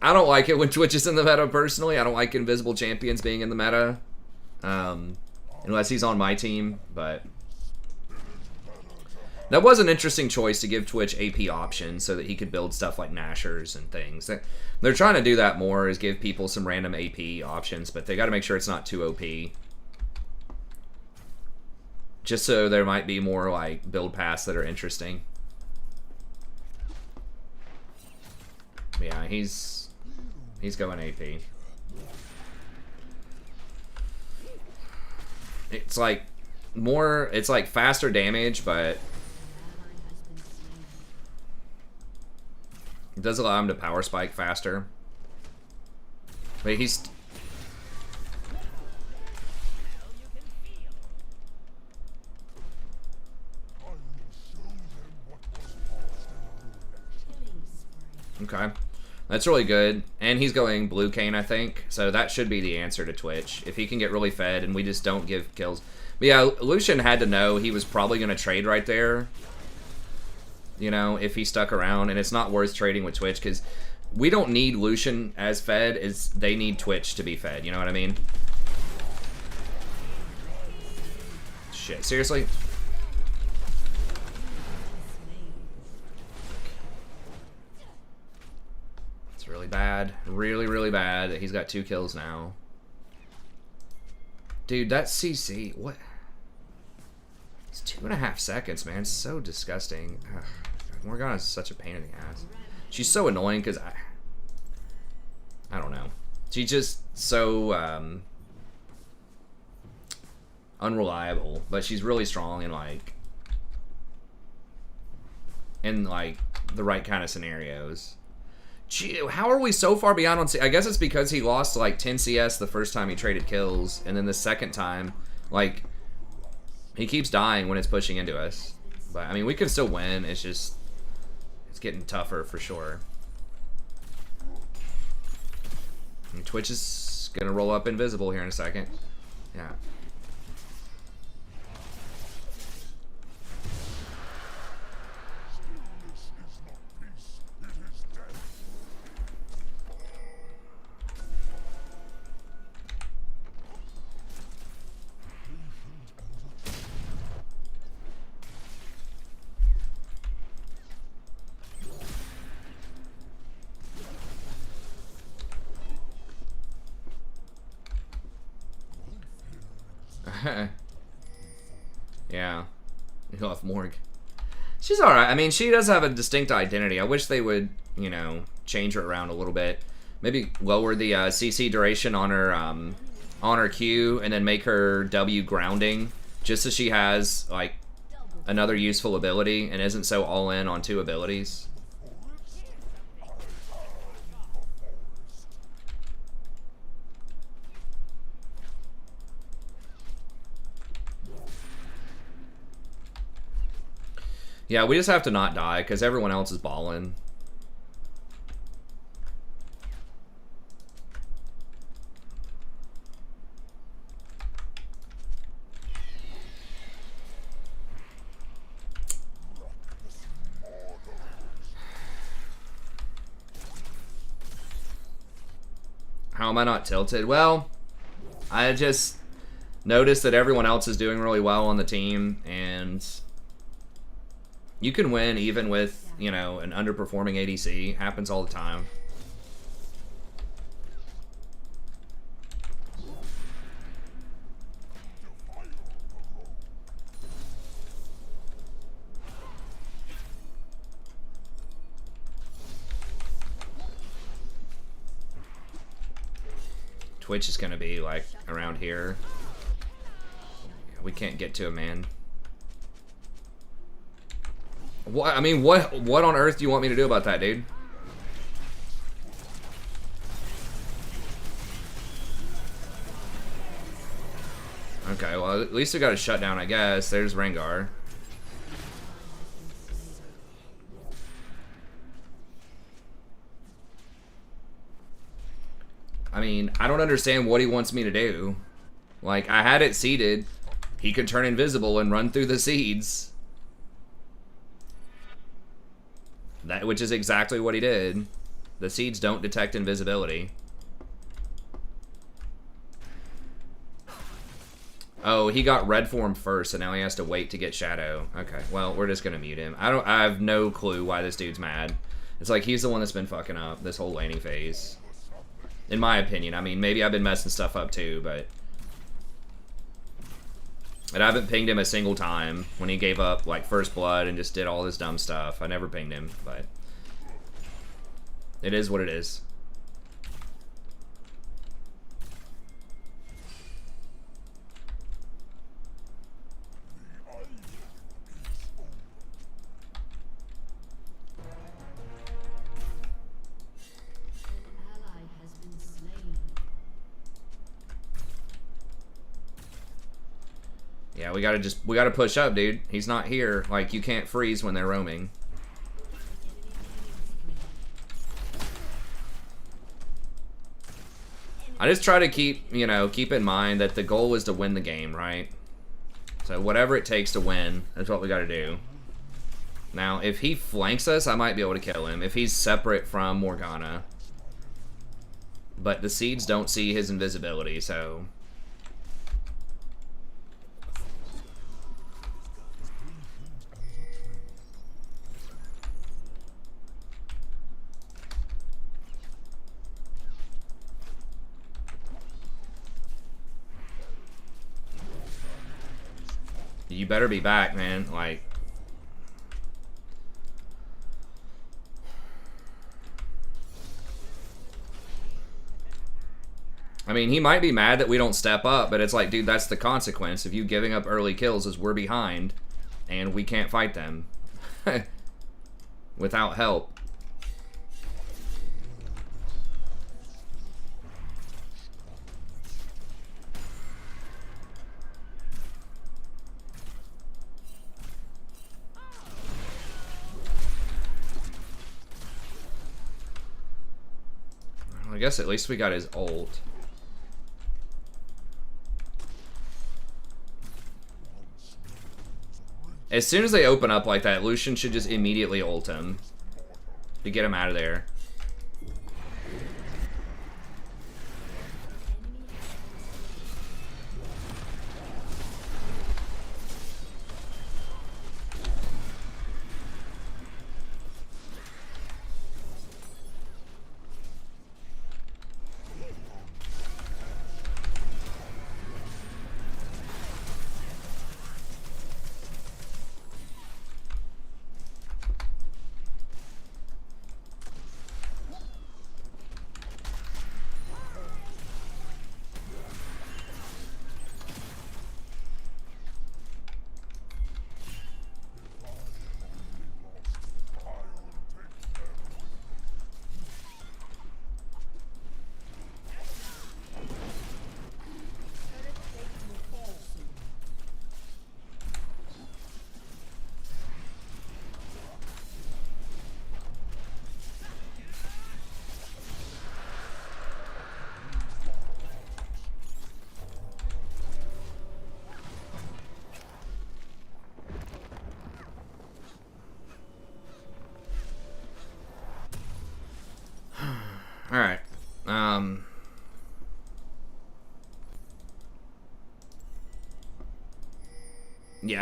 I don't like it when Twitch is in the meta, personally. I don't like Invisible Champions being in the meta. Unless he's on my team, but that was an interesting choice to give Twitch AP options so that he could build stuff like Nashers and things. They're trying to do that more, is give people some random AP options, but they got to make sure it's not too OP. Just so there might be more like build paths that are interesting. Yeah, he's going AP. It's like more, it's like faster damage, but it does allow him to power spike faster. But he's okay. That's really good. And he's going Blue Cane, I think. So that should be the answer to Twitch. If he can get really fed and we just don't give kills. But yeah, Lucian had to know he was probably going to trade right there. You know, if he stuck around. And it's not worth trading with Twitch because we don't need Lucian as fed as they need Twitch to be fed. You know what I mean? Shit, seriously? Really bad. Really, really bad that he's got 2 kills now. Dude, that CC, what? It's 2.5 seconds, man. It's so disgusting. Ugh. Morgana's such a pain in the ass. She's so annoying because I don't know. She's just so unreliable, but she's really strong in like the right kind of scenarios. Gee, how are we so far behind on I guess it's because he lost like 10 CS the first time he traded kills, and then the second time, like, he keeps dying when it's pushing into us. But, I mean, we can still win. It's just, it's getting tougher for sure. And Twitch is going to roll up invisible here in a second. Yeah. Yeah. He left Morg. She's alright. I mean, she does have a distinct identity. I wish they would, you know, change her around a little bit. Maybe lower the CC duration on her Q, and then make her W grounding, just so she has, like, another useful ability and isn't so all in on 2 abilities. Yeah, we just have to not die, because everyone else is balling. How am I not tilted? Well, I just noticed that everyone else is doing really well on the team, and you can win even with, you know, an underperforming ADC. Happens all the time. Twitch is gonna be like around here. We can't get to him, man. What? I mean, what on earth do you want me to do about that, dude? Okay, well, at least we got a shutdown, I guess. There's Rengar. I mean, I don't understand what he wants me to do. Like, I had it seeded. He could turn invisible and run through the seeds. Which is exactly what he did. The seeds don't detect invisibility. Oh, he got red form first, and now he has to wait to get shadow. Okay, well, we're just gonna mute him. I have no clue why this dude's mad. It's like he's the one that's been fucking up this whole laning phase. In my opinion. I mean, maybe I've been messing stuff up too, but... And I haven't pinged him a single time when he gave up, like, first blood and just did all this dumb stuff. I never pinged him, but... It is what it is. Yeah, we gotta push up, dude. He's not here. Like, you can't freeze when they're roaming. I just try to keep in mind that the goal is to win the game, right? So whatever it takes to win, that's what we gotta do. Now, if he flanks us, I might be able to kill him. If he's separate from Morgana. But the seeds don't see his invisibility, so... You better be back, man. Like... I mean, he might be mad that we don't step up, but it's like, dude, that's the consequence of you giving up early kills is we're behind, and we can't fight them. Without help. I guess at least we got his ult. As soon as they open up like that, Lucian should just immediately ult him to get him out of there.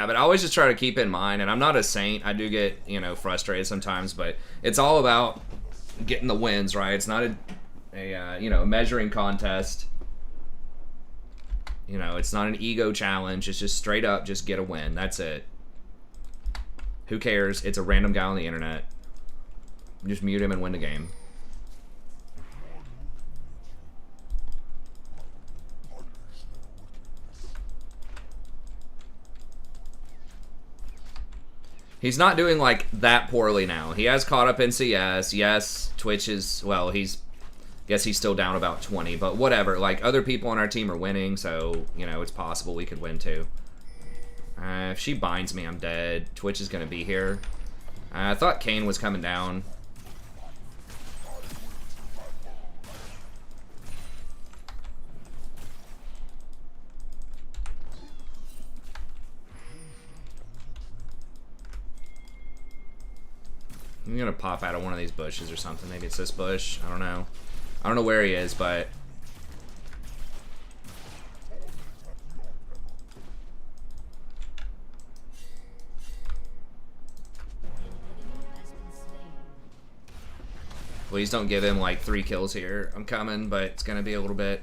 Yeah, but I always just try to keep in mind, and I'm not a saint. I do get, you know, frustrated sometimes, but it's all about getting the wins, right? It's not a you know, measuring contest. You know, it's not an ego challenge. It's just straight up, just get a win. That's it. Who cares? It's a random guy on the internet. Just mute him and win the game. He's not doing like that poorly now. He has caught up in CS. Yes, Twitch is, well, guess he's still down about 20, but whatever. Like, other people on our team are winning, so, you know, it's possible we could win too. If she binds me, I'm dead. Twitch is going to be here. I thought Kane was coming down. I'm gonna pop out of one of these bushes or something. Maybe it's this bush. I don't know. I don't know where he is, but... Please don't give him like 3 kills here. I'm coming, but it's gonna be a little bit...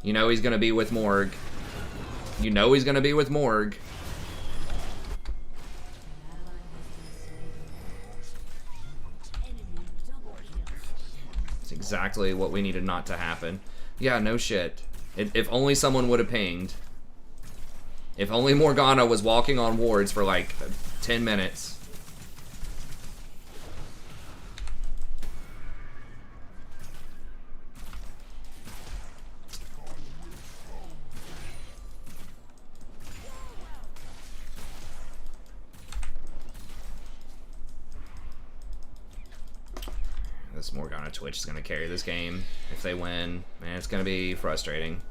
You know he's gonna be with Morg. You know he's gonna be with Morg. Exactly what we needed not to happen. Yeah, no shit. If only someone would have pinged. If only Morgana was walking on wards for like 10 minutes. This Morgana Twitch is going to carry this game. If they win, man, it's going to be frustrating.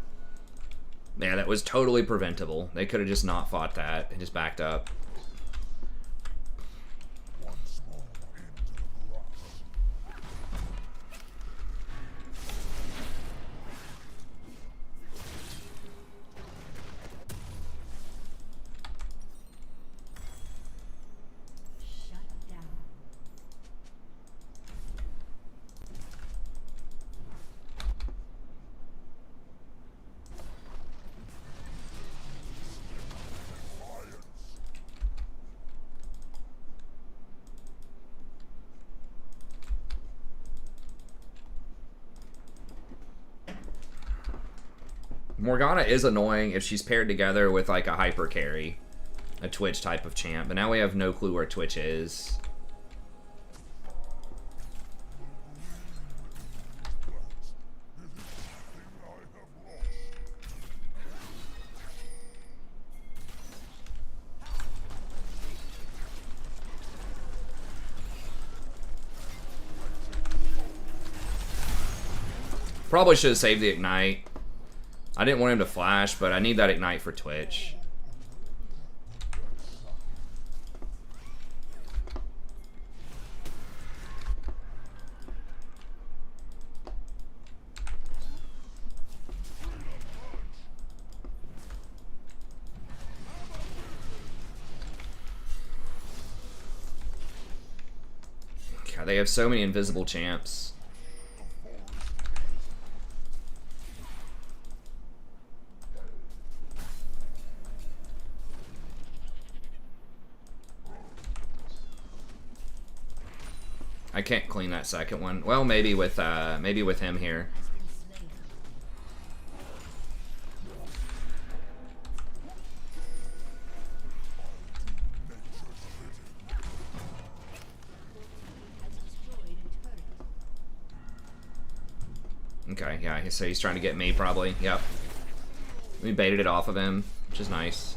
Yeah, that was totally preventable. They could have just not fought that and just backed up. Morgana is annoying if she's paired together with like a hyper carry, a Twitch type of champ, but now we have no clue where Twitch is. Probably should have saved the ignite. I didn't want him to flash, but I need that ignite for Twitch. God, they have so many invisible champs. I can't clean that second one. Well, maybe with him here. Okay, yeah, so he's trying to get me probably. Yep. We baited it off of him, which is nice.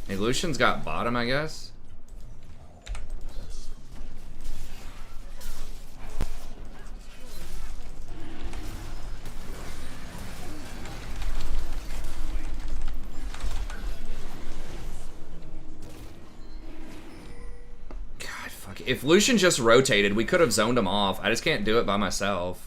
Hey, Lucian's got bottom, I guess. God, fuck. If Lucian just rotated, we could have zoned him off. I just can't do it by myself.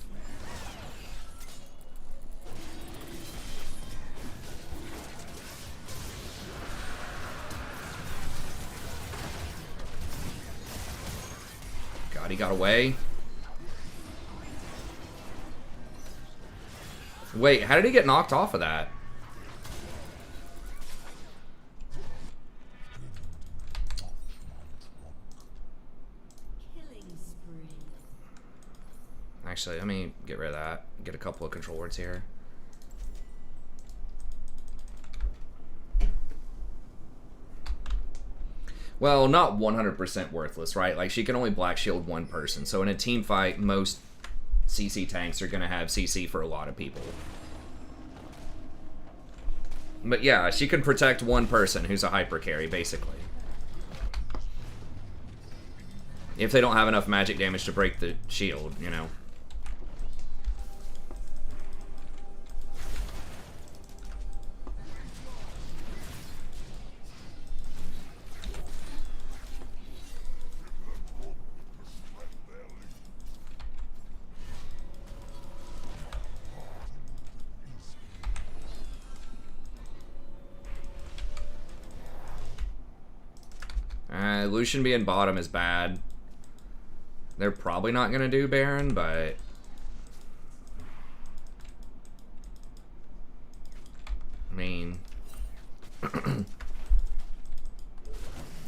God, he got away. Wait, how did he get knocked off of that? Killing spree. Actually, let me get rid of that. Get a couple of control words here. Well, not 100% worthless, right? Like, she can only black shield one person. So in a team fight, most CC tanks are going to have CC for a lot of people. But yeah, she can protect one person who's a hyper carry, basically. If they don't have enough magic damage to break the shield, you know. Lucian being bottom is bad. They're probably not going to do Baron, but... I mean...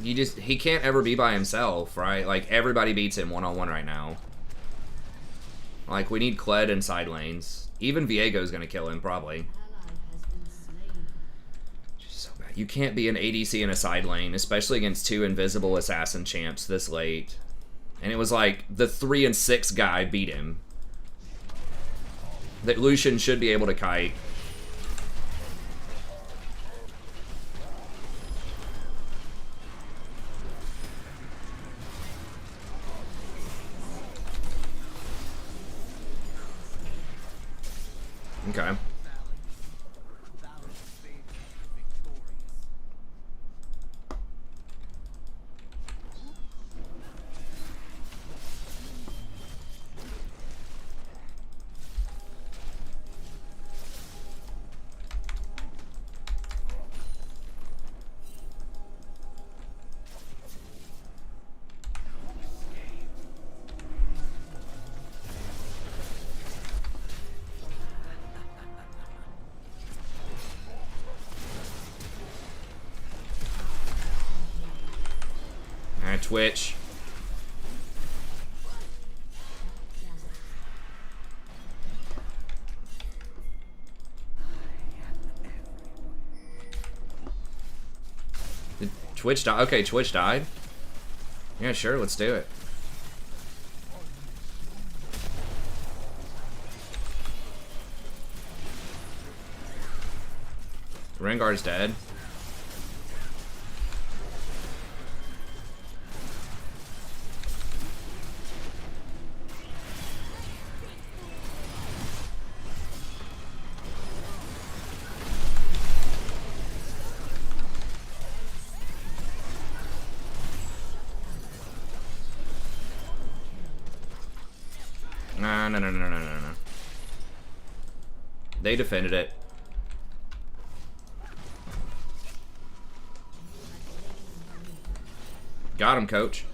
he can't ever be by himself, right? Like, everybody beats him one-on-one right now. Like, we need Kled in side lanes. Even Viego's going to kill him, probably. You can't be an ADC in a side lane, especially against two invisible assassin champs this late. And it was like the 3 and 6 guy beat him. That Lucian should be able to kite. Okay. Twitch. Did Twitch die? Okay, Twitch died. Yeah, sure, let's do it. Rengar's dead. No. They defended it. Got him, coach.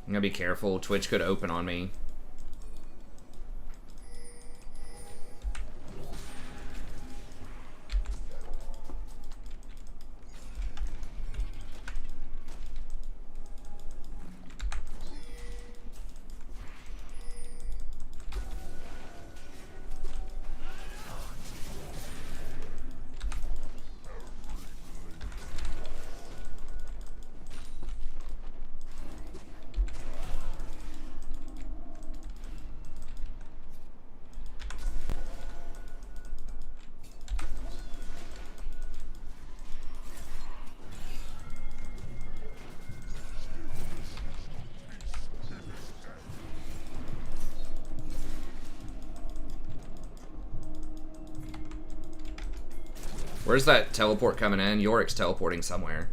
I'm gonna be careful. Twitch could open on me. Where's that teleport coming in? Yorick's teleporting somewhere.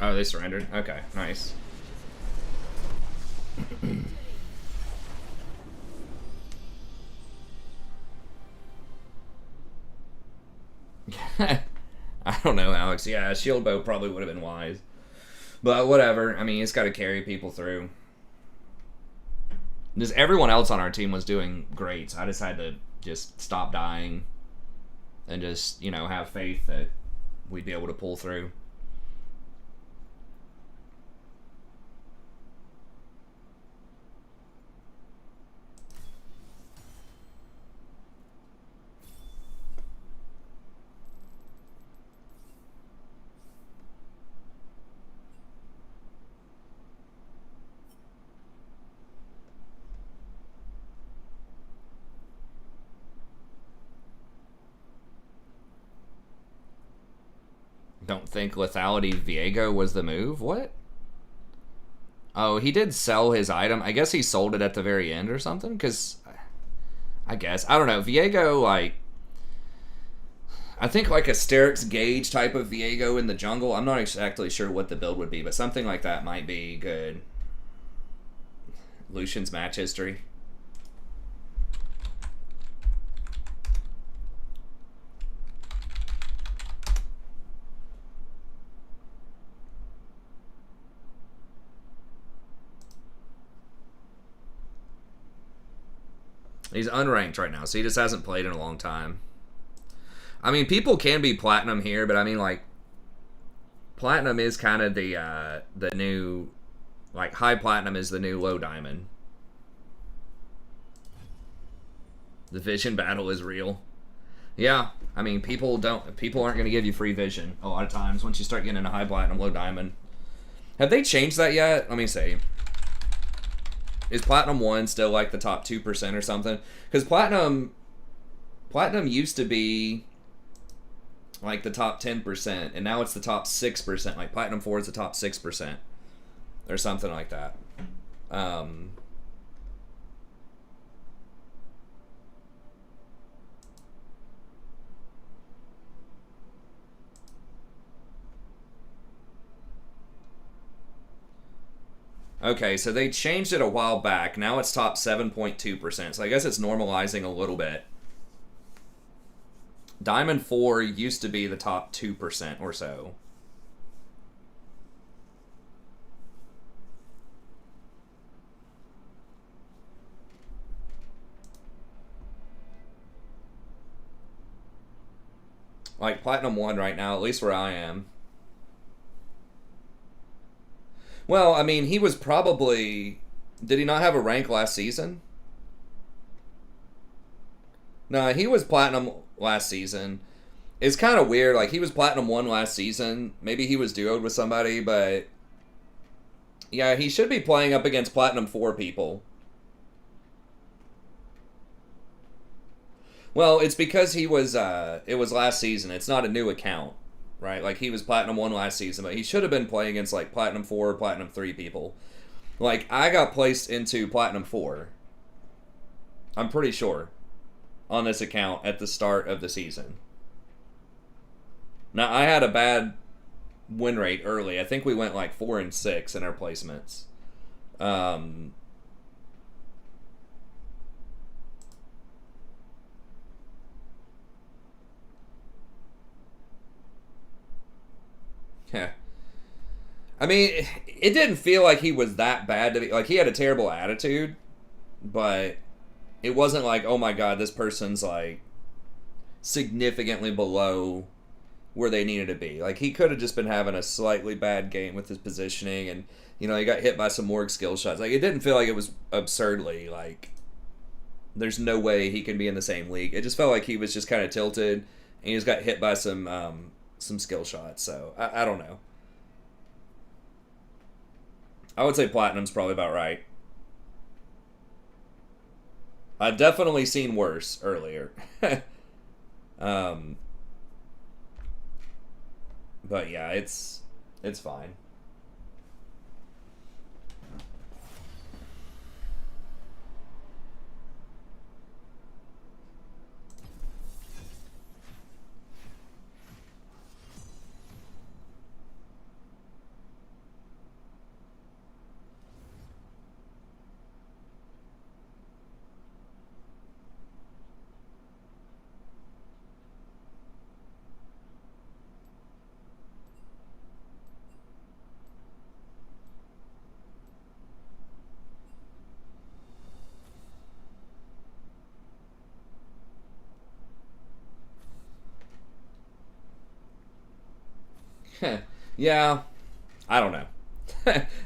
Oh, they surrendered? Okay, nice. I don't know, Alex. Yeah, a shield boat probably would have been wise. But whatever. I mean, it's got to carry people through. Just everyone else on our team was doing great, so I decided to just stop dying and just, you know, have faith that we'd be able to pull through. Don't think lethality Viego was the move? What? Oh, he did sell his item. I guess he sold it at the very end or something? Because, I guess. I don't know. Viego, like... I think like a Sterix Gauge type of Viego in the jungle. I'm not exactly sure what the build would be, but something like that might be good. Lucian's match history. He's unranked right now, so he just hasn't played in a long time. I mean, people can be platinum here, but I mean, like, platinum is kind of the new, like, high platinum is the new low diamond. The vision battle is real. Yeah, I mean, people aren't going to give you free vision a lot of times once you start getting into high platinum, low diamond. Have they changed that yet? Let me see. Is Platinum 1 still like the top 2% or something? Because Platinum used to be like the top 10%, and now it's the top 6%. Like Platinum 4 is the top 6%. Or something like that. Okay, so they changed it a while back. Now it's top 7.2%. So I guess it's normalizing a little bit. Diamond 4 used to be the top 2% or so. Like Platinum 1 right now, at least where I am. Well, I mean, he was probably... Did he not have a rank last season? No, he was Platinum last season. It's kind of weird. Like, he was Platinum 1 last season. Maybe he was duoed with somebody, but... Yeah, he should be playing up against Platinum 4 people. Well, it's because he was... it was last season. It's not a new account. Right, like he was Platinum 1 last season, but he should have been playing against like Platinum 4 or Platinum 3 people. Like, I got placed into Platinum 4. I'm pretty sure. On this account at the start of the season. Now, I had a bad win rate early. I think we went like 4 and 6 in our placements. Yeah. I mean, it didn't feel like he was that bad to be... Like, he had a terrible attitude, but it wasn't like, oh my god, this person's, like, significantly below where they needed to be. Like, he could have just been having a slightly bad game with his positioning, and, you know, he got hit by some Morg skill shots. Like, it didn't feel like it was absurdly, like, there's no way he can be in the same league. It just felt like he was just kind of tilted, and he just got hit by some some skill shots. So I don't know. I would say platinum's probably about right. I've definitely seen worse earlier. But yeah, it's fine. Yeah, I don't know.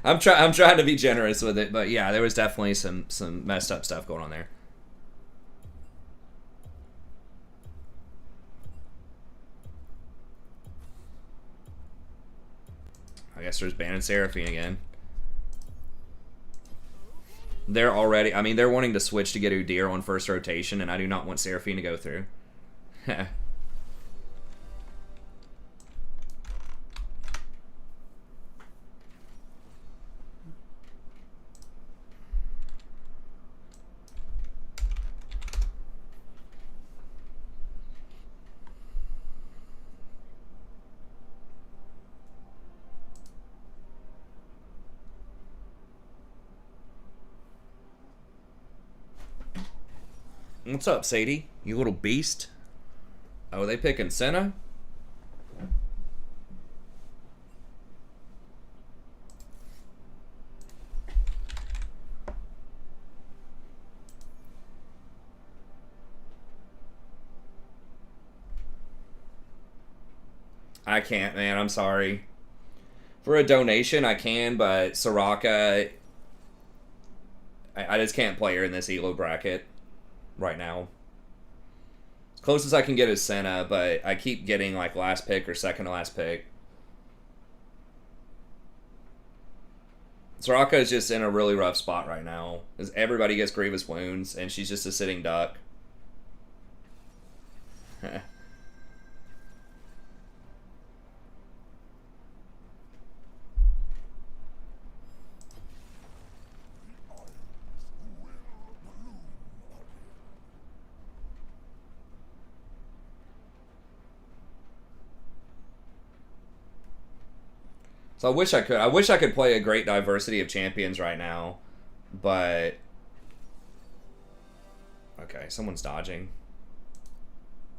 I'm trying to be generous with it, but yeah, there was definitely some messed up stuff going on there. I guess there's Ban and Seraphine again. They're already, I mean, they're wanting to switch to get Udyr on first rotation, and I do not want Seraphine to go through. What's up, Sadie? You little beast? Oh, are they picking Senna? I can't, man. I'm sorry. For a donation, I can, but Soraka, I just can't play her in this Elo bracket right now. As close as I can get is Senna, but I keep getting like last pick or second to last pick. Soraka is just in a really rough spot right now, as everybody gets grievous wounds, and she's just a sitting duck. So I wish I could. I wish I could play a great diversity of champions right now, but okay, someone's dodging.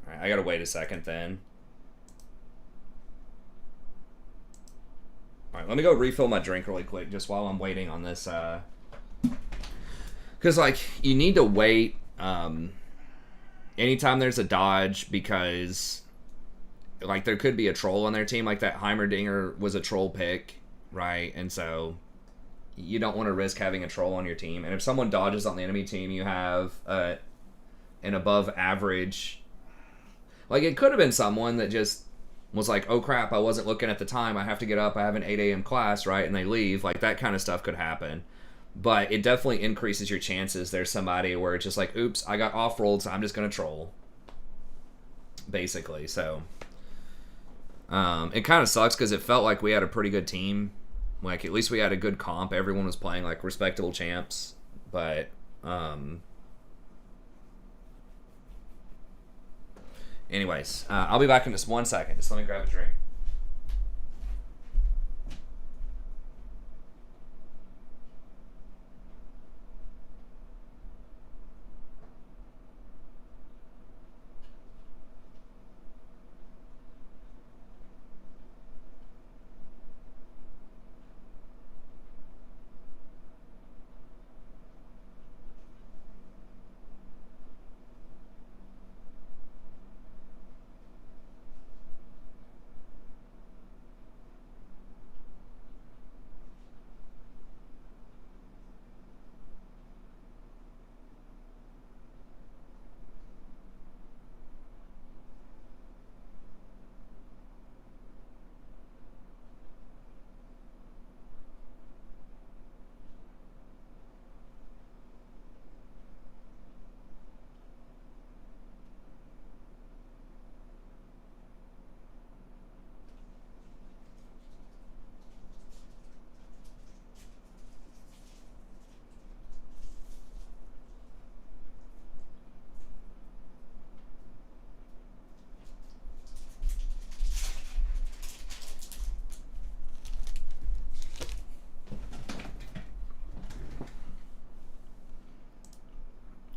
All right, I gotta wait a second then. All right, let me go refill my drink really quick, just while I'm waiting on this. Because like you need to wait anytime there's a dodge, because like there could be a troll on their team. Like that Heimerdinger was a troll pick, right? And so you don't want to risk having a troll on your team. And if someone dodges on the enemy team, you have an above average. Like it could have been someone that just was like, oh crap, I wasn't looking at the time. I have to get up. I have an 8 a.m. class, right? And they leave. Like that kind of stuff could happen. But it definitely increases your chances. There's somebody where it's just like, oops, I got off-rolled, so I'm just going to troll. Basically, so it kind of sucks because it felt like we had a pretty good team. Like at least we had a good comp. Everyone was playing like respectable champs. But anyways, I'll be back in just 1 second. Just let me grab a drink.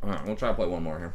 Alright, we'll try to play one more here.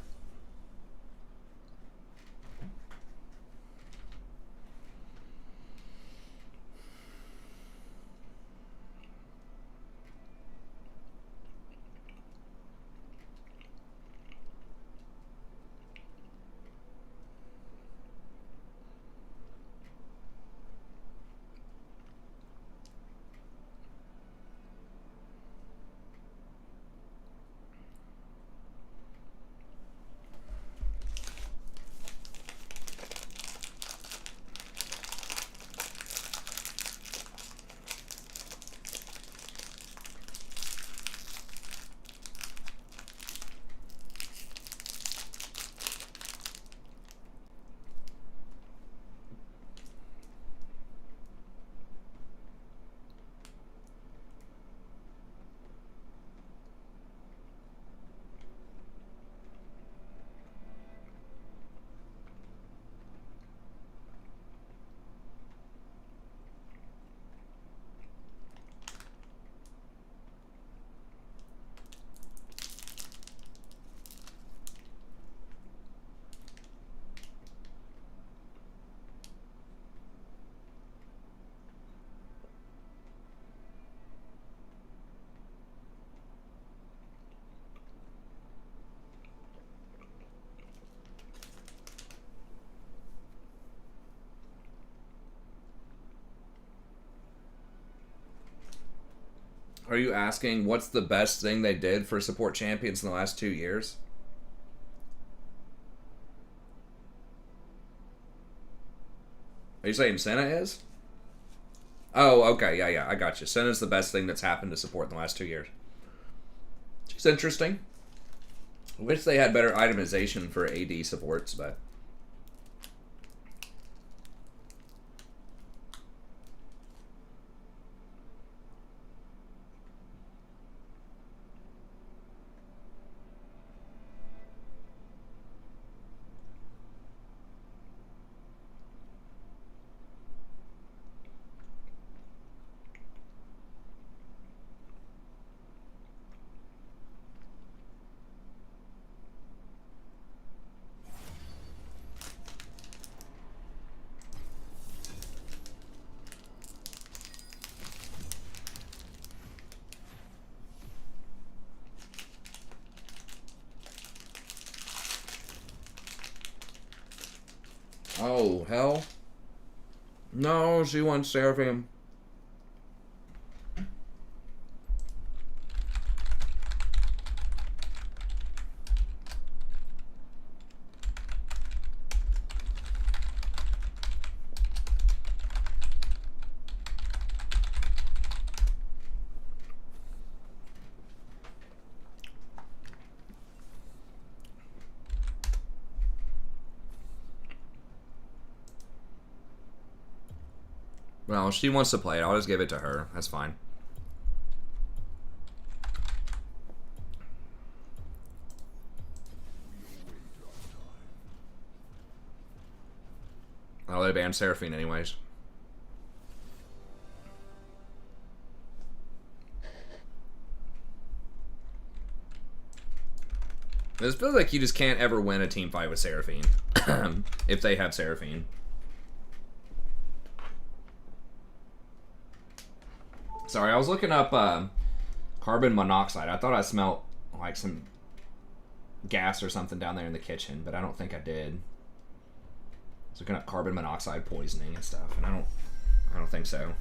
Are you asking what's the best thing they did for support champions in the last 2 years? Are you saying Senna is? Oh, okay, yeah, I got you. Senna's the best thing that's happened to support in the last 2 years. She's interesting. I wish they had better itemization for AD supports, but... Oh, hell. No, she wants Seraphim. Well, she wants to play it. I'll just give it to her. That's fine. Oh, they banned Seraphine anyways. This feels like you just can't ever win a team fight with Seraphine. If they have Seraphine. Sorry, I was looking up carbon monoxide. I thought I smelled like some gas or something down there in the kitchen, but I don't think I did. I was looking up carbon monoxide poisoning and stuff, and I don't think so.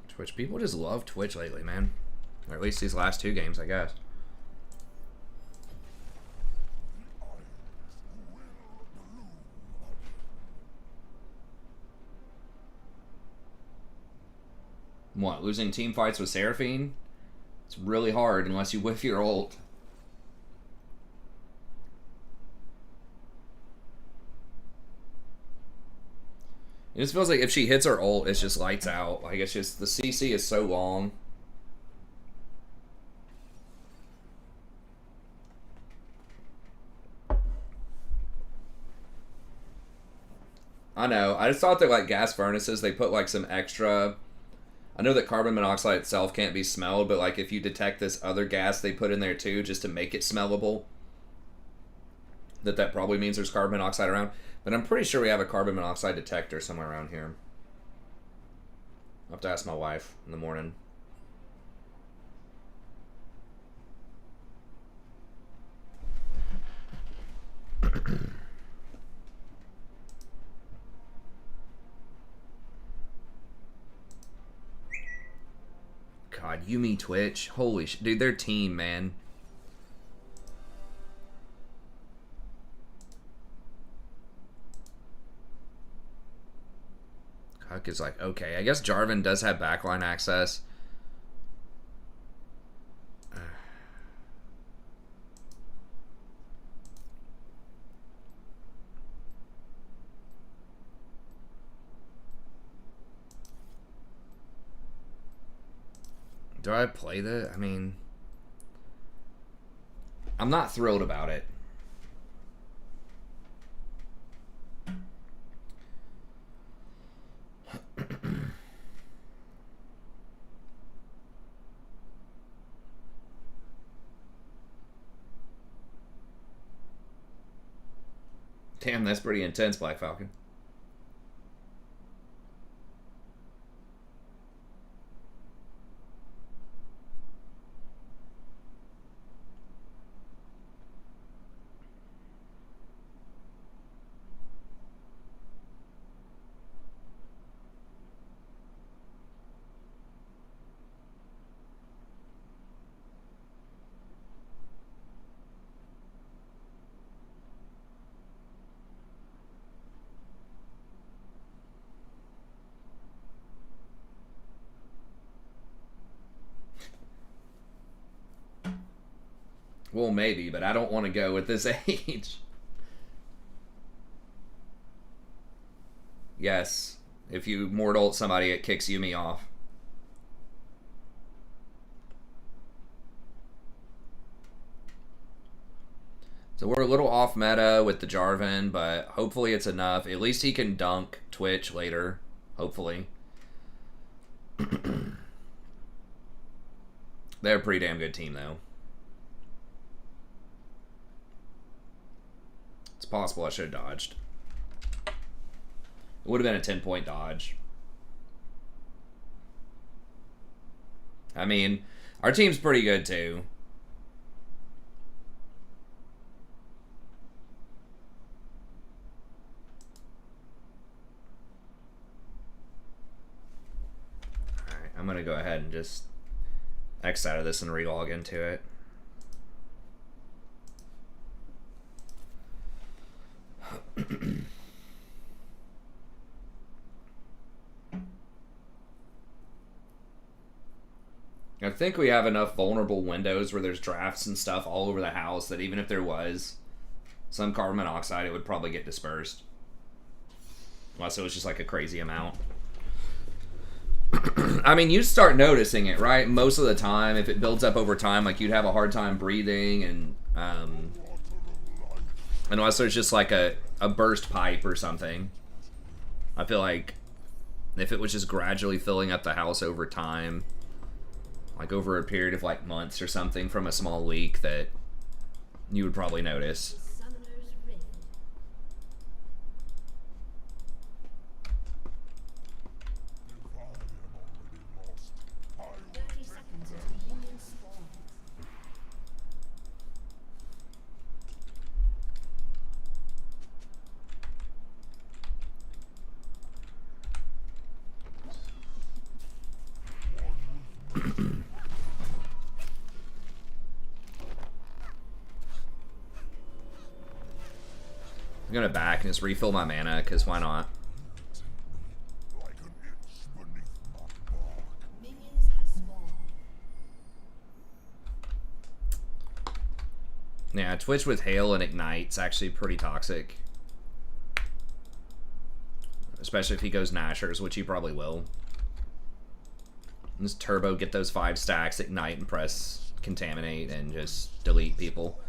Twitch. People just love Twitch lately, man. Or at least these last 2 games, I guess. What, losing team fights with Seraphine? It's really hard unless you whiff your ult. It just feels like if she hits her ult, it's just lights out. Like, it's just, the CC is so long. I know. I just thought that, like, gas furnaces, they put, like, some extra I know that carbon monoxide itself can't be smelled, but like if you detect this other gas they put in there too, just to make it smellable, that probably means there's carbon monoxide around. But I'm pretty sure we have a carbon monoxide detector somewhere around here. I'll have to ask my wife in the morning. God, Yumi Twitch. Holy shit. Dude, their team, man. Huck is like, okay. I guess Jarvan does have backline access. Do I play the? I mean, I'm not thrilled about it. Damn, that's pretty intense, Black Falcon. Well, maybe, but I don't want to go at this age. Yes. If you mortal somebody, it kicks Yumi off. So we're a little off meta with the Jarvan, but hopefully it's enough. At least he can dunk Twitch later. Hopefully. They're a pretty damn good team, though. It's possible I should have dodged. It would have been a 10-point dodge. I mean, our team's pretty good, too. Alright, I'm going to go ahead and just X out of this and relog into it. I think we have enough vulnerable windows where there's drafts and stuff all over the house that even if there was some carbon monoxide, it would probably get dispersed. Unless it was just like a crazy amount. I mean, you'd start noticing it, right? Most of the time, if it builds up over time, like you'd have a hard time breathing, and unless there's just like a burst pipe or something. I feel like if it was just gradually filling up the house over time, like over a period of like months or something from a small leak, that you would probably notice. I'm gonna back and just refill my mana, because why not? Yeah, Twitch with Hail and Ignite's actually pretty toxic. Especially if he goes Nashers, which he probably will. Just turbo, get those 5 stacks, Ignite, and press Contaminate, and just delete people.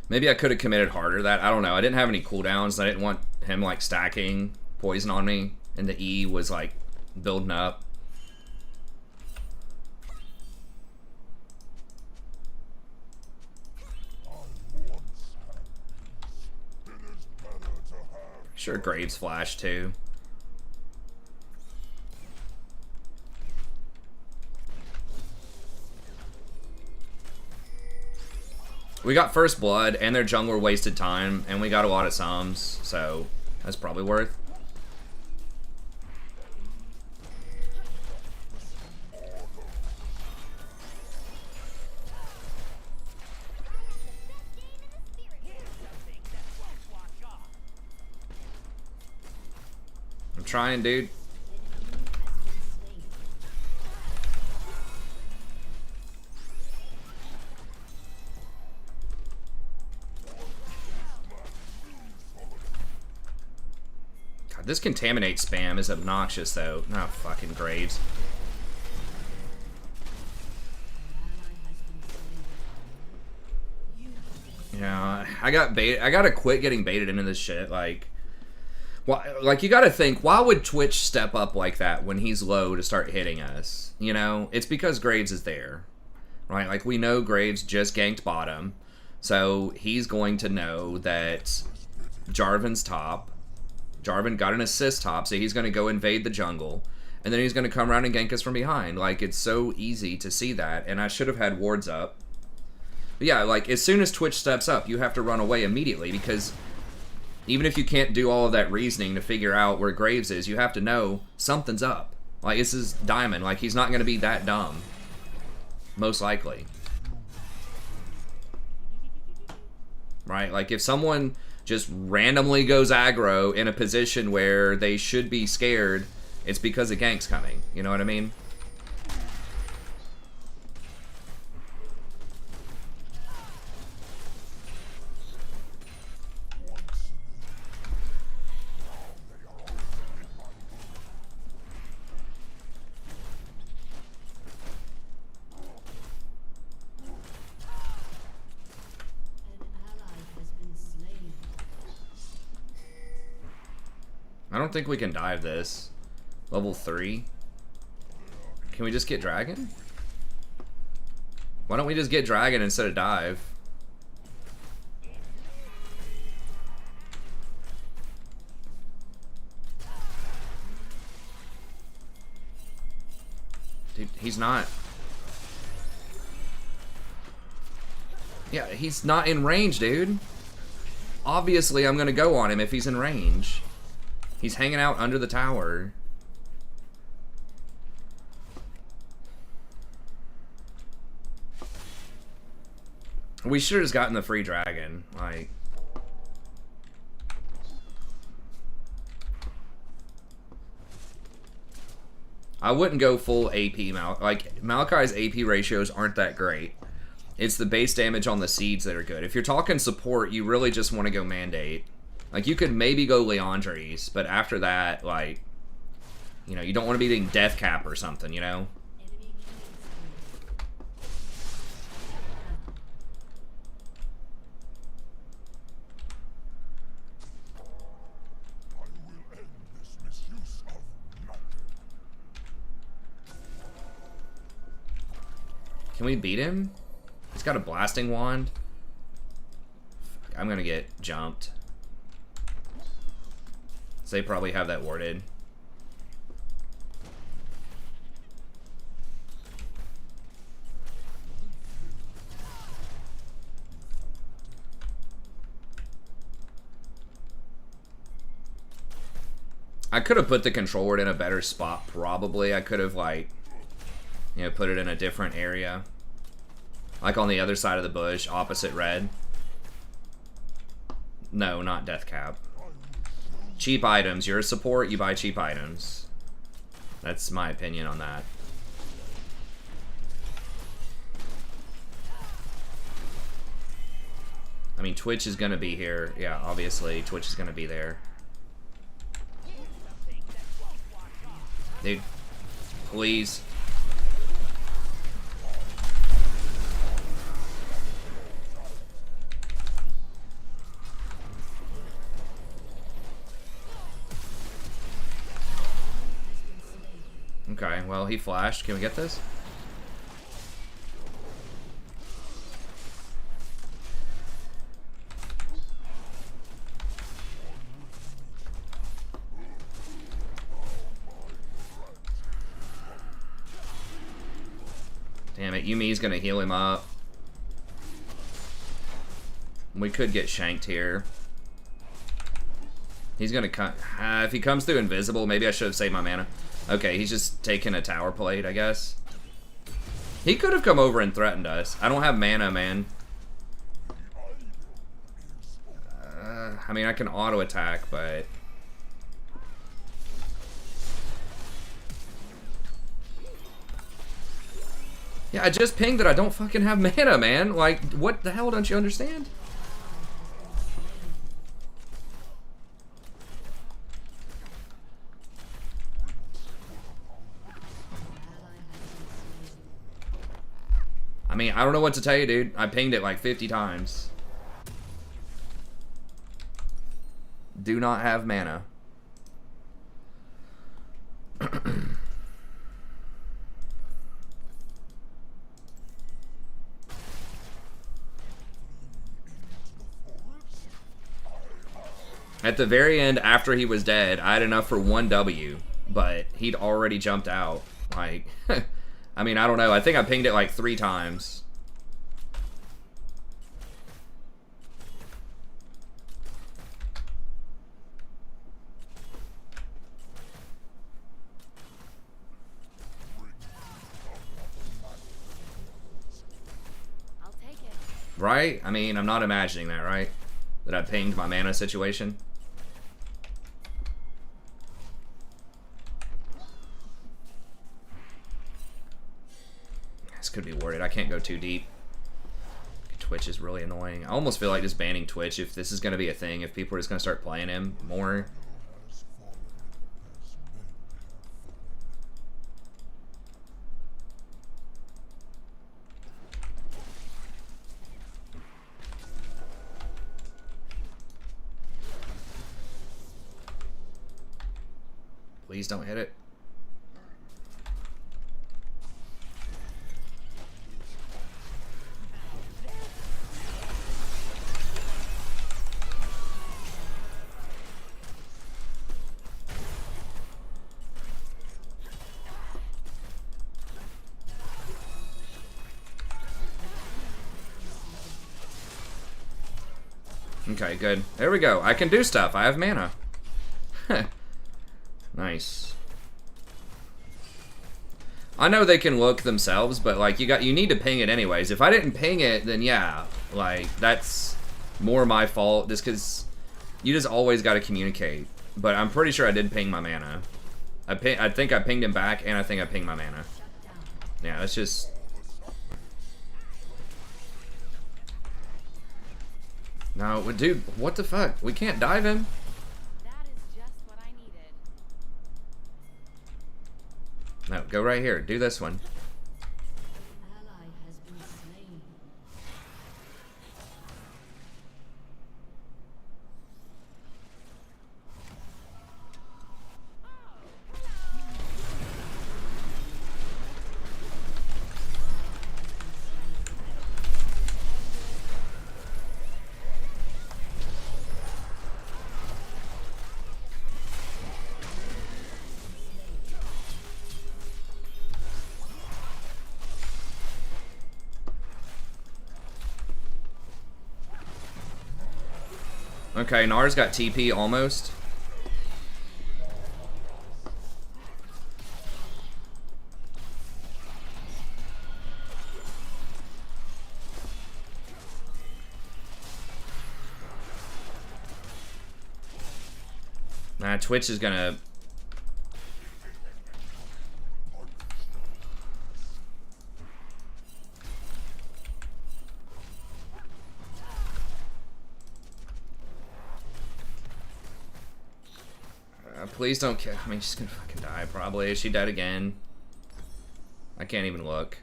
Maybe I could have committed harder to that. I don't know. I didn't have any cooldowns. I didn't want him like stacking poison on me, and the E was like building up. Sure, Graves flash too. We got first blood, and their jungler wasted time, and we got a lot of sums, so that's probably worth. I'm trying, dude. God, this contaminate spam is obnoxious, though. Oh, fucking Graves. Yeah, I got bait. I gotta quit getting baited into this shit. Like, why? Like, you gotta think, why would Twitch step up like that when he's low to start hitting us? You know, it's because Graves is there, right? Like, we know Graves just ganked bottom, so he's going to know that Jarvan's top. Jarvan got an assist top, so he's gonna go invade the jungle, and then he's gonna come around and gank us from behind. Like, it's so easy to see that, and I should have had wards up. But yeah, like, as soon as Twitch steps up, you have to run away immediately, because even if you can't do all of that reasoning to figure out where Graves is, you have to know something's up. Like, this is Diamond. Like, he's not going to be that dumb. Most likely. Right? Like, if someone just randomly goes aggro in a position where they should be scared, it's because a gank's coming. You know what I mean? I don't think we can dive this. Level 3. Can we just get dragon? Why don't we just get dragon instead of dive? Dude, he's not. Yeah, he's not in range, dude. Obviously, I'm gonna go on him if he's in range. He's hanging out under the tower. We should have just gotten the free dragon. Like, I wouldn't go full AP Malachi. Like, Malachi's AP ratios aren't that great. It's the base damage on the seeds that are good. If you're talking support, you really just want to go Mandate. Like, you could maybe go Leandres, but after that, like, you know, you don't want to be doing Death Cap or something, you know? Can we beat him? He's got a blasting wand. I'm gonna get jumped. So they probably have that warded. I could have put the control ward in a better spot, probably. I could have, like, you know, put it in a different area. Like on the other side of the bush, opposite red. No, not Death Cap. Cheap items. You're a support, you buy cheap items. That's my opinion on that. I mean, Twitch is going to be here. Yeah, obviously, Twitch is going to be there. Dude, please. Okay, well, he flashed. Can we get this? Damn it, Yumi's gonna heal him up. We could get shanked here. He's gonna come. If he comes through invisible, maybe I should have saved my mana. Okay, he's just taking a tower plate, I guess. He could have come over and threatened us. I don't have mana, man. I mean, I can auto attack, but... Yeah, I just pinged that I don't fucking have mana, man. Like, what the hell, don't you understand? I mean, I don't know what to tell you, dude. I pinged it like 50 times. Do not have mana. At the very end, after he was dead, I had enough for 1 W, but he'd already jumped out. Like, I mean, I don't know. I think I pinged it like 3 times. I'll take it. Right? I mean, I'm not imagining that, right? That I pinged my mana situation. This could be worded. I can't go too deep. Twitch is really annoying. I almost feel like just banning Twitch if this is going to be a thing. If people are just going to start playing him more. Please don't hit it. Okay, good. There we go. I can do stuff. I have mana. Nice. I know they can look themselves, but like you need to ping it anyways. If I didn't ping it, then yeah, like that's more my fault. Just because you just always got to communicate. But I'm pretty sure I did ping my mana. I think I pinged him back, and I think I pinged my mana. Yeah, that's just. No, dude, what the fuck? We can't dive him. That is just what I needed. No, go right here. Do this one. Ally has been slain. Okay, Nars got TP almost. Nah, Twitch is gonna... please don't kill. I mean, she's gonna fucking die probably. Is she dead again? I can't even look.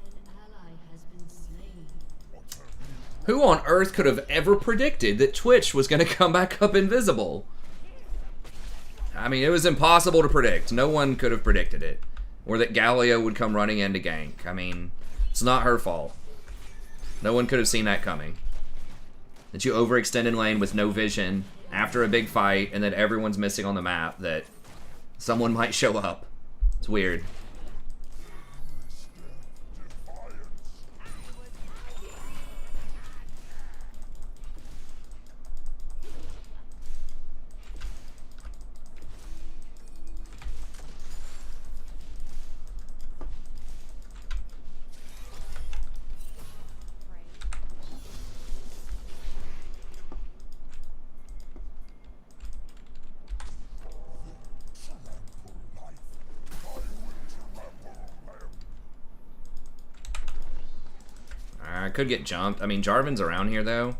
An ally has been slain. Who on earth could have ever predicted that Twitch was gonna come back up invisible? I mean, it was impossible to predict. No one could have predicted it. Or that Galio would come running in to gank. I mean, it's not her fault. No one could have seen that coming. That you overextend in lane with no vision after a big fight and that everyone's missing on the map, that someone might show up. It's weird. I could get jumped. I mean, Jarvan's around here, though.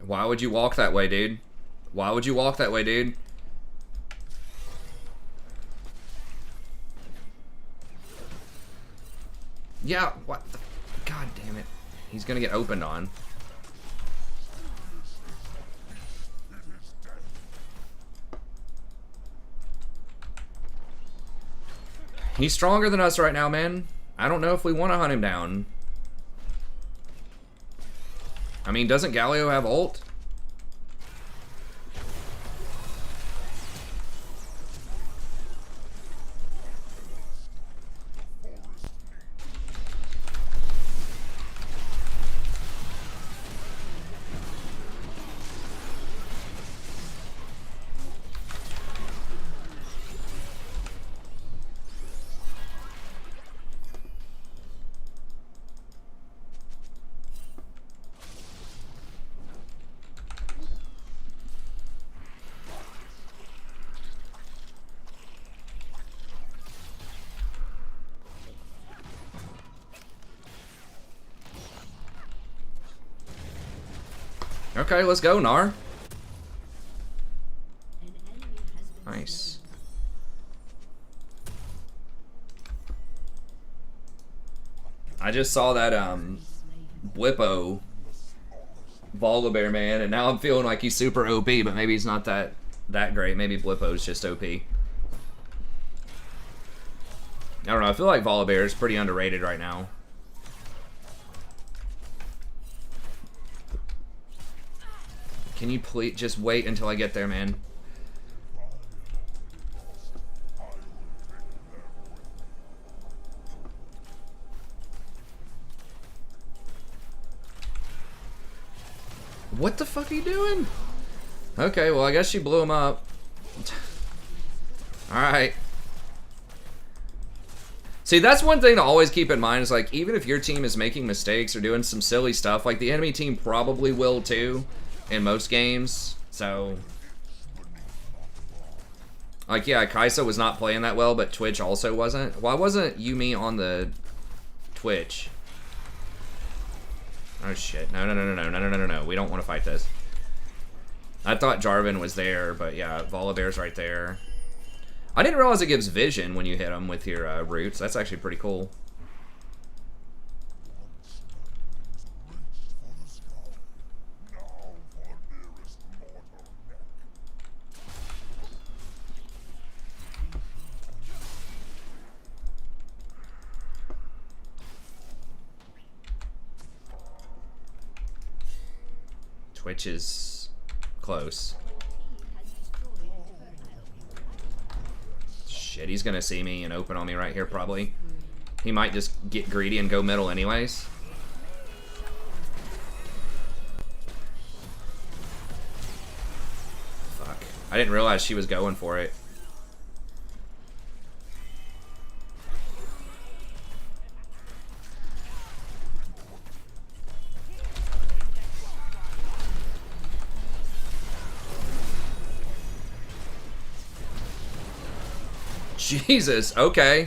Why would you walk that way, dude? Why would you walk that way, dude? Yeah, what the... God damn it. He's gonna get opened on. He's stronger than us right now, man. I don't know if we want to hunt him down. I mean, doesn't Galio have ult? Okay, let's go, Gnar. Nice. I just saw that Blippo Volibear, man, and now I'm feeling like he's super OP, but maybe he's not that great. Maybe Blippo's just OP. I don't know, I feel like Volibear is pretty underrated right now. Can you please just wait until I get there, man? What the fuck are you doing? Okay, well, I guess she blew him up. Alright. See, that's one thing to always keep in mind is, like, even if your team is making mistakes or doing some silly stuff, like, the enemy team probably will too in most games. So, like, yeah, Kaisa was not playing that well, but Twitch also wasn't. Why wasn't Yumi on the Twitch? Oh shit, no, we don't want to fight this. I thought Jarvan was there, but yeah, Volibear's right there. I didn't realize it gives vision when you hit them with your roots. That's actually pretty cool. Twitch is close. Shit, he's gonna see me and open on me right here probably. He might just get greedy and go middle anyways. Fuck. I didn't realize she was going for it. Jesus, okay.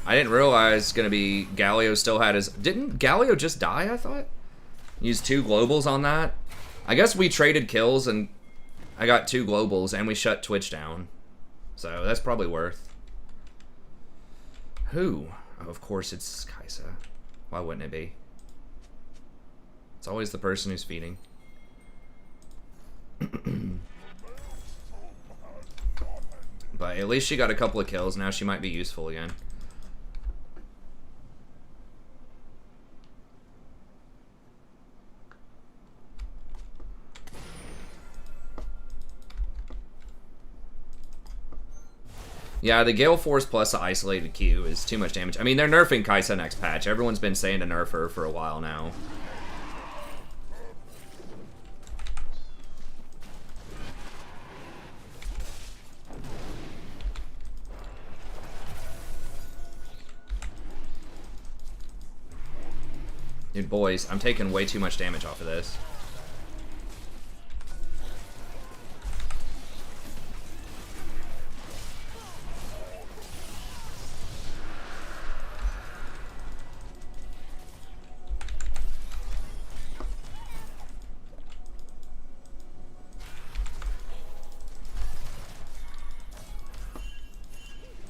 I didn't realize gonna be Galio still had his... Didn't Galio just die, I thought? Used 2 globals on that. I guess we traded kills and I got 2 globals and we shut Twitch down. So that's probably worth. Who? Oh, of course it's Kaisa. Why wouldn't it be? It's always the person who's feeding. But at least she got a couple of kills. Now she might be useful again. Yeah, the Gale Force plus the isolated Q is too much damage. I mean, they're nerfing Kaisa next patch. Everyone's been saying to nerf her for a while now. Dude, boys, I'm taking way too much damage off of this.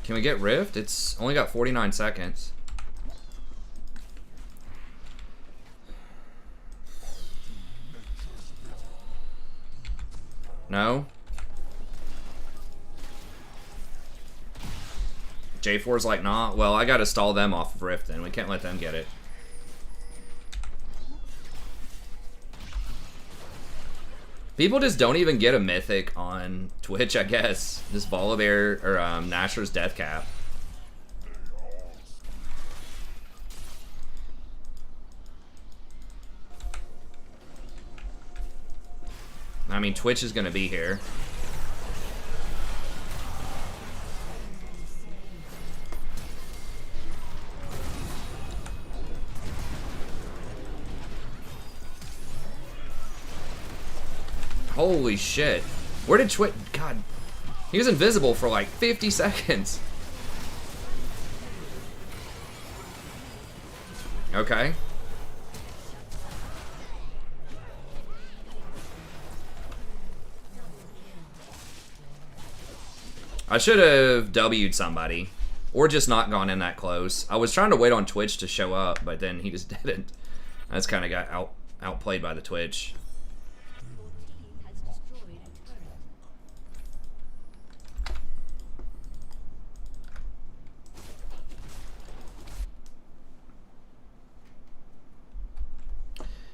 Can we get Rift? It's only got 49 seconds. No? J4's like, nah. Well, I gotta stall them off of Rift then. We can't let them get it. People just don't even get a mythic on Twitch, I guess. This Volibear or Nashor's Death Cap. I mean, Twitch is gonna be here. Holy shit. Where did Twitch... God. He was invisible for like 50 seconds. Okay. I should have W'd somebody. Or just not gone in that close. I was trying to wait on Twitch to show up, but then he just didn't. That's kind of got outplayed by the Twitch.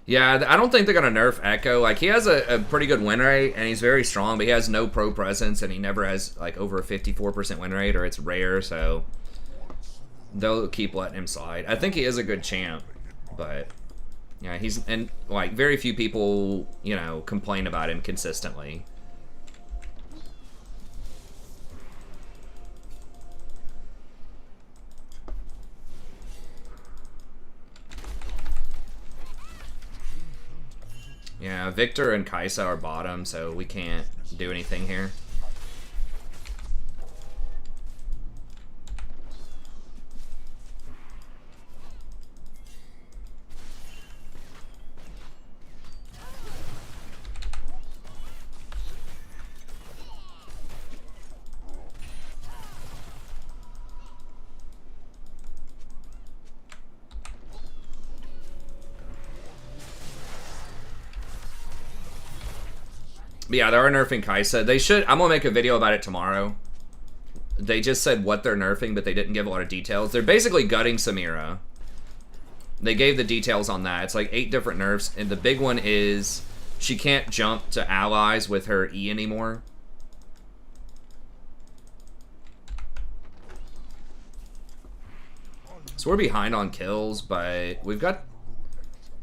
Yeah, I don't think they're going to nerf Echo. Like, he has a pretty good win rate, and he's very strong, but he has no pro presence, and he never has, like, over a 54% win rate, or it's rare, so they'll keep letting him slide. I think he is a good champ, but, yeah, he's, and, like, very few people, you know, complain about him consistently. Yeah, Victor and Kaisa are bottom, so we can't do anything here. But yeah, they are nerfing Kaisa. They should... I'm going to make a video about it tomorrow. They just said what they're nerfing, but they didn't give a lot of details. They're basically gutting Samira. They gave the details on that. It's like 8 different nerfs, and the big one is she can't jump to allies with her E anymore. So we're behind on kills, but we've got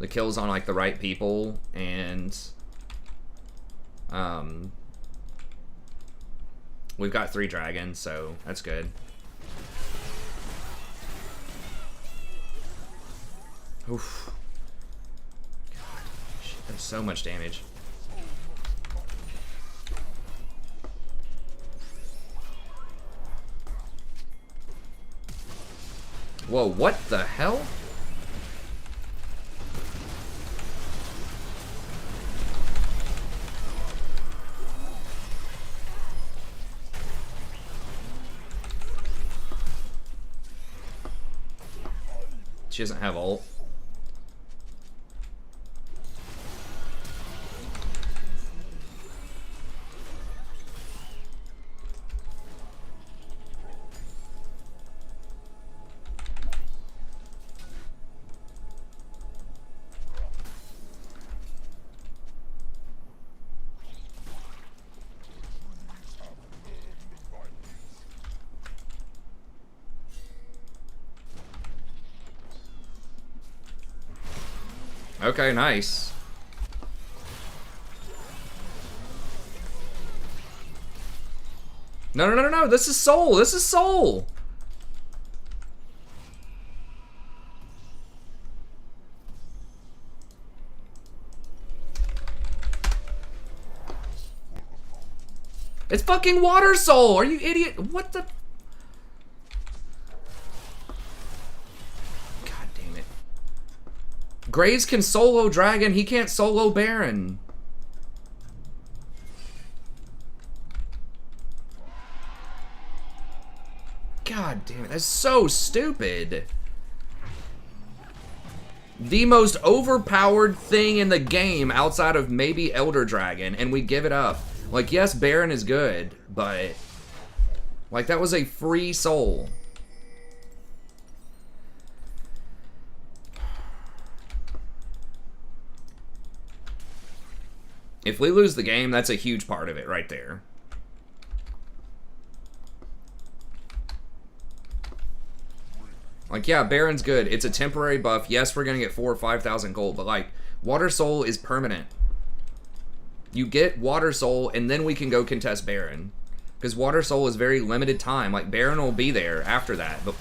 the kills on like the right people, and... we've got 3 dragons, so that's good. Oof. God, shit, that's so much damage. Whoa, what the hell? She doesn't have ult. Okay, nice. No, no, no, no, no. This is Soul. This is Soul. It's fucking Water Soul. Are you idiot? What the? God damn it. Graves can solo Dragon. He can't solo Baron. God damn it. That's so stupid. The most overpowered thing in the game outside of maybe Elder Dragon, and we give it up. Like, yes, Baron is good, but like that was a free soul. If we lose the game, that's a huge part of it right there. Like, yeah, Baron's good. It's a temporary buff. Yes, we're gonna get 4,000 or 5,000 gold, but like, Water Soul is permanent. You get Water Soul, and then we can go contest Baron. Because Water Soul is very limited time. Like, Baron will be there after that. But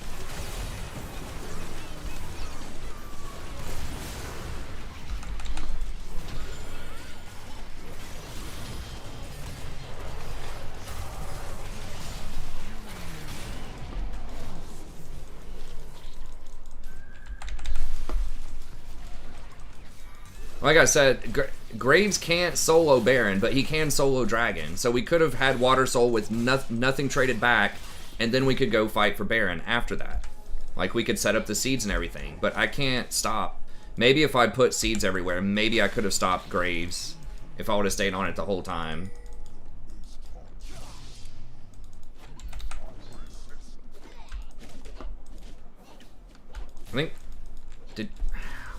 like I said, Graves can't solo Baron, but he can solo Dragon. So we could have had Water Soul with nothing traded back, and then we could go fight for Baron after that. Like, we could set up the seeds and everything, but I can't stop. Maybe if I'd put seeds everywhere, maybe I could have stopped Graves if I would have stayed on it the whole time. I think...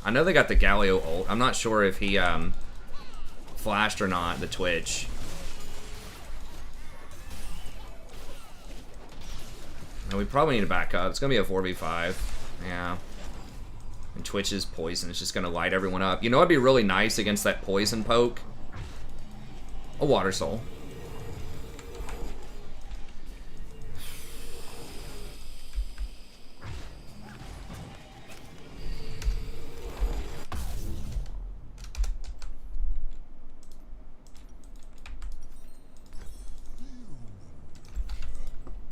I know they got the Galio ult. I'm not sure if he flashed or not, the Twitch. No, we probably need to back up. It's going to be a 4v5. Yeah. And Twitch is poison. It's just going to light everyone up. You know what'd be really nice against that poison poke? A Water Soul.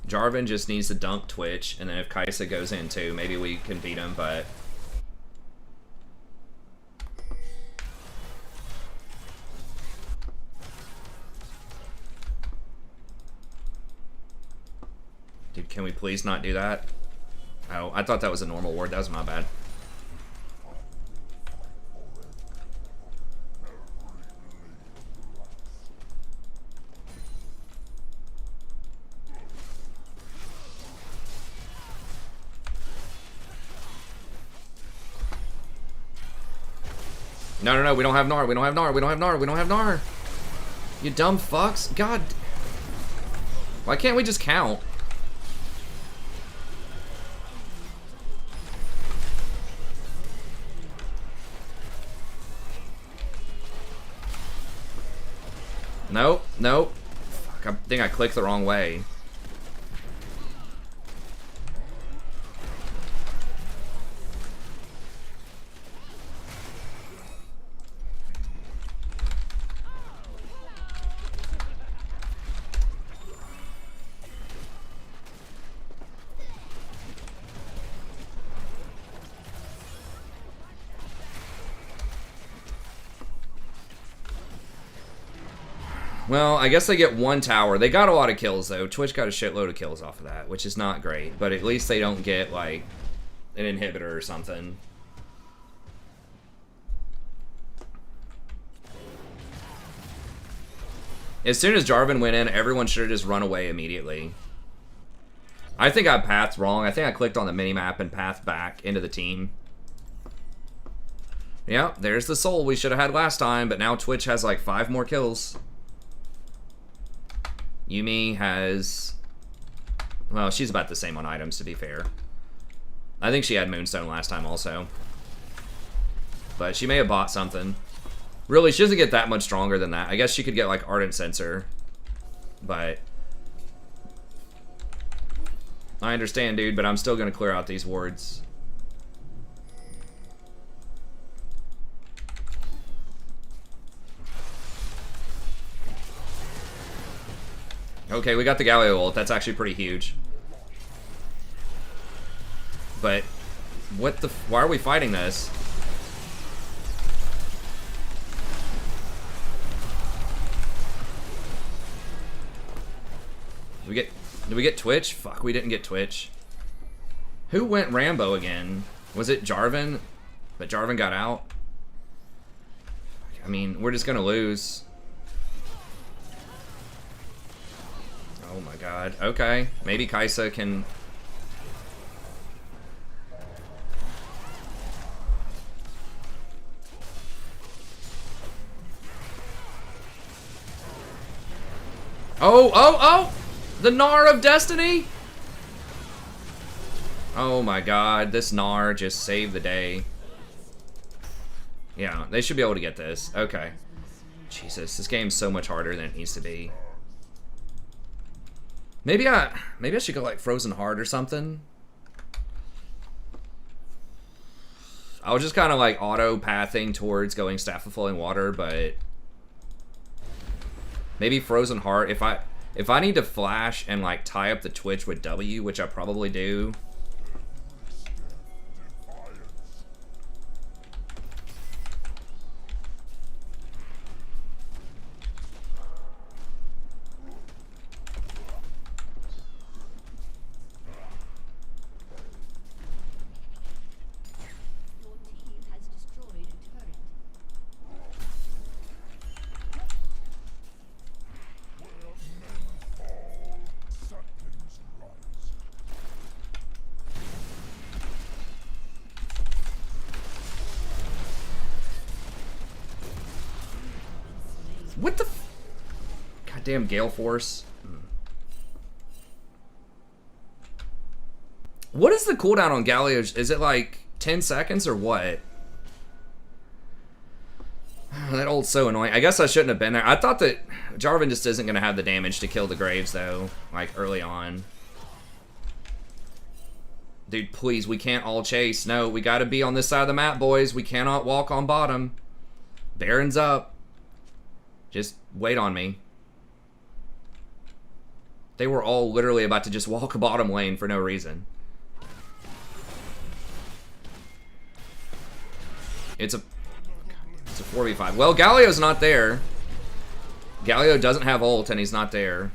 Jarvan just needs to dunk Twitch, and then if Kaisa goes in too, maybe we can beat him, but... Dude, can we please not do that? Oh, I thought that was a normal ward. That was my bad. No, no, no, we don't have Gnar, we don't have Gnar, we don't have Gnar, we don't have Gnar. You dumb fucks. God. Why can't we just count? Nope, nope. Fuck, I think I clicked the wrong way. Well, I guess they get one tower. They got a lot of kills, though. Twitch got a shitload of kills off of that, which is not great. But at least they don't get, like, an inhibitor or something. As soon as Jarvan went in, everyone should have just run away immediately. I think I pathed wrong. I think I clicked on the minimap and pathed back into the team. Yeah, there's the soul we should have had last time, but now Twitch has like 5 more kills. Yuumi has... Well, she's about the same on items, to be fair. I think she had Moonstone last time also. But she may have bought something. Really, she doesn't get that much stronger than that. I guess she could get, like, Ardent Sensor. But... I understand, dude, but I'm still gonna clear out these wards. Okay, we got the Galio ult. That's actually pretty huge. But... What the... Why are we fighting this? Did we get Twitch? Fuck, we didn't get Twitch. Who went Rambo again? Was it Jarvan? But Jarvan got out. I mean, we're just gonna lose. Oh my god. Okay. Maybe Kai'Sa can... Oh, oh, oh! The Gnar of Destiny? Oh my god, this Gnar just saved the day. Yeah, they should be able to get this. Okay. Jesus, this game's so much harder than it needs to be. Maybe I should go like Frozen Heart or something. I was just kind of like auto-pathing towards going Staff of Flowing Water, but... Maybe Frozen Heart, if I need to flash and like tie up the Twitch with W, which I probably do. Your team has destroyed a turret. What the f... Goddamn Gale Force. What is the cooldown on Galio? Is it like 10 seconds or what? That ult's so annoying. I guess I shouldn't have been there. I thought that Jarvan just isn't going to have the damage to kill the Graves, though, like early on. Dude, please, we can't all chase. No, we got to be on this side of the map, boys. We cannot walk on bottom. Baron's up. Just wait on me. They were all literally about to just walk a bottom lane for no reason. It's a 4v5. Well, Galio's not there. Galio doesn't have ult and he's not there.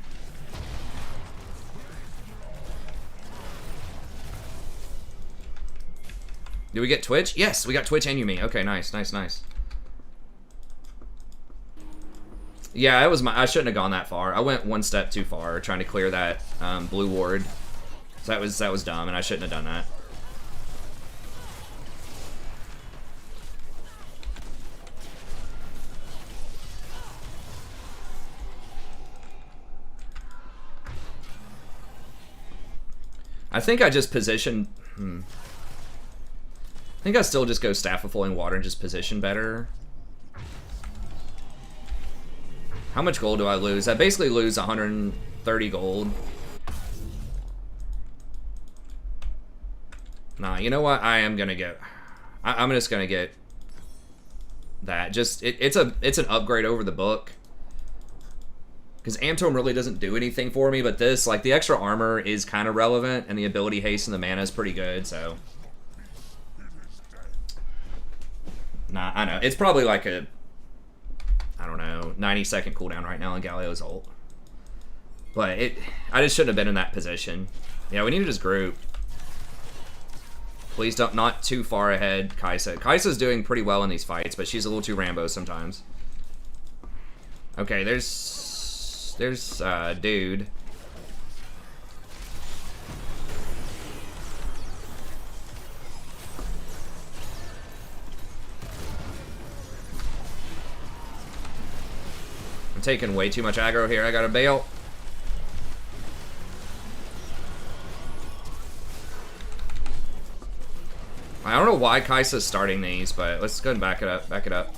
Did we get Twitch? Yes, we got Twitch and Yuumi. Okay, nice, nice, nice. Yeah, it was I shouldn't have gone that far. I went one step too far trying to clear that blue ward. So that was dumb, and I shouldn't have done that. I think I just position. I think I still just go Staff of Flowing Water and just position better. How much gold do I lose? I basically lose 130 gold. Nah, you know what? I am gonna get. I'm just gonna get that. Just it's an upgrade over the book. Because Amtome really doesn't do anything for me, but this, like, the extra armor is kind of relevant, and the ability haste and the mana is pretty good, so. Nah, I know. It's probably like a, I don't know, also 90-second cooldown right now on Galio's ult. But I just shouldn't have been in that position. Yeah, we need to just group. Please don't, not too far ahead, Kai'Sa. Kai'Sa's doing pretty well in these fights, but she's a little too Rambo sometimes. Okay, there's dude. I'm taking way too much aggro here. I gotta bail. I don't know why Kai'Sa's starting these, but let's go ahead and back it up. Back it up.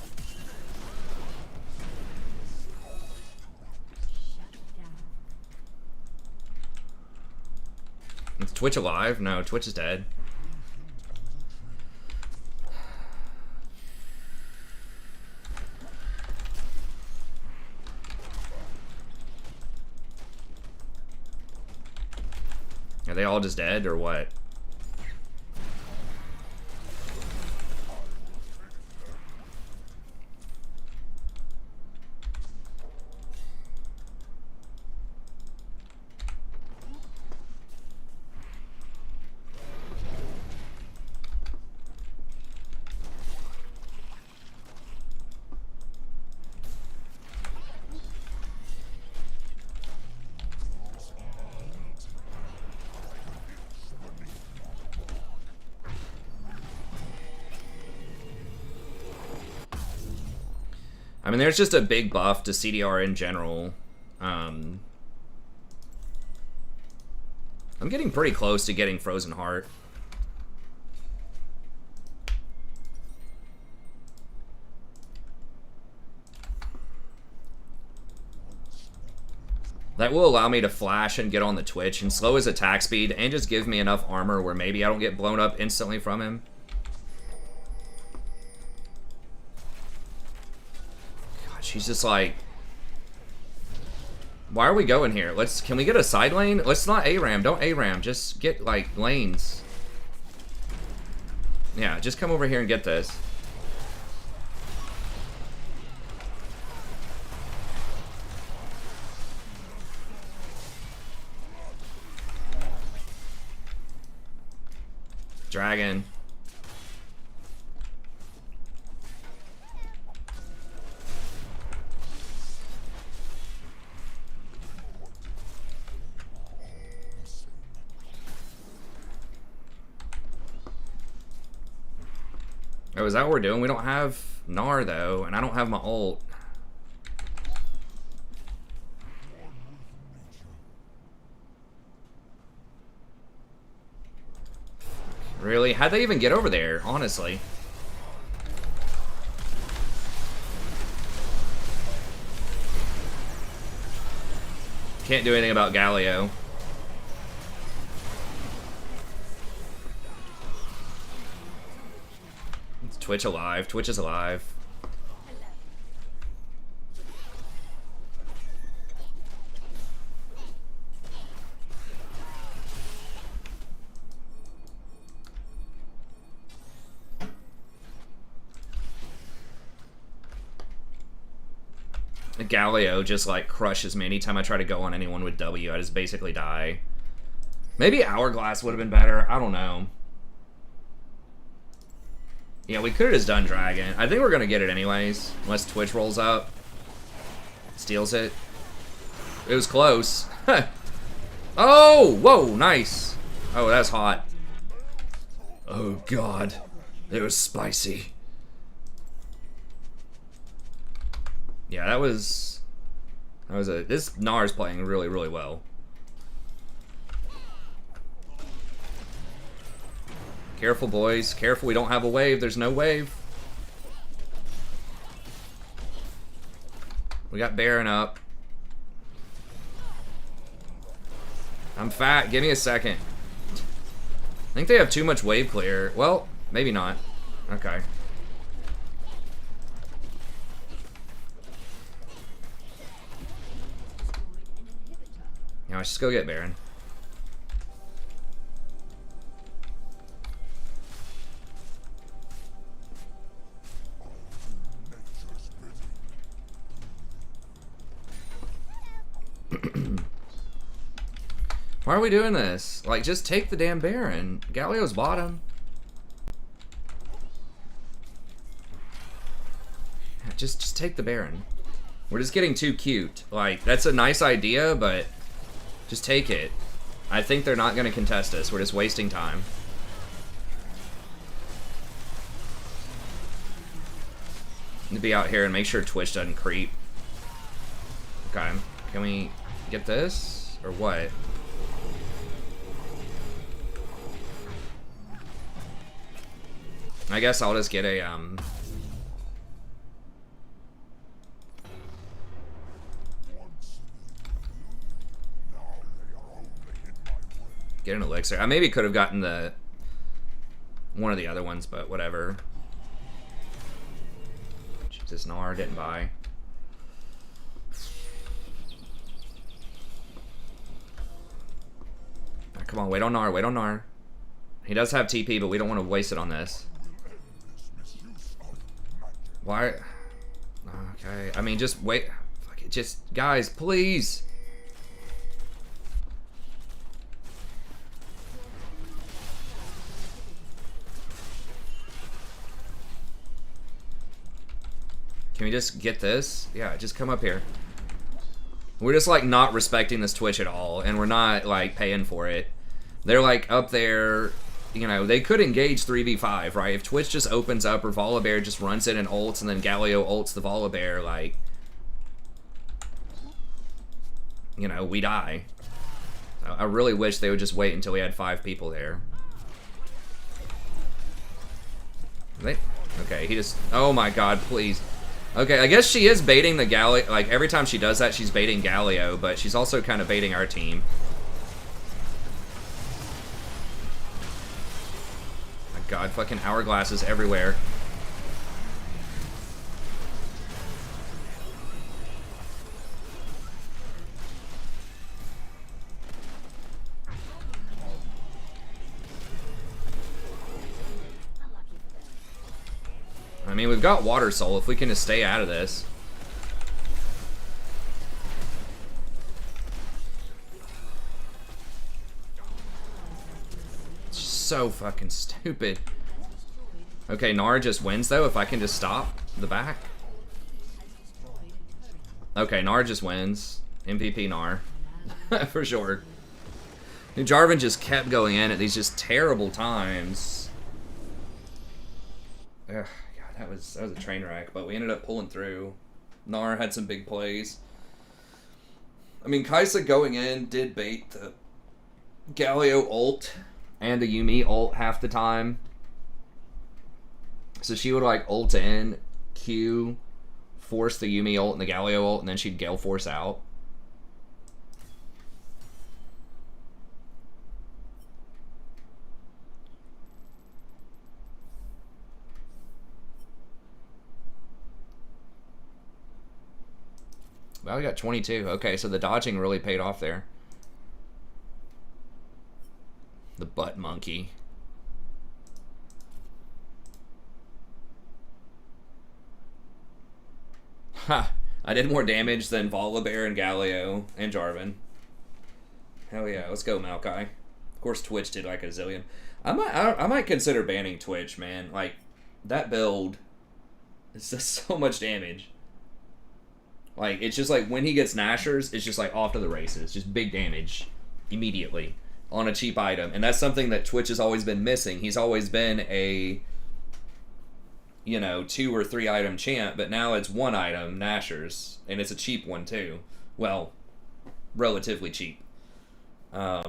Is Twitch alive? No, Twitch is dead. Are they all just dead or what? I mean, there's just a big buff to CDR in general. I'm getting pretty close to getting Frozen Heart. That will allow me to flash and get on the Twitch and slow his attack speed and just give me enough armor where maybe I don't get blown up instantly from him. She's just like, why are we going here? Can we get a side lane? Let's not ARAM. Don't ARAM. Just get, like, lanes. Yeah, just come over here and get this. Dragon. Oh, is that what we're doing? We don't have Gnar, though, and I don't have my ult. Really? How'd they even get over there, honestly? Can't do anything about Galio. Twitch alive. Twitch is alive. Galio just like crushes me anytime I try to go on anyone with W. I just basically die. Maybe Hourglass would have been better. I don't know. Yeah, we could have just done Dragon. I think we're going to get it anyways. Unless Twitch rolls up. Steals it. It was close. Oh! Whoa, nice. Oh, that's hot. Oh, God. It was spicy. Yeah, that was this Gnar's playing really, really well. Careful, boys. Careful, we don't have a wave. There's no wave. We got Baron up. I'm fat. Give me a second. I think they have too much wave clear. Well, maybe not. Okay. Now let's just go get Baron. Why are we doing this? Like, just take the damn Baron. Galio's bottom. Just take the Baron. We're just getting too cute. Like, that's a nice idea, but just take it. I think they're not going to contest us. We're just wasting time. To be out here and make sure Twitch doesn't creep. Okay. Can we get this? Or what? I guess I'll just get a, get an elixir. I maybe could have gotten the one of the other ones, but whatever. Jesus, Gnar didn't buy. Oh, come on, wait on Gnar, wait on Gnar. He does have TP, but we don't want to waste it on this. Why? Okay, I mean, just wait. Fuck it, just, guys, please. Can we just get this? Yeah, just come up here. We're just, like, not respecting this Twitch at all, and we're not, like, paying for it. They're, like, up there, you know, they could engage 3v5, right? If Twitch just opens up or Volibear just runs it and ults, and then Galio ults the Volibear, like, you know, we die. I really wish they would just wait until we had 5 people there. Okay, he just, oh my god, please. Okay, I guess she is baiting the Galio. Like, every time she does that, she's baiting Galio, but she's also kind of baiting our team. My god, fucking hourglasses everywhere. I mean, we've got Water Soul if we can just stay out of this. It's just so fucking stupid. Okay, Gnar just wins though if I can just stop the back. Okay, Gnar just wins. MVP Gnar. For sure. And Jarvan just kept going in at these just terrible times. Ugh. That was a train wreck, but we ended up pulling through. Gnar had some big plays. I mean, Kai'Sa going in did bait the Galio ult and the Yuumi ult half the time. So she would like ult in, Q, force the Yuumi ult and the Galio ult, and then she'd Gale Force out. Well, we got 22. Okay, so the dodging really paid off there. The butt monkey. Ha! I did more damage than Volibear and Galio and Jarvan. Hell yeah, let's go, Maokai. Of course, Twitch did like a zillion. I might consider banning Twitch, man. Like, that build is just so much damage. Like, it's just like, when he gets Nashers, it's just like off to the races. Just big damage immediately on a cheap item. And that's something that Twitch has always been missing. He's always been a, you know, 2 or 3 item champ, but now it's 1 item, Nashers. And it's a cheap one too. Well, relatively cheap. A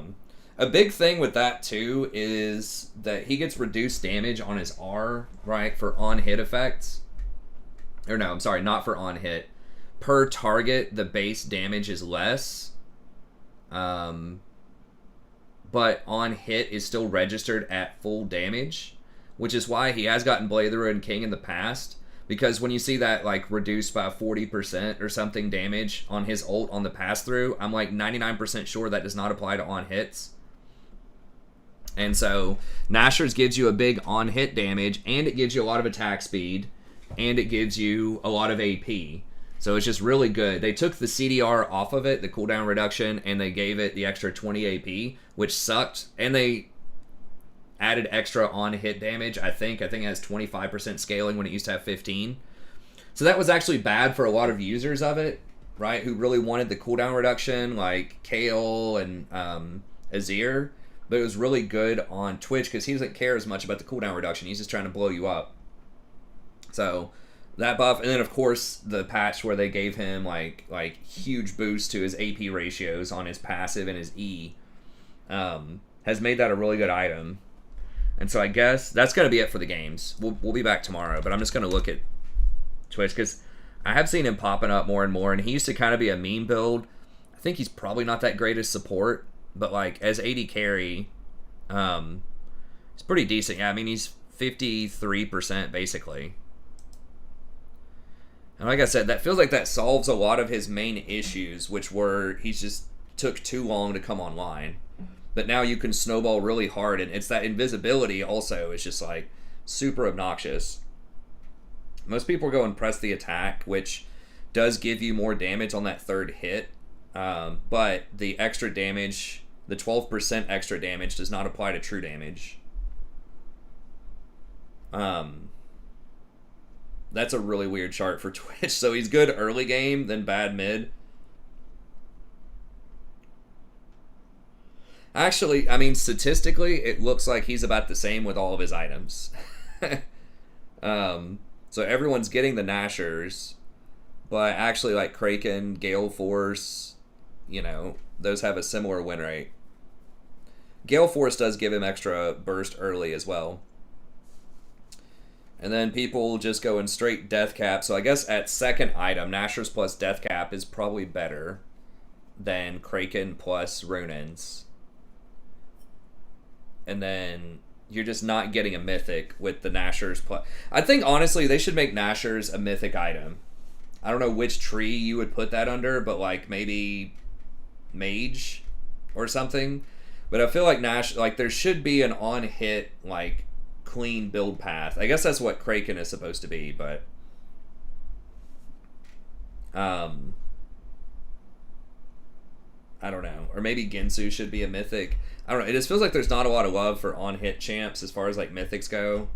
big thing with that too is that he gets reduced damage on his R, right, for on-hit effects. Or no, I'm sorry, not for on-hit. Per target, the base damage is less, but on hit is still registered at full damage, which is why he has gotten Blade of the Ruined King in the past, because when you see that like reduced by 40% or something damage on his ult on the pass-through, I'm like 99% sure that does not apply to on hits. And so Nashers gives you a big on hit damage, and it gives you a lot of attack speed, and it gives you a lot of AP. So it's just really good. They took the CDR off of it, the cooldown reduction, and they gave it the extra 20 AP, which sucked. And they added extra on hit damage, I think. I think it has 25% scaling when it used to have 15. So that was actually bad for a lot of users of it, right? Who really wanted the cooldown reduction, like Kale and Azir. But it was really good on Twitch because he doesn't care as much about the cooldown reduction. He's just trying to blow you up. So that buff, and then of course the patch where they gave him like huge boost to his AP ratios on his passive and his E, has made that a really good item. And so I guess that's gonna be it for the games. We'll be back tomorrow, but I'm just gonna look at Twitch because I have seen him popping up more and more, and he used to kind of be a meme build. I think he's probably not that great as support, but like as AD carry, it's pretty decent. Yeah, I mean he's 53% basically. And like I said, that feels like that solves a lot of his main issues, which were he just took too long to come online. But now you can snowball really hard, and it's that invisibility also is just like super obnoxious. Most people go and press the attack, which does give you more damage on that third hit, but the extra damage, the 12% extra damage, does not apply to true damage. That's a really weird chart for Twitch. So he's good early game, then bad mid. Actually, I mean, statistically, it looks like he's about the same with all of his items. So everyone's getting the Nashers, but actually, like Kraken, Gale Force, you know, those have a similar win rate. Gale Force does give him extra burst early as well. And then people just go in straight Death Cap. So I guess at second item, Nashers plus Death Cap is probably better than Kraken plus Runins. And then you're just not getting a Mythic with the Nashers plus... I think, honestly, they should make Nashers a Mythic item. I don't know which tree you would put that under, but like maybe Mage or something. But I feel like there should be an on-hit, like, clean build path. I guess that's what Kraken is supposed to be, but I don't know. Or maybe Ginsu should be a Mythic. I don't know. It just feels like there's not a lot of love for on-hit champs as far as like Mythics go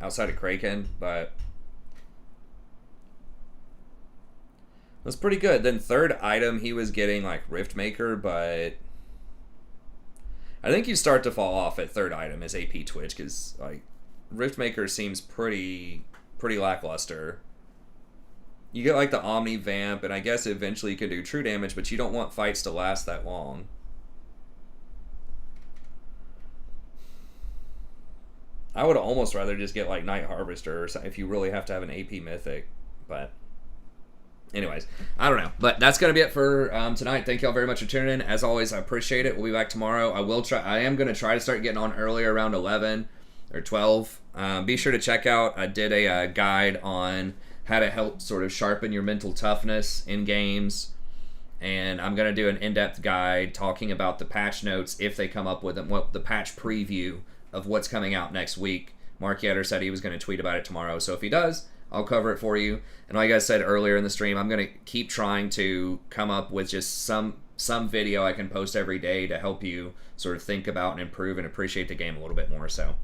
outside of Kraken, but that's pretty good. Then third item he was getting like Riftmaker, but I think you start to fall off at third item as AP Twitch because like Riftmaker seems pretty lackluster. You get like the Omni Vamp, and I guess eventually you can do true damage, but you don't want fights to last that long. I would almost rather just get like Night Harvester or something if you really have to have an AP Mythic, but anyways, I don't know. But that's going to be it for tonight. Thank y'all very much for tuning in. As always, I appreciate it. We'll be back tomorrow. I am going to try to start getting on earlier around 11 or 12. Be sure to check out, I did a guide on how to help sort of sharpen your mental toughness in games. And I'm going to do an in-depth guide talking about the patch notes if they come up with them, the patch preview of what's coming out next week. Mark Yetter said he was going to tweet about it tomorrow. So if he does, I'll cover it for you. And like I said earlier in the stream, I'm going to keep trying to come up with just some video I can post every day to help you sort of think about and improve and appreciate the game a little bit more. So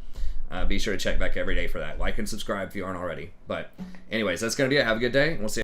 be sure to check back every day for that. Like and subscribe if you aren't already. But anyways, that's going to be it. Have a good day. We'll see you.